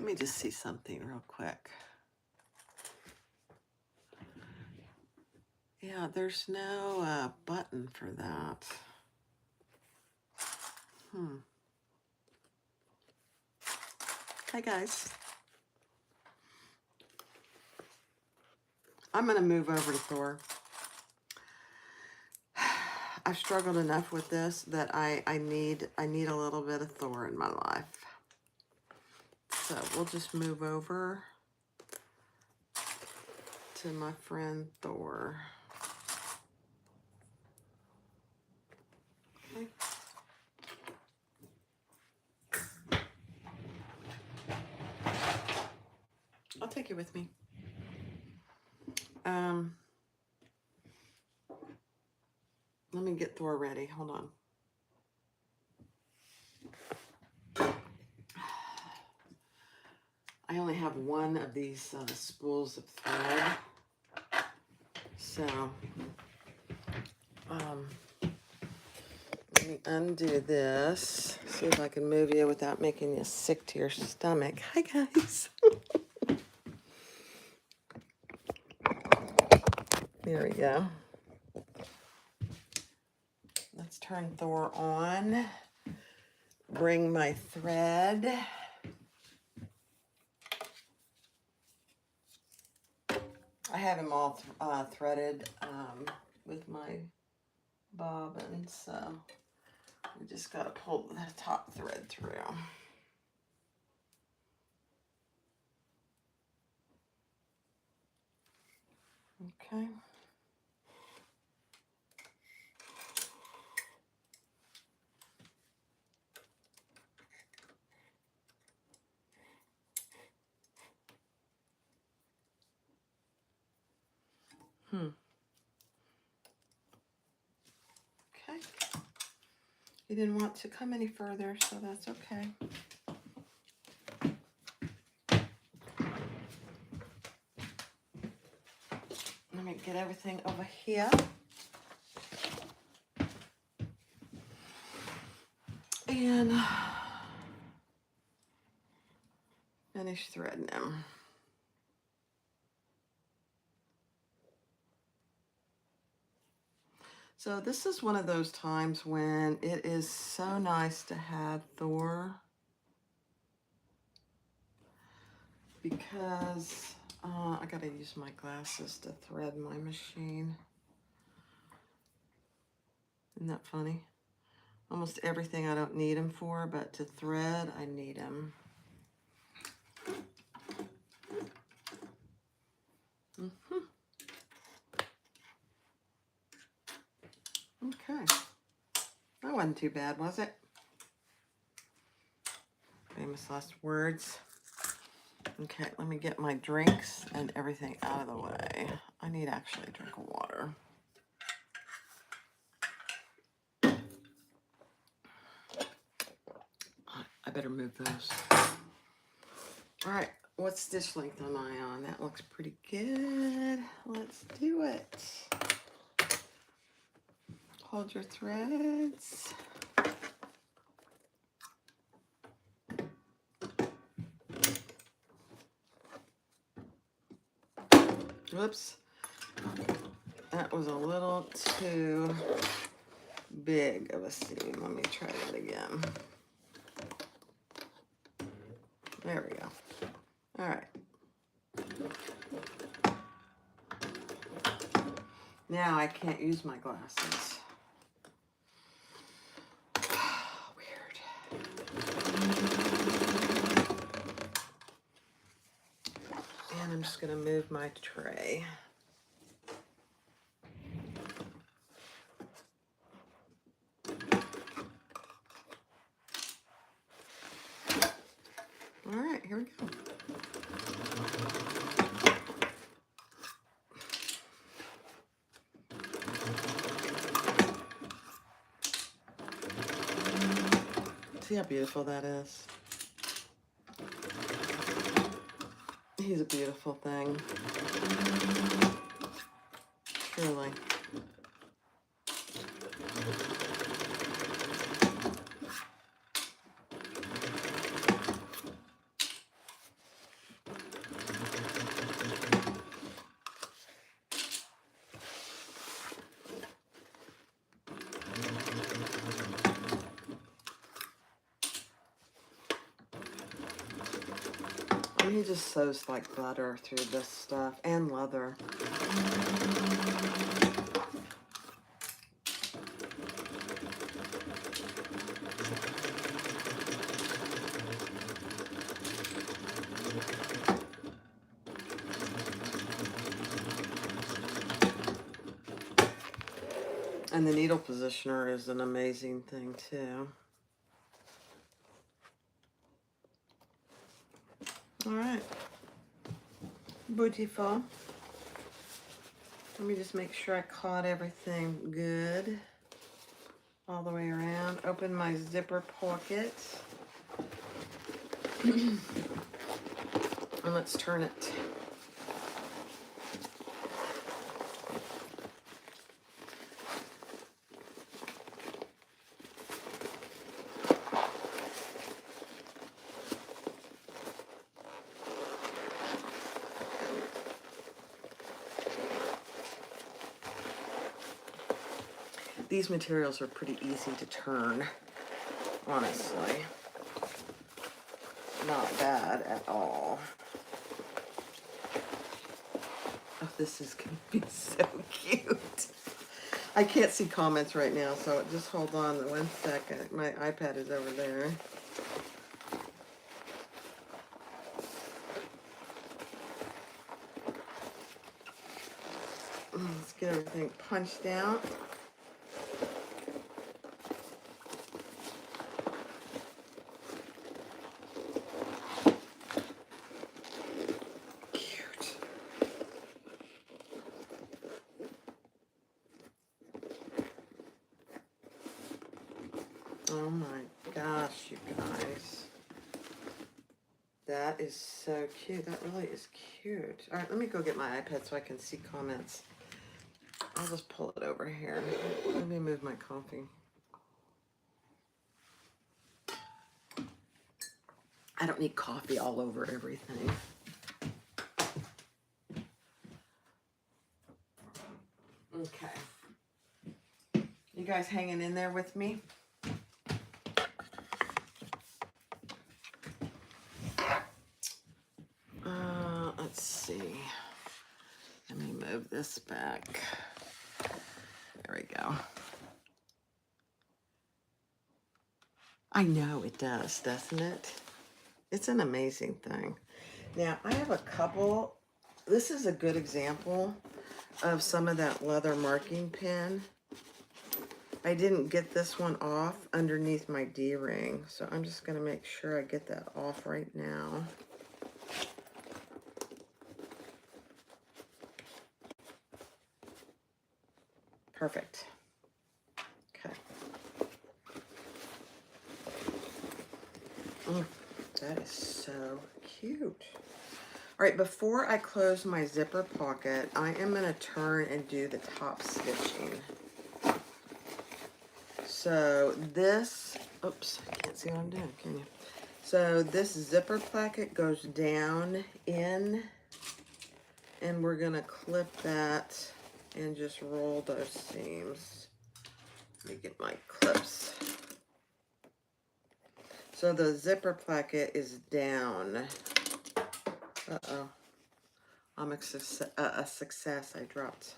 Let me just see something real quick. Yeah, there's no button for that. Hi guys. I'm gonna move over to Thor. I've struggled enough with this that I need a little bit of Thor in my life. So we'll just move over to my friend Thor. Okay. I'll take you with me. Let me get Thor ready. Hold on. I only have one of these spools of thread. So, let me undo this. See if I can move you without making you sick to your stomach. Hi, guys. There we go. Let's turn Thor on. Bring my thread. I have him all threaded with my bobbin, so we just got to pull the top thread through. Okay. Okay. He didn't want to come any further, so that's okay. Let me get everything over here. And finish threading him. So this is one of those times when it is so nice to have Thor, because I gotta use my glasses to thread my machine. Isn't that funny? Almost everything I don't need him for, but to thread, I need him. Okay. wasn't too bad, was it? Famous last words. Okay, let me get my drinks and everything out of the way. I need actually a drink of water. I better move those. All right, what stitch length am I on? That looks pretty good. Let's do it. Hold your threads. Whoops. That was a little too big of a seam. Let me try that again. There we go. All right. Now I can't use my glasses. Weird. And I'm just going to move my tray. All right, here we go. See how beautiful that is? He's a beautiful thing. Truly. He just sews like butter through this stuff and leather. And the needle positioner is an amazing thing too. All right, beautiful. Let me just make sure I caught everything good all the way around. Open my zipper pocket. And let's turn it. These materials are pretty easy to turn, honestly. Not bad at all. Oh, this is going to be so cute. I can't see comments right now, so just hold on 1 second. My iPad is over there. Let's get everything punched out. Oh my gosh, you guys. That is so cute. That really is cute. All right, let me go get my iPad so I can see comments. I'll just pull it over here. Let me move my coffee. I don't need coffee all over everything. Okay. You guys hanging in there with me? Let's see. Let me move this back. There we go. I know it does, doesn't it? It's an amazing thing. Now, I have a couple. This is a good example of some of that leather marking pen. I didn't get this one off underneath my D-ring, so I'm just going to make sure I get that off right now. Perfect. Okay. That is so cute. All right, before I close my zipper pocket, I am going to turn and do the top stitching. So this, oops, I can't see what I'm doing, can you? So this zipper pocket goes down in, and we're going to clip that and just roll those seams. Let me get my clips. So the zipper placket is down. Uh-oh. I'm a success. I dropped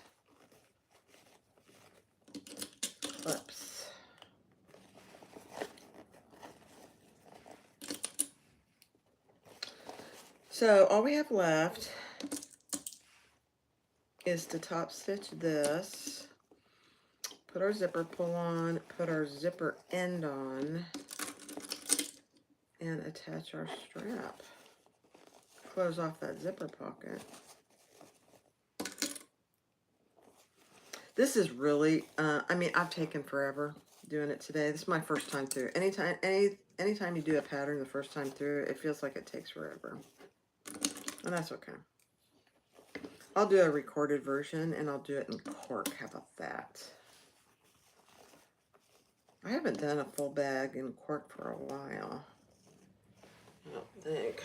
clips. So all we have left is to top stitch this, put our zipper pull on, put our zipper end on, and attach our strap. Close off that zipper pocket. This is really, I mean, I've taken forever doing it today. This is my first time through. Anytime you do a pattern the first time through, it feels like it takes forever. And that's okay. I'll do a recorded version and I'll do it in cork. How about that? I haven't done a full bag in cork for a while. I don't think.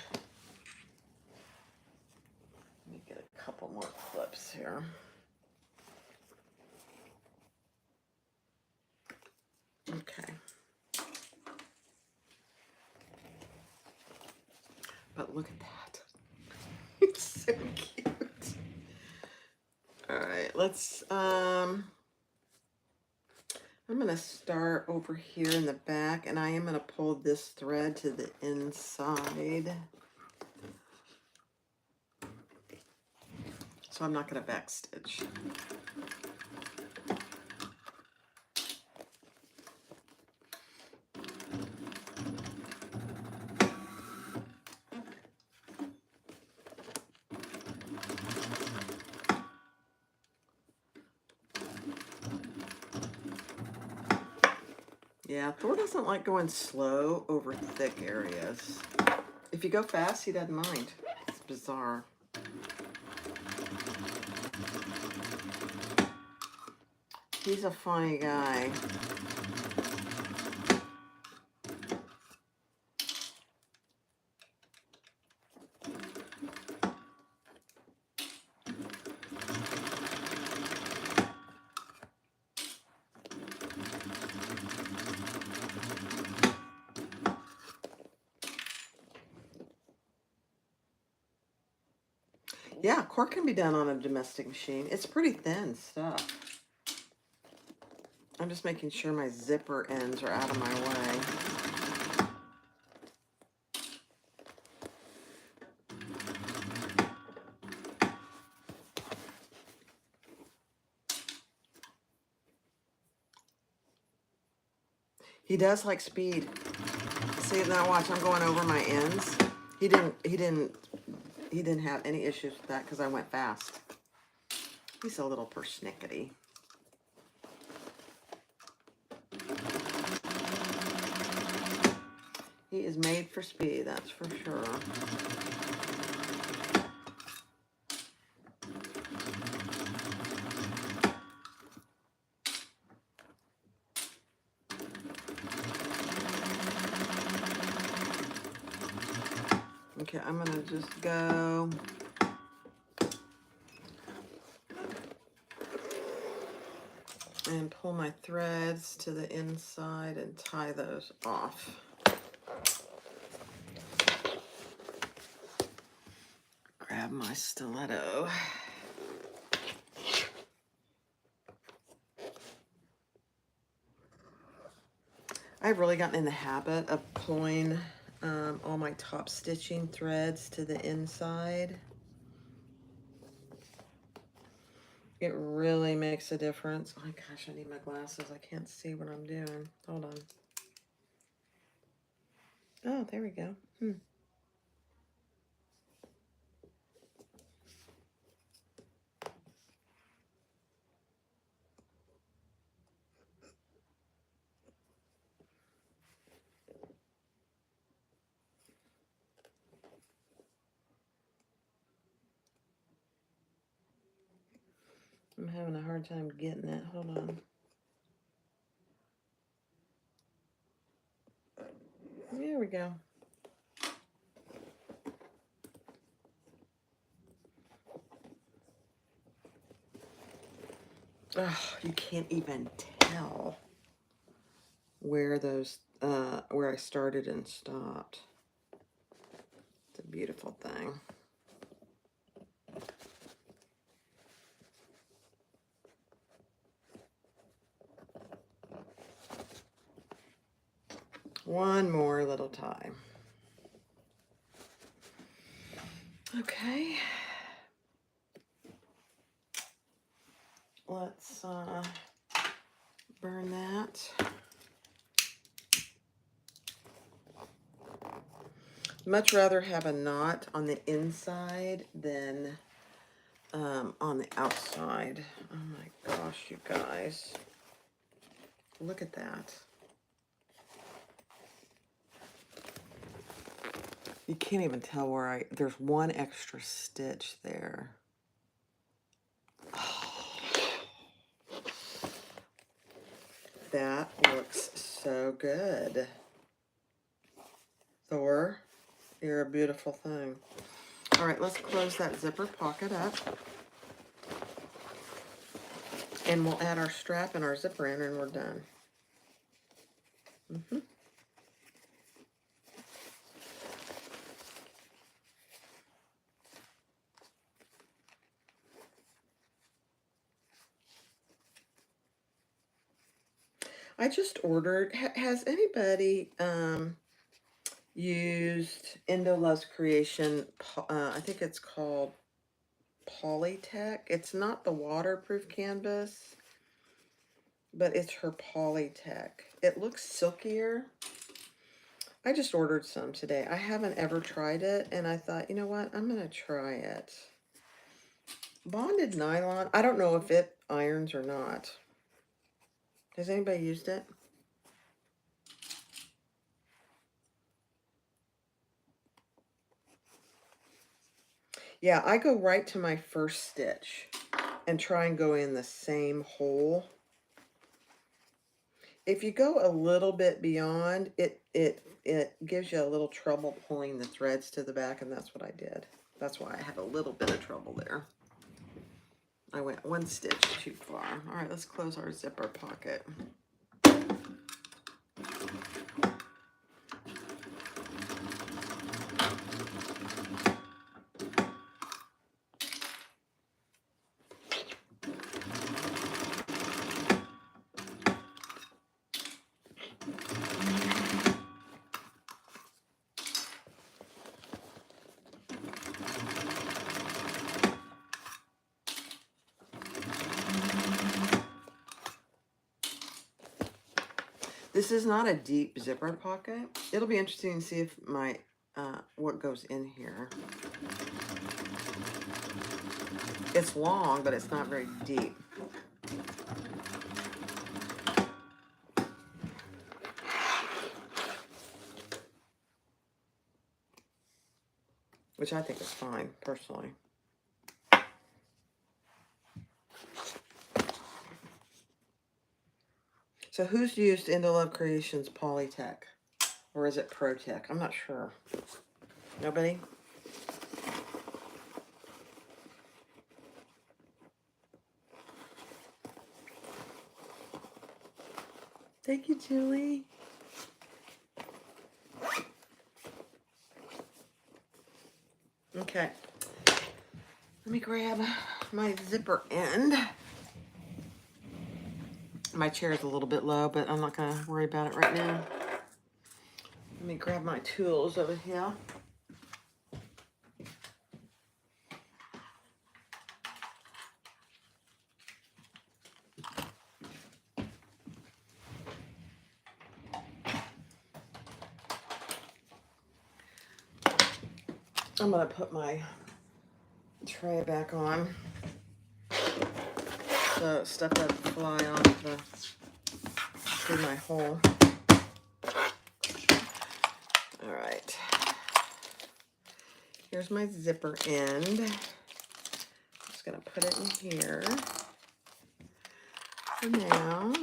Let me get a couple more clips here. Okay. But look at that. It's so cute. All right, let's, I'm going to start over here in the back, and I am going to pull this thread to the inside. So I'm not going to backstitch. Yeah, Thor doesn't like going slow over thick areas. If you go fast, he doesn't mind. It's bizarre. He's a funny guy. Yeah, cork can be done on a domestic machine. It's pretty thin stuff. I'm just making sure my zipper ends are out of my way. He does like speed. See, now watch, I'm going over my ends. He didn't have any issues with that because I went fast. He's a little persnickety. He is made for speed, that's for sure. Okay, I'm gonna just go and pull my threads to the inside and tie those off. Grab my stiletto. I've really gotten in the habit of pulling all my top stitching threads to the inside. It really makes a difference. Oh my gosh, I need my glasses. I can't see what I'm doing. Hold on. Oh, there we go. I'm having a hard time getting it. Hold on. There we go. Oh, you can't even tell where those, where I started and stopped. It's a beautiful thing. One more little tie. Okay. Let's burn that. Much rather have a knot on the inside than on the outside. Oh my gosh, you guys. Look at that. You can't even tell where there's one extra stitch there. Oh, that looks so good. Thor, you're a beautiful thing. All right, let's close that zipper pocket up. And we'll add our strap and our zipper in and we're done. I just ordered, has anybody used Indo Loves Creation, I think it's called Polytech. It's not the waterproof canvas, but it's her Polytech. It looks silkier. I just ordered some today. I haven't ever tried it, and I thought, you know what, I'm going to try it. Bonded nylon, I don't know if it irons or not. Has anybody used it? Yeah, I go right to my first stitch and try and go in the same hole. If you go a little bit beyond, it gives you a little trouble pulling the threads to the back, and that's what I did. That's why I had a little bit of trouble there. I went one stitch too far. All right, let's close our zipper pocket. This is not a deep zipper pocket. It'll be interesting to see if my what goes in here. It's long, but it's not very deep. Which I think is fine, personally. So who's used Indo Love Creations Polytech? Or is it ProTech? I'm not sure. Nobody? Thank you, Julie. Okay. Let me grab my zipper end. My chair is a little bit low, but I'm not going to worry about it right now. Let me grab my tools over here. I'm gonna put my tray back on so stuff doesn't fly off through my hole. All right. Here's my zipper end. I'm just gonna put it in here for now.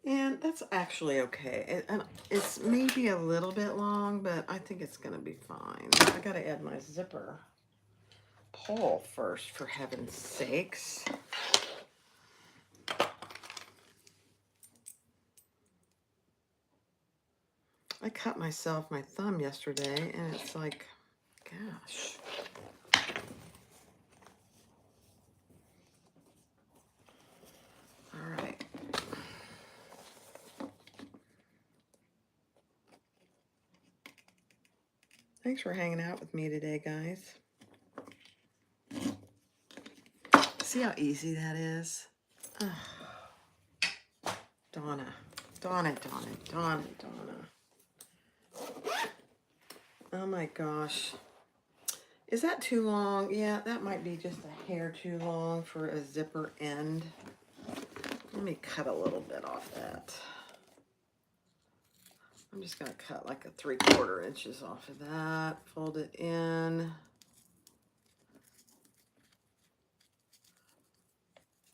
And that's actually okay. It's maybe a little bit long, but I think it's gonna be fine. I gotta add my zipper pull first, for heaven's sakes. I cut myself my thumb yesterday, and it's like, gosh. All right. Thanks for hanging out with me today, guys. See how easy that is? Oh. Donna. Oh my gosh. Is that too long? Yeah, that might be just a hair too long for a zipper end. Let me cut a little bit off that. I'm just gonna cut like a 3/4 inches off of that, fold it in.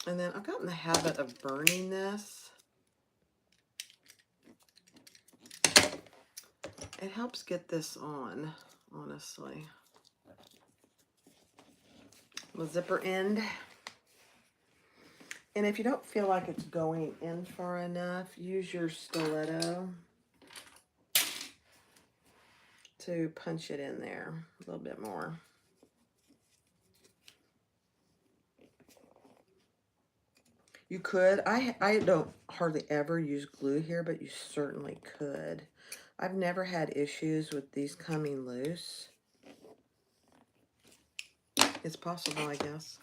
And then I've gotten the habit of burning this. It helps get this on, honestly. The zipper end. And if you don't feel like it's going in far enough, use your stiletto to punch it in there a little bit more. You could, I don't hardly ever use glue here, but you certainly could. I've never had issues with these coming loose. It's possible, I guess.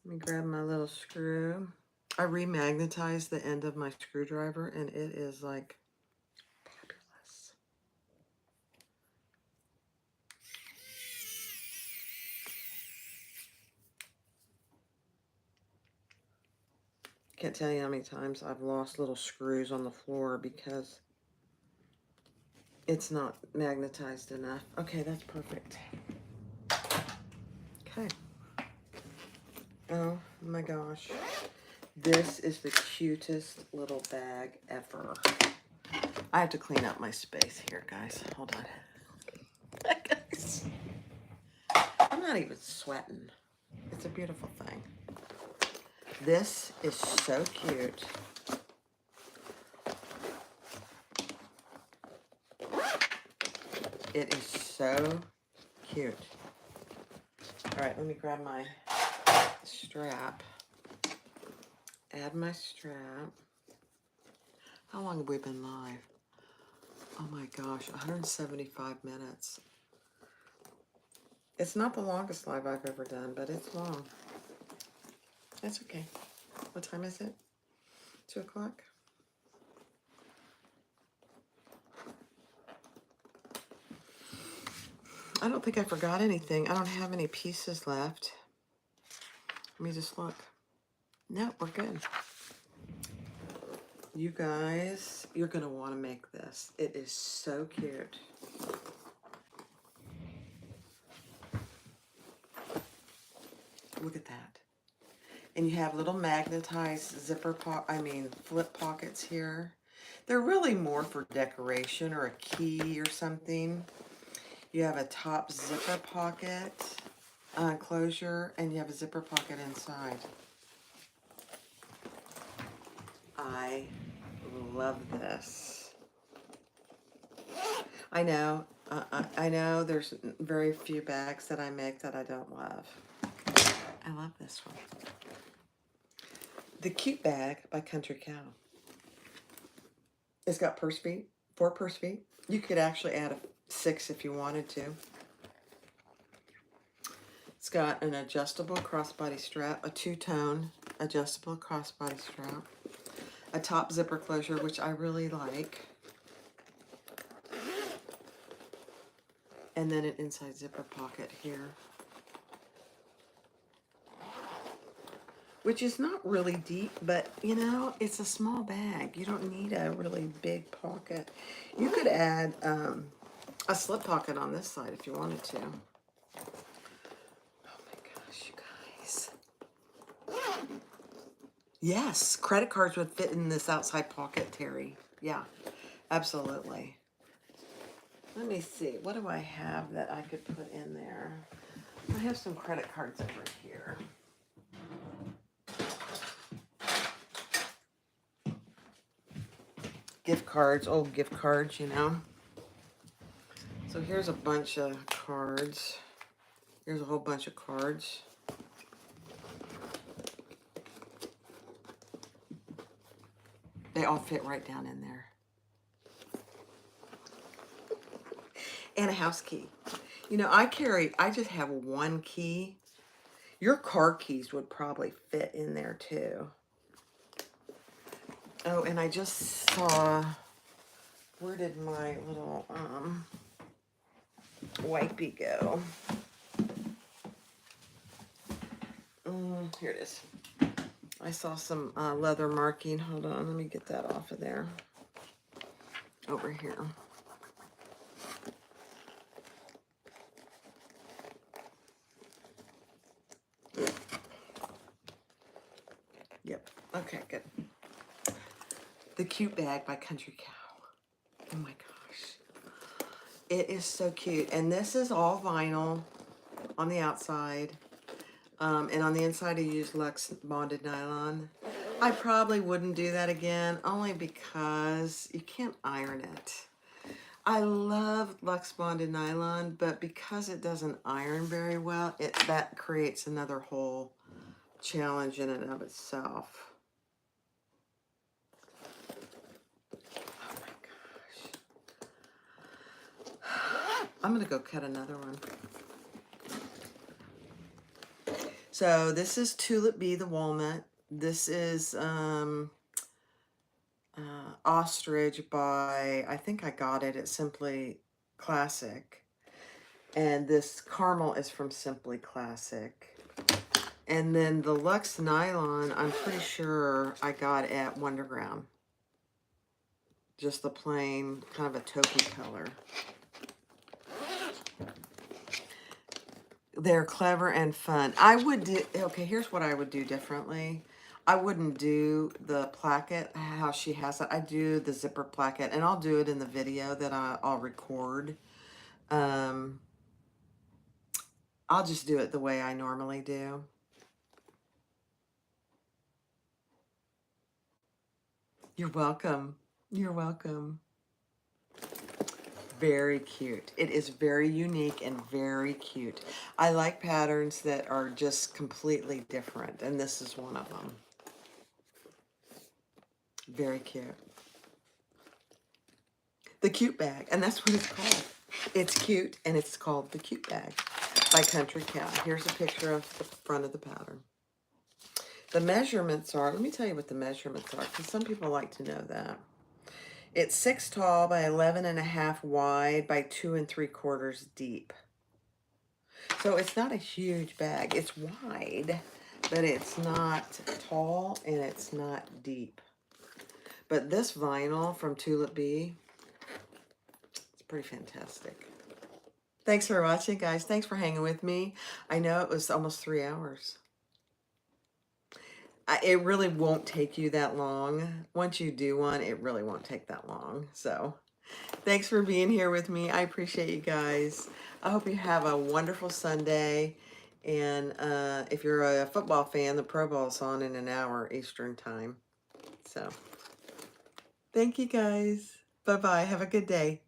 Let me grab my little screw. I remagnetized the end of my screwdriver, and it is like fabulous. Can't tell you how many times I've lost little screws on the floor because it's not magnetized enough. Okay, that's perfect. Okay. Oh my gosh. This is the cutest little bag ever. I have to clean up my space here, guys. Hold on. Guys, I'm not even sweating. It's a beautiful thing. This is so cute. It is so cute. All right, let me grab my strap. Add my strap. How long have we been live? Oh my gosh, 175 minutes. It's not the longest live I've ever done, but it's long. That's okay. What time is it? 2 o'clock? I don't think I forgot anything. I don't have any pieces left. Let me just look. No, we're good. You guys, you're going to want to make this. It is so cute. Look at that. And you have little magnetized flip pockets here. They're really more for decoration or a key or something. You have a top zipper pocket closure, and you have a zipper pocket inside. I love this. I know there's very few bags that I make that I don't love. I love this one. The Cute Bag by Country Cow. It's got 4 purse feet. You could actually add a 6 if you wanted to. It's got an adjustable crossbody strap, a 2-tone adjustable crossbody strap, a top zipper closure, which I really like. And then an inside zipper pocket here, which is not really deep, but you know, it's a small bag. You don't need a really big pocket. You could add a slip pocket on this side if you wanted to. Oh my gosh, you guys. Yes, credit cards would fit in this outside pocket, Terry. Yeah, absolutely. Let me see. What do I have that I could put in there? I have some credit cards over here. Gift cards, old gift cards, you know. So here's a bunch of cards. Here's a whole bunch of cards. They all fit right down in there. And a house key. You know, I just have one key. Your car keys would probably fit in there too. Oh, and I just saw, where did my little wipey go? Here it is. I saw some leather marking. Hold on, let me get that off of there. Over here. Yep. Okay, good. The Cute Bag by Country Cow. Oh my gosh. It is so cute. And this is all vinyl on the outside. And on the inside I use Luxe bonded nylon. I probably wouldn't do that again, only because you can't iron it. I love Luxe bonded nylon, but because it doesn't iron very well, that creates another whole challenge in and of itself. Oh my gosh. I'm gonna go cut another one. So this is Tulip Bee, the walnut. This is Ostrich by, I think I got it at Simply Classic. And this caramel is from Simply Classic. And then the Luxe nylon, I'm pretty sure I got at Wonderground. Just the plain, kind of a taupey color. They're clever and fun. I would do, okay, here's what I would do differently. I wouldn't do the placket, how she has it. I do the zipper placket, and I'll do it in the video that I'll record. I'll just do it the way I normally do. You're welcome. You're welcome. Very cute. It is very unique and very cute. I like patterns that are just completely different, and this is one of them. Very cute. The Cute Bag, and that's what it's called. It's cute, and it's called the Cute Bag by Country Cow. Here's a picture of the front of the pattern. The measurements are, let me tell you what the measurements are, because some people like to know that. It's 6 tall by 11.5 wide by 2 3/4 deep. So it's not a huge bag. It's wide, but it's not tall and it's not deep. But this vinyl from Tulip Bee, it's pretty fantastic. Thanks for watching, guys. Thanks for hanging with me. I know it was almost 3 hours. It really won't take you that long. Once you do one, it really won't take that long. So thanks for being here with me. I appreciate you guys. I hope you have a wonderful Sunday. And if you're a football fan, the Pro Bowl's on in an hour Eastern time. So thank you guys. Bye-bye. Have a good day.